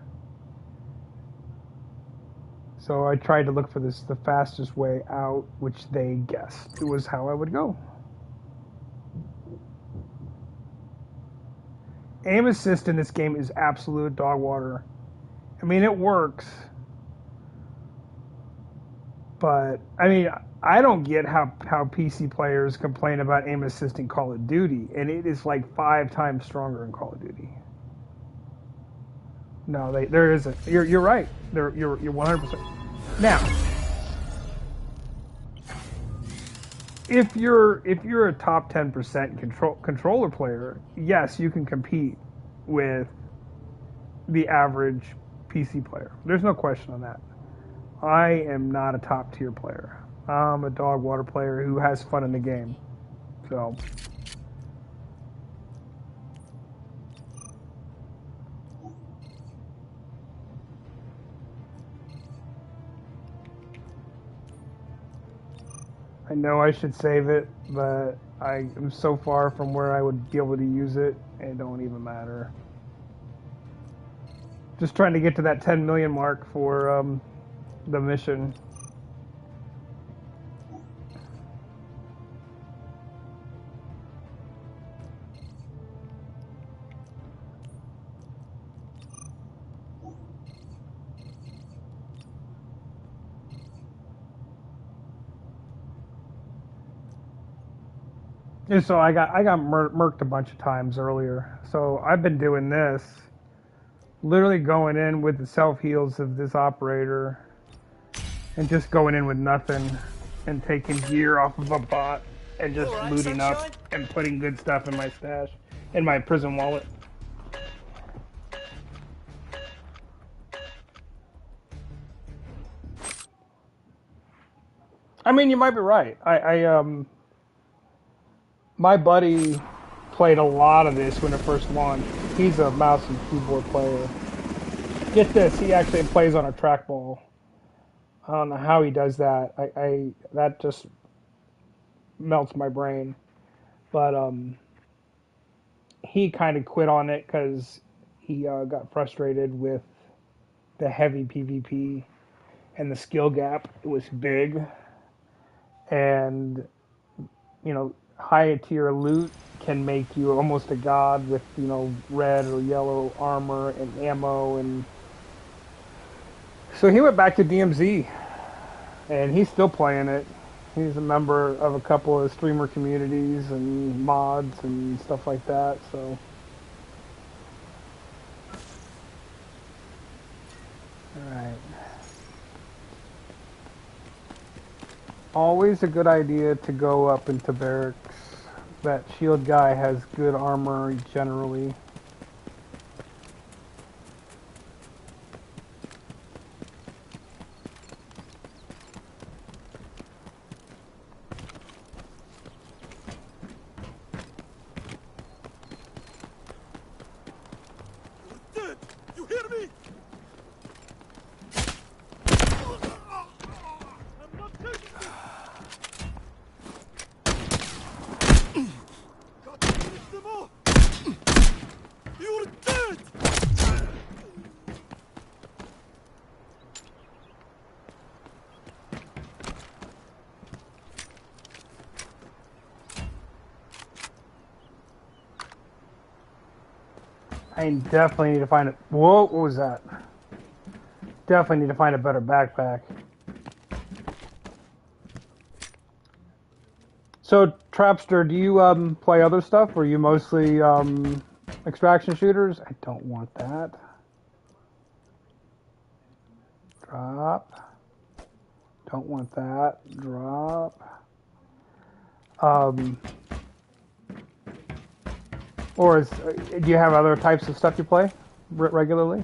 so I tried to look for the fastest way out, which they guessed it was how I would go. Aim assist in this game is absolute dog water. I mean, it works. But, I mean, I don't get how PC players complain about aim assist in Call of Duty, and it is like 5 times stronger in Call of Duty. No, there isn't. You're right. You're 100%. Now, if you're a top 10% controller player, yes, you can compete with the average PC player. There's no question on that. I am not a top tier player. I'm a dog water player who has fun in the game. So I know I should save it, but I am so far from where I would be able to use it, it don't even matter. Just trying to get to that 10 million mark for the mission. And so I got murked a bunch of times earlier. So I've been doing this, literally going in with the self heals of this operator and just going in with nothing and taking gear off of a bot and just All right, looting up sunshine. and putting good stuff in my stash, in my prison wallet. I mean, you might be right. My buddy played a lot of this when it first launched. He's a mouse and keyboard player. Get this, he actually plays on a trackball. I don't know how he does that. I that just melts my brain. But he kind of quit on it because he got frustrated with the heavy PvP and the skill gap. It was big, and high tier loot can make you almost a god with red or yellow armor and ammo, and so he went back to DMZ, and he's still playing it. He's a member of a couple of streamer communities and mods and stuff like that. So, all right. Always a good idea to go up into barracks. That shield guy has good armor generally. Dead! You hear me? I'm not taking this! Got to finish them off! You're dead! I definitely need to find it. Whoa, what was that? Definitely need to find a better backpack. So, Trapster, do you play other stuff, or are you mostly extraction shooters? I don't want that. Drop. Don't want that. Drop. Or do you have other types of stuff you play regularly?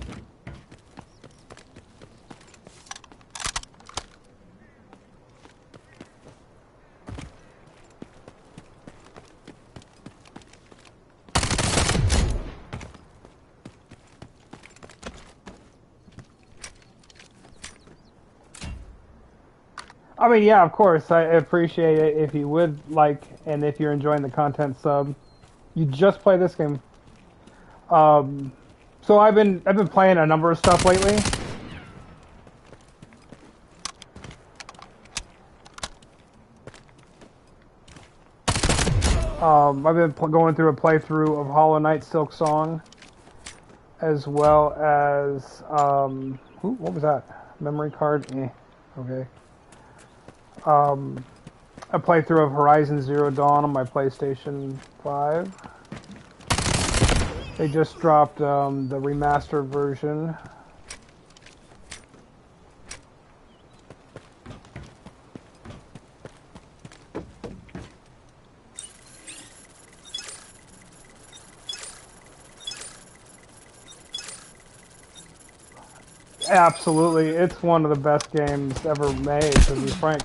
I mean, yeah, of course. I appreciate it if you would like, and if you're enjoying the content, sub. You just play this game. So I've been playing a number of stuff lately. I've been going through a playthrough of Hollow Knight Silk Song, as well as ooh, what was that? Memory card? Okay. A playthrough of Horizon Zero Dawn on my PlayStation 5. They just dropped the remastered version. Absolutely, it's one of the best games ever made, to be frank.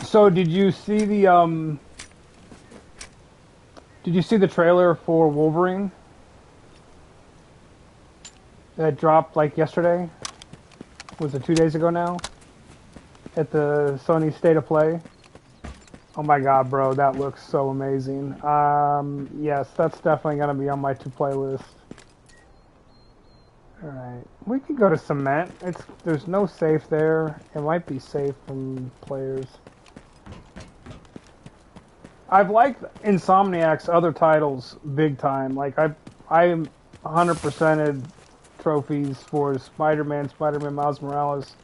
So did you see the trailer for Wolverine that dropped like yesterday? Was it 2 days ago now? At the Sony State of Play? Oh my god, bro, that looks so amazing. Yes, that's definitely gonna be on my to-play list. Alright, we can go to Cement. There's no safe there. It might be safe from players. I've liked Insomniac's other titles big time. Like I 100%ed trophies for Spider-Man, Spider-Man Miles Morales,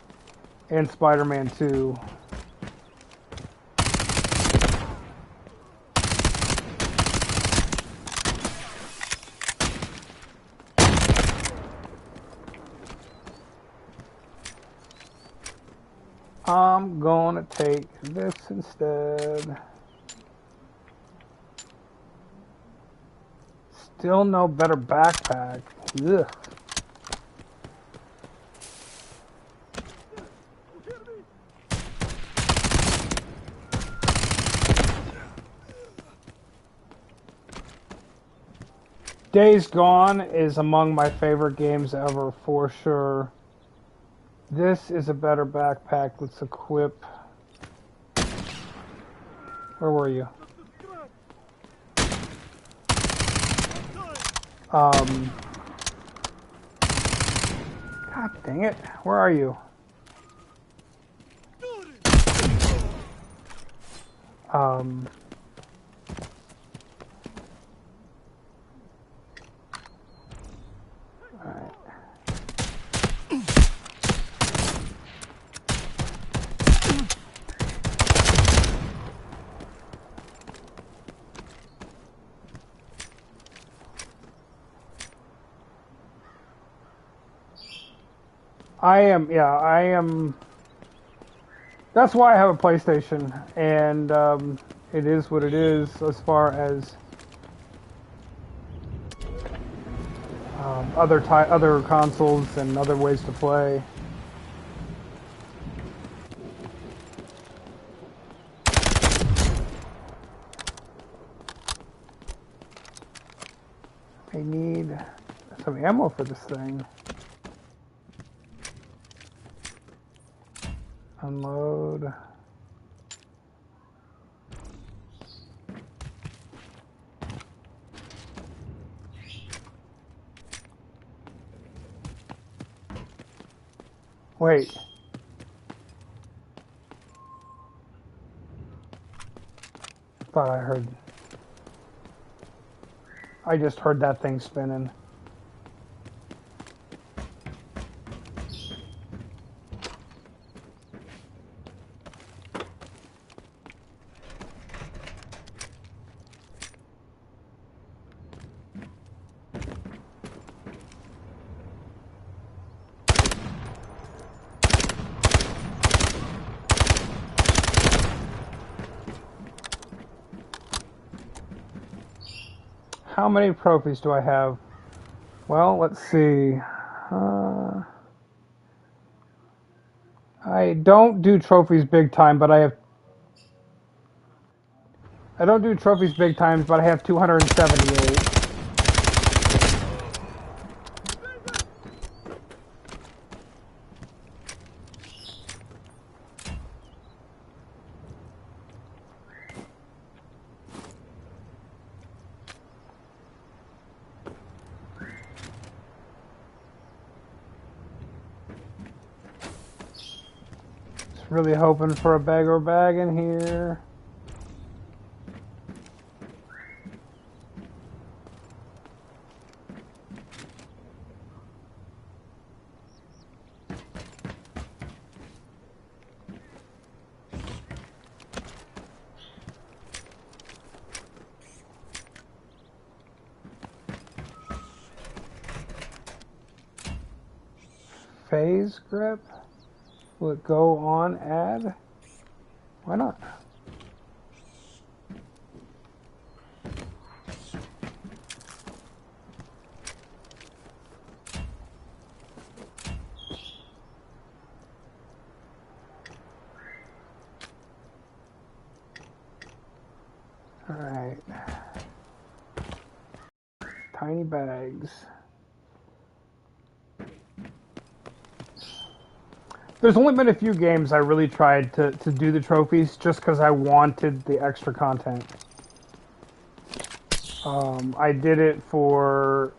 and Spider-Man 2. I'm gonna take this instead. Still no better backpack. Ugh. Days Gone is among my favorite games ever, for sure. This is a better backpack. Let's equip. Where were you? God dang it. Where are you? Alright. I am. That's why I have a PlayStation, and it is what it is as far as other consoles and other ways to play. I need some ammo for this thing. Unload. Wait. Thought I heard. I just heard that thing spinning. How many trophies do I have? Well, let's see. I don't do trophies big time, but I have. I don't do trophies big times, but I have 278. Really hoping for a beggar bag in here. Phase grip? Will it go on add? Why not? All right. Tiny bags. There's only been a few games I really tried to do the trophies just because I wanted the extra content. I did it for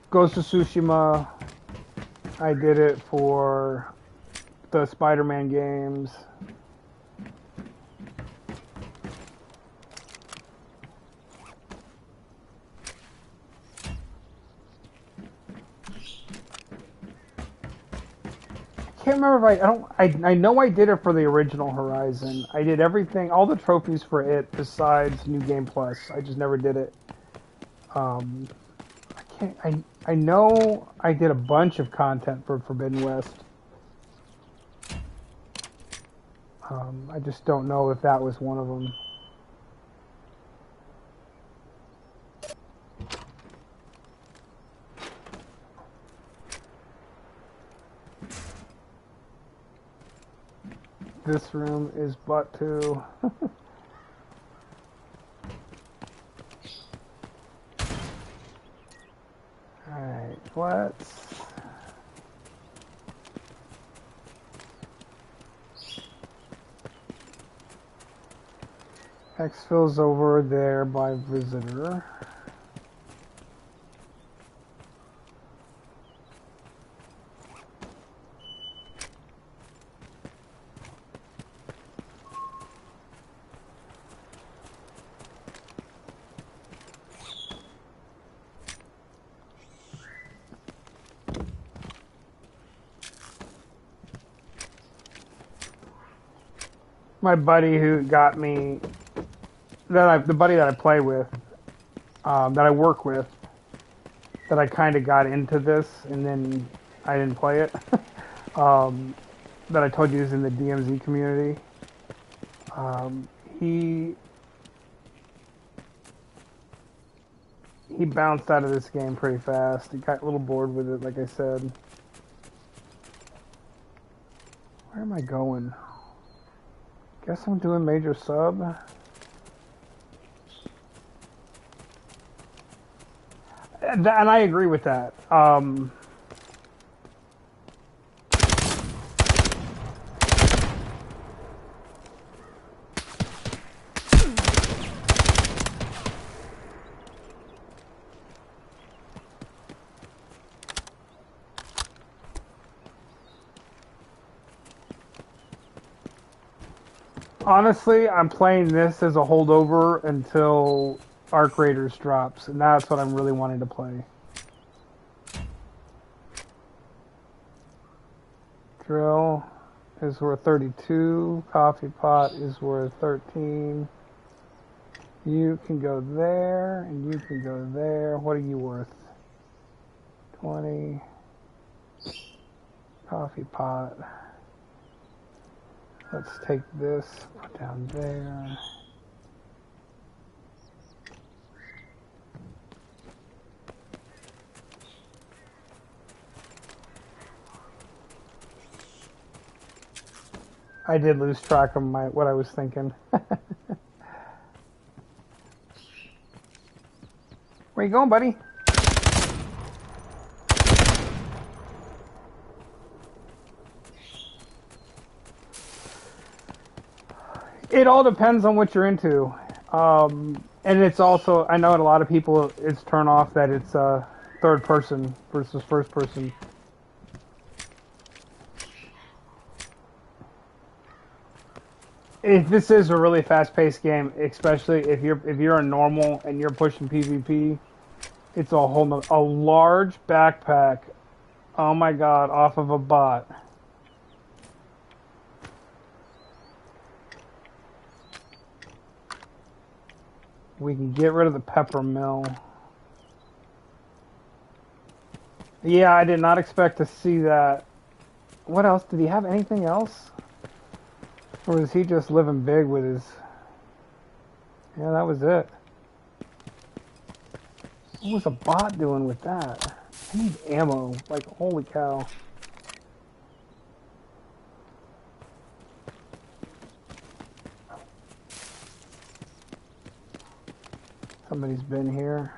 Ghost of Tsushima. I did it for the Spider-Man games. I can't remember if I know I did it for the original Horizon. I did everything, all the trophies for it besides New Game Plus. I just never did it. I know I did a bunch of content for Forbidden West. I just don't know if that was one of them. This room is but 2. Alright, let's... Exfil's over there by visitor. My buddy who got me, the buddy that I play with, that I work with, that I kind of got into this, and then I didn't play it. That I told you is in the DMZ community. He bounced out of this game pretty fast. He got a little bored with it, like I said. Where am I going? Guess I'm doing major sub. And I agree with that. Honestly, I'm playing this as a holdover until Arc Raiders drops, and that's what I'm really wanting to play. Drill is worth 32. Coffee pot is worth 13. You can go there, and you can go there. What are you worth? 20. Coffee pot. Let's take this, put down there. I did lose track of what I was thinking. Where you going, buddy? It all depends on what you're into. And it's also, I know a lot of people, it's turn off that it's third person versus first person. If this is a really fast-paced game, especially if you're a normal and you're pushing PvP, it's a large backpack. Oh my god, off of a bot. We can get rid of the pepper mill. Yeah, I did not expect to see that. What else? Did he have anything else? Or is he just living big with his... Yeah, that was it. What was a bot doing with that? I need ammo. Like, holy cow. Somebody's been here.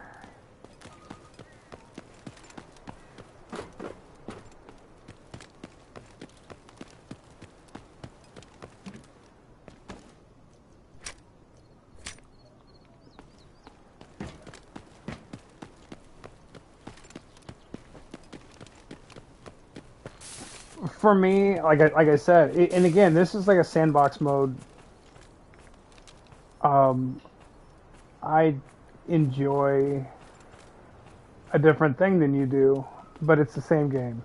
For me, like I said, and again, this is like a sandbox mode. I enjoy a different thing than you do, but it's the same game.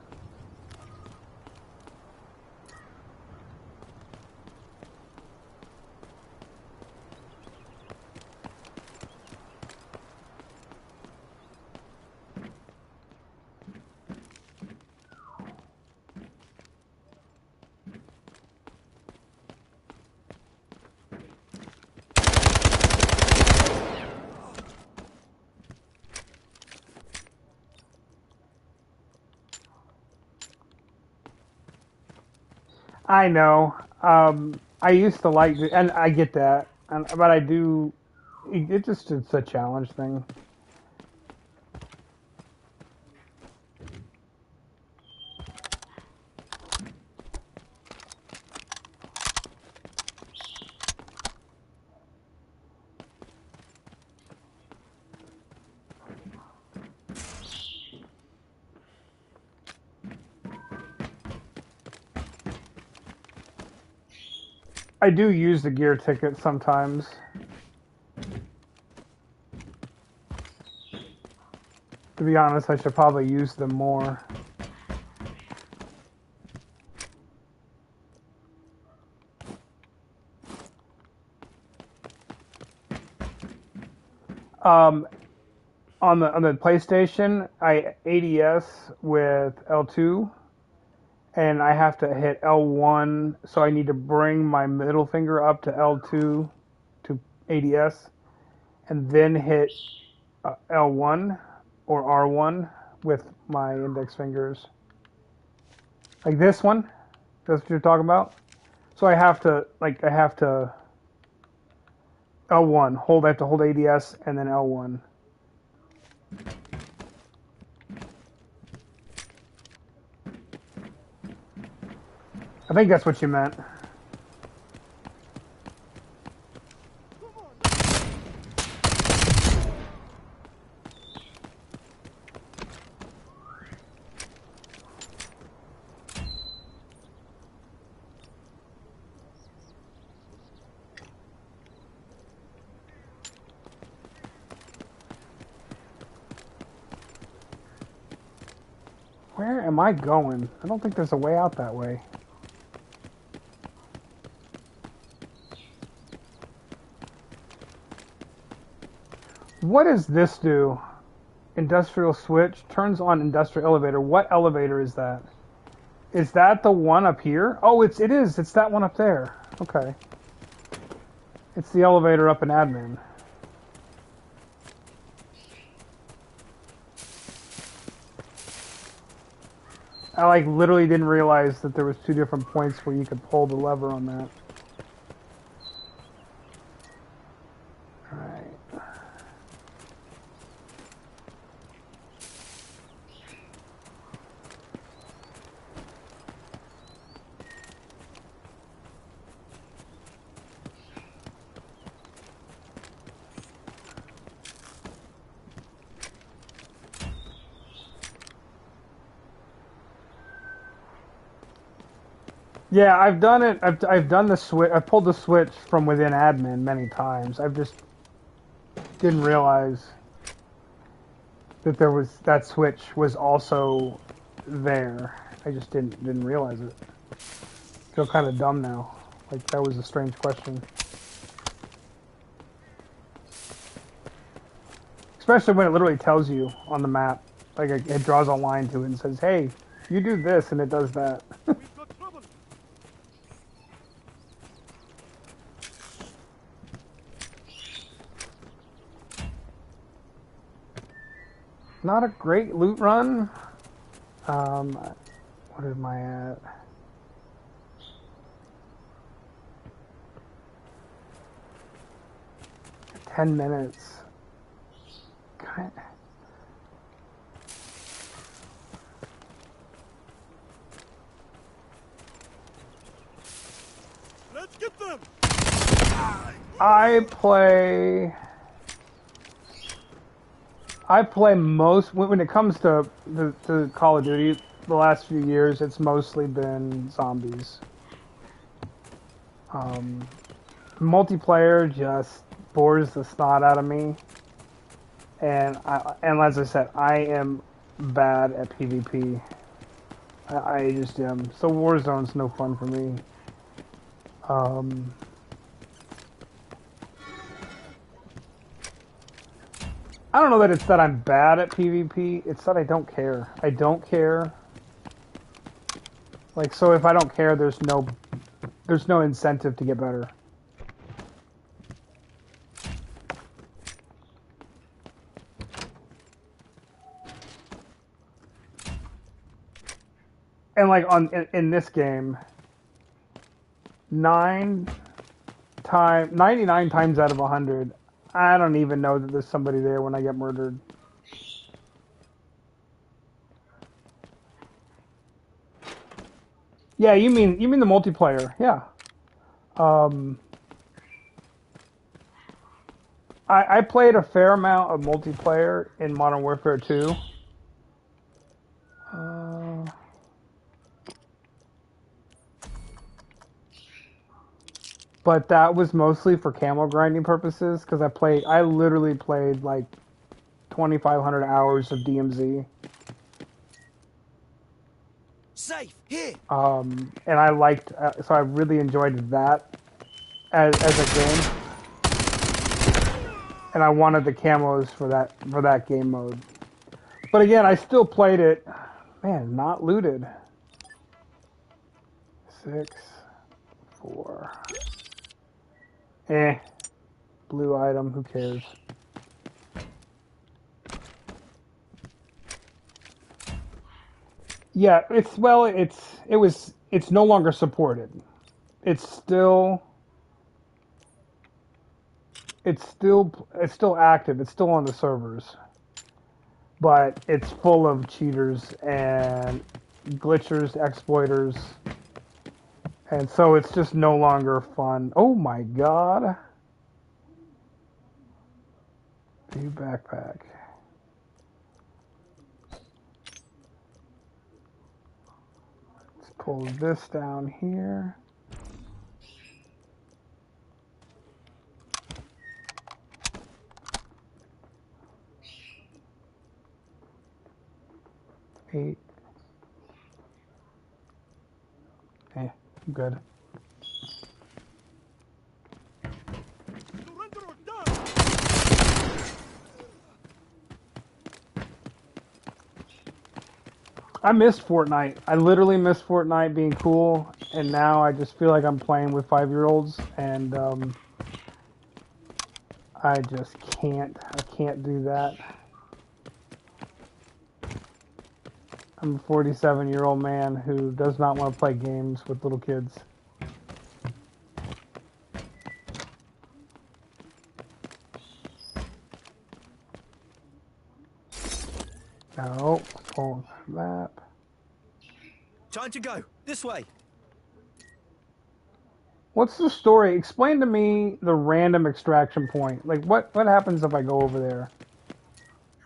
I know. I used to like, and I get that, but I do. It just it's a challenge thing. I do use the gear ticket sometimes. To be honest, I should probably use them more. Um, on the PlayStation, I ADS with L2, and I have to hit L1, so I need to bring my middle finger up to L2 to ADS, and then hit L1 or R1 with my index fingers. Like this one, that's what you're talking about. So I have to L1, I have to hold ADS and then L1. I think that's what you meant. Where am I going? I don't think there's a way out that way. What does this do? Industrial switch turns on industrial elevator. What elevator is that? Is that the one up here? Oh, it is. It's that one up there. Okay. It's the elevator up in admin. I like literally didn't realize that there was two different points where you could pull the lever on that. Alright. Yeah, I've done it. I've done the switch. I've pulled the switch from within admin many times. I've just didn't realize that there was that switch was also there. I just didn't realize it. Feel kind of dumb now. Like that was a strange question. Especially when it literally tells you on the map. Like it draws a line to it and says, "Hey, you do this," and it does that. We've got trouble. Not a great loot run. What am I at? "10 minutes. Kind Let's get them. I play most when it comes to Call of Duty. The last few years, it's mostly been zombies. Multiplayer just bores the snot out of me, and as I said, I am bad at PvP. I just am. So Warzone's no fun for me. I don't know that it's that I'm bad at PvP. It's that I don't care. I don't care. Like, so if I don't care, there's no incentive to get better. And like in this game, 99 times out of 100, I don't even know that there's somebody there when I get murdered. Yeah, you mean the multiplayer? Yeah. I played a fair amount of multiplayer in Modern Warfare 2. But that was mostly for camo grinding purposes because I literally played like 2,500 hours of DMZ. Safe, here! And I liked, so I really enjoyed that as a game. And I wanted the camos for that game mode. But again, I still played it. Man, not looted. 6, 4. Blue item, who cares? Yeah, it's no longer supported. It's still active. It's still on the servers. But it's full of cheaters and glitchers, exploiters. And so it's just no longer fun. Oh my god. New backpack. Let's pull this down here. Eight. I'm good. Surrender or die! I missed Fortnite. I literally missed Fortnite being cool, and now I just feel like I'm playing with 5-year-olds, and I just can't. I can't do that. I'm a 47-year-old man who does not want to play games with little kids. No, pull map. Time to go. This way. What's the story? Explain to me the random extraction point. Like, what happens if I go over there?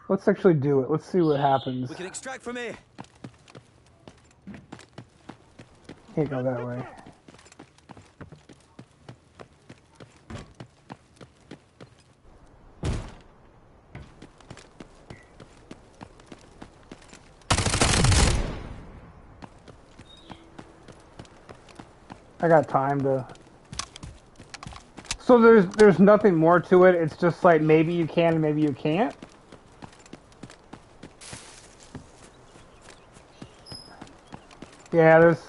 Let's actually do it. Let's see what happens. We can extract from here. Can't go that way. I got time to... So there's nothing more to it. It's just like maybe you can, maybe you can't. Yeah, there's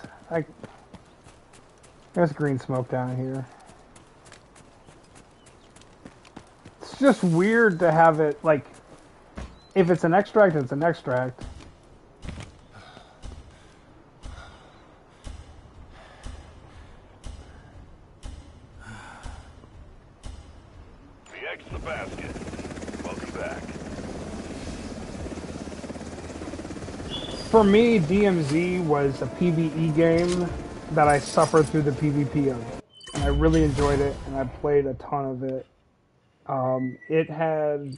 green smoke down here. It's just weird to have it like, if it's an extract, it's an extract. The egg's in the basket. Welcome back. For me, DMZ was a PvE game that I suffered through the PvP of. And I really enjoyed it, and I played a ton of it. It had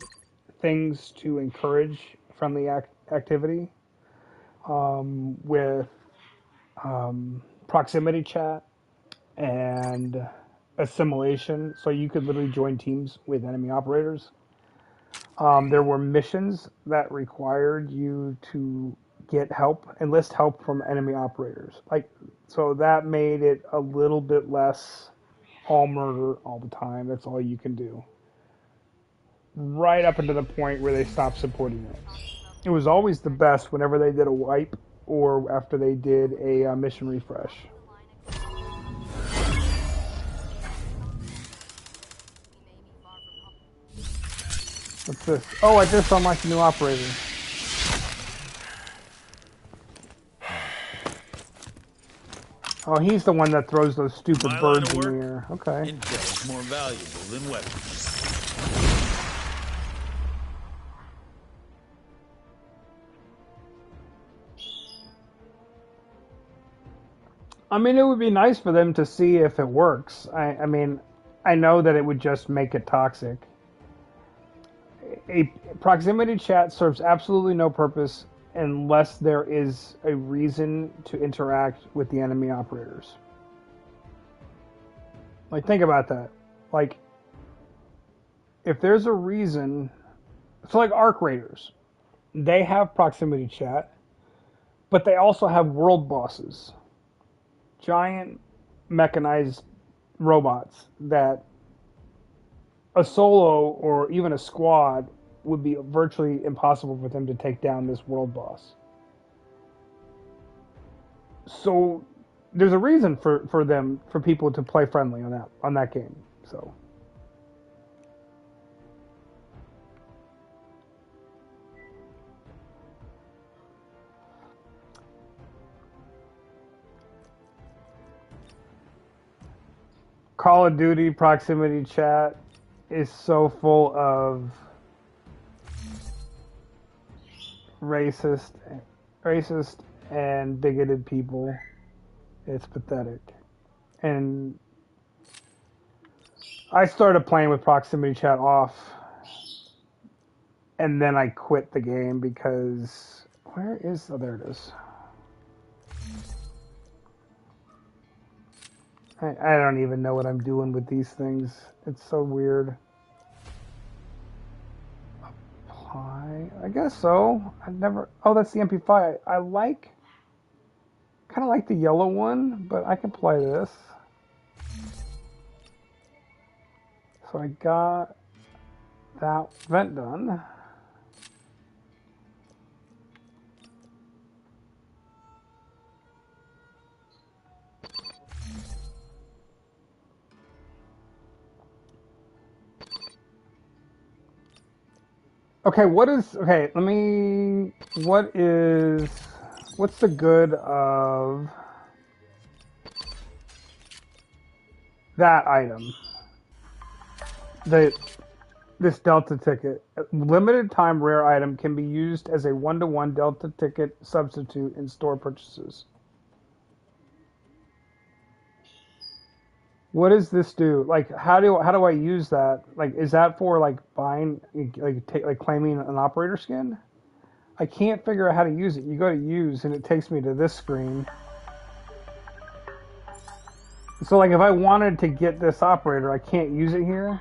things to encourage friendly activity with proximity chat and assimilation, so you could literally join teams with enemy operators. There were missions that required you to enlist help from enemy operators. So that made it a little bit less all murder all the time. That's all you can do. Right up until the point where they stopped supporting it. It was always the best whenever they did a wipe or after they did a mission refresh. What's this? Oh, I just unlocked a new operator. Oh, he's the one that throws those stupid My line birds of in work, the air. Okay. intel's more valuable than weapons. I mean, it would be nice for them to see if it works. I mean, I know that it would just make it toxic. A proximity chat serves absolutely no purpose unless there is a reason to interact with the enemy operators. Like, think about that. Like, if there's a reason, so like Arc Raiders, they have proximity chat, but they also have world bosses, giant mechanized robots that a solo or even a squad would be virtually impossible for them to take down this world boss. So there's a reason for them, for people to play friendly on that game. So Call of Duty proximity chat is so full of racist and bigoted people. It's pathetic. And I started playing with proximity chat off, and then I quit the game because where is, oh, there it is. I don't even know what I'm doing with these things. It's so weird. Apply? I guess so. I never, oh, that's the MP5. I like, kind of like the yellow one, but I can play this. So I got that vent done. Okay, okay, what's the good of that item? This Delta ticket. Limited time rare item can be used as a 1-to-1 Delta ticket substitute in store purchases. What does this do? Like, how do I use that? Like, is that for like buying, like claiming an operator skin? I can't figure out how to use it. You go to use, and it takes me to this screen. So, like, if I wanted to get this operator, I can't use it here.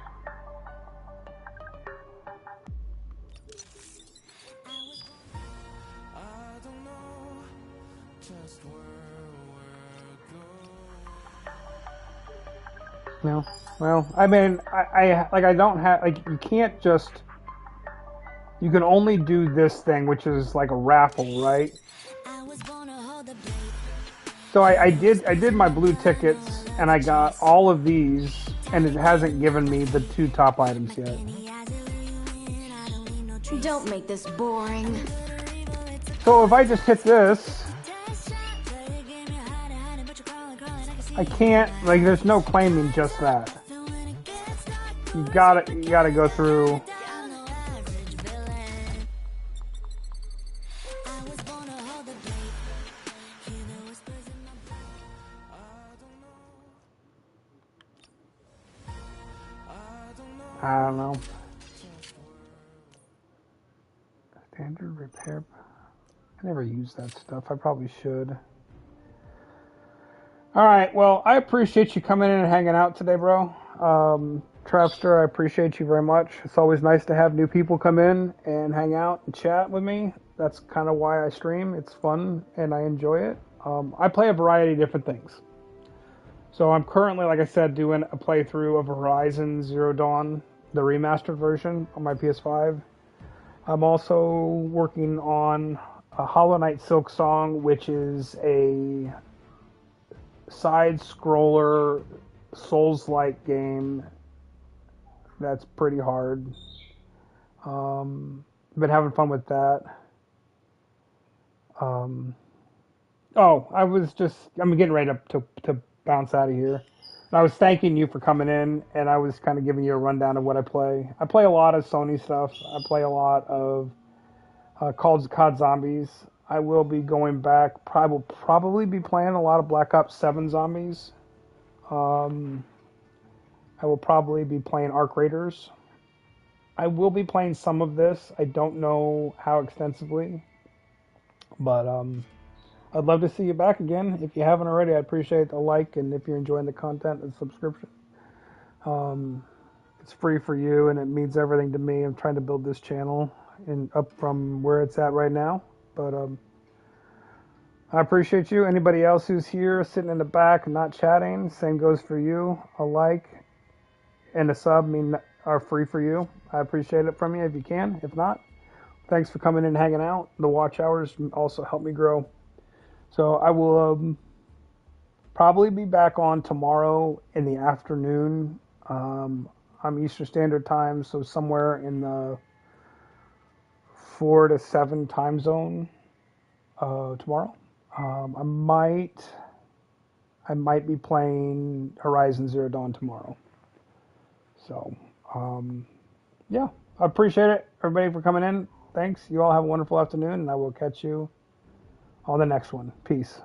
No. Well, I mean, I don't have, like, you can't just, you can only do this thing, which is like a raffle, right? So I did my blue tickets, and I got all of these, and it hasn't given me the 2 top items yet. Don't make this boring. So if I just hit this, I can't, like, there's no claiming just that. You gotta go through. I don't know. Standard repair. I never use that stuff. I probably should. All right. Well, I appreciate you coming in and hanging out today, bro. Travster, I appreciate you very much. It's always nice to have new people come in and hang out and chat with me. That's kind of why I stream. It's fun and I enjoy it. I play a variety of different things. So I'm currently, like I said, doing a playthrough of Horizon Zero Dawn, the remastered version on my PS5. I'm also working on a Hollow Knight Silk Song, which is a side-scroller Souls-like game that's pretty hard. Been having fun with that. Oh, I'm getting ready to bounce out of here. And I was thanking you for coming in, and I was kind of giving you a rundown of what I play. I play a lot of Sony stuff. I play a lot of COD Zombies. I will be going back. Will probably be playing a lot of Black Ops 7 Zombies. Um, I will probably be playing Arc Raiders. I will be playing some of this. I don't know how extensively, but I'd love to see you back again. If you haven't already, I appreciate a like, and if you're enjoying the content, a subscription. Um, it's free for you, and it means everything to me. I'm trying to build this channel and up from where it's at right now, but I appreciate you. Anybody else who's here sitting in the back not chatting, same goes for you. A like and a sub are free for you. I appreciate it from you if you can. If not, thanks for coming in and hanging out. The watch hours also help me grow. So I will probably be back on tomorrow in the afternoon. I'm Eastern Standard Time, so somewhere in the 4 to 7 time zone tomorrow. I might be playing Horizon Zero Dawn tomorrow. So, yeah, I appreciate it, everybody, for coming in. Thanks. You all have a wonderful afternoon, and I will catch you on the next one. Peace.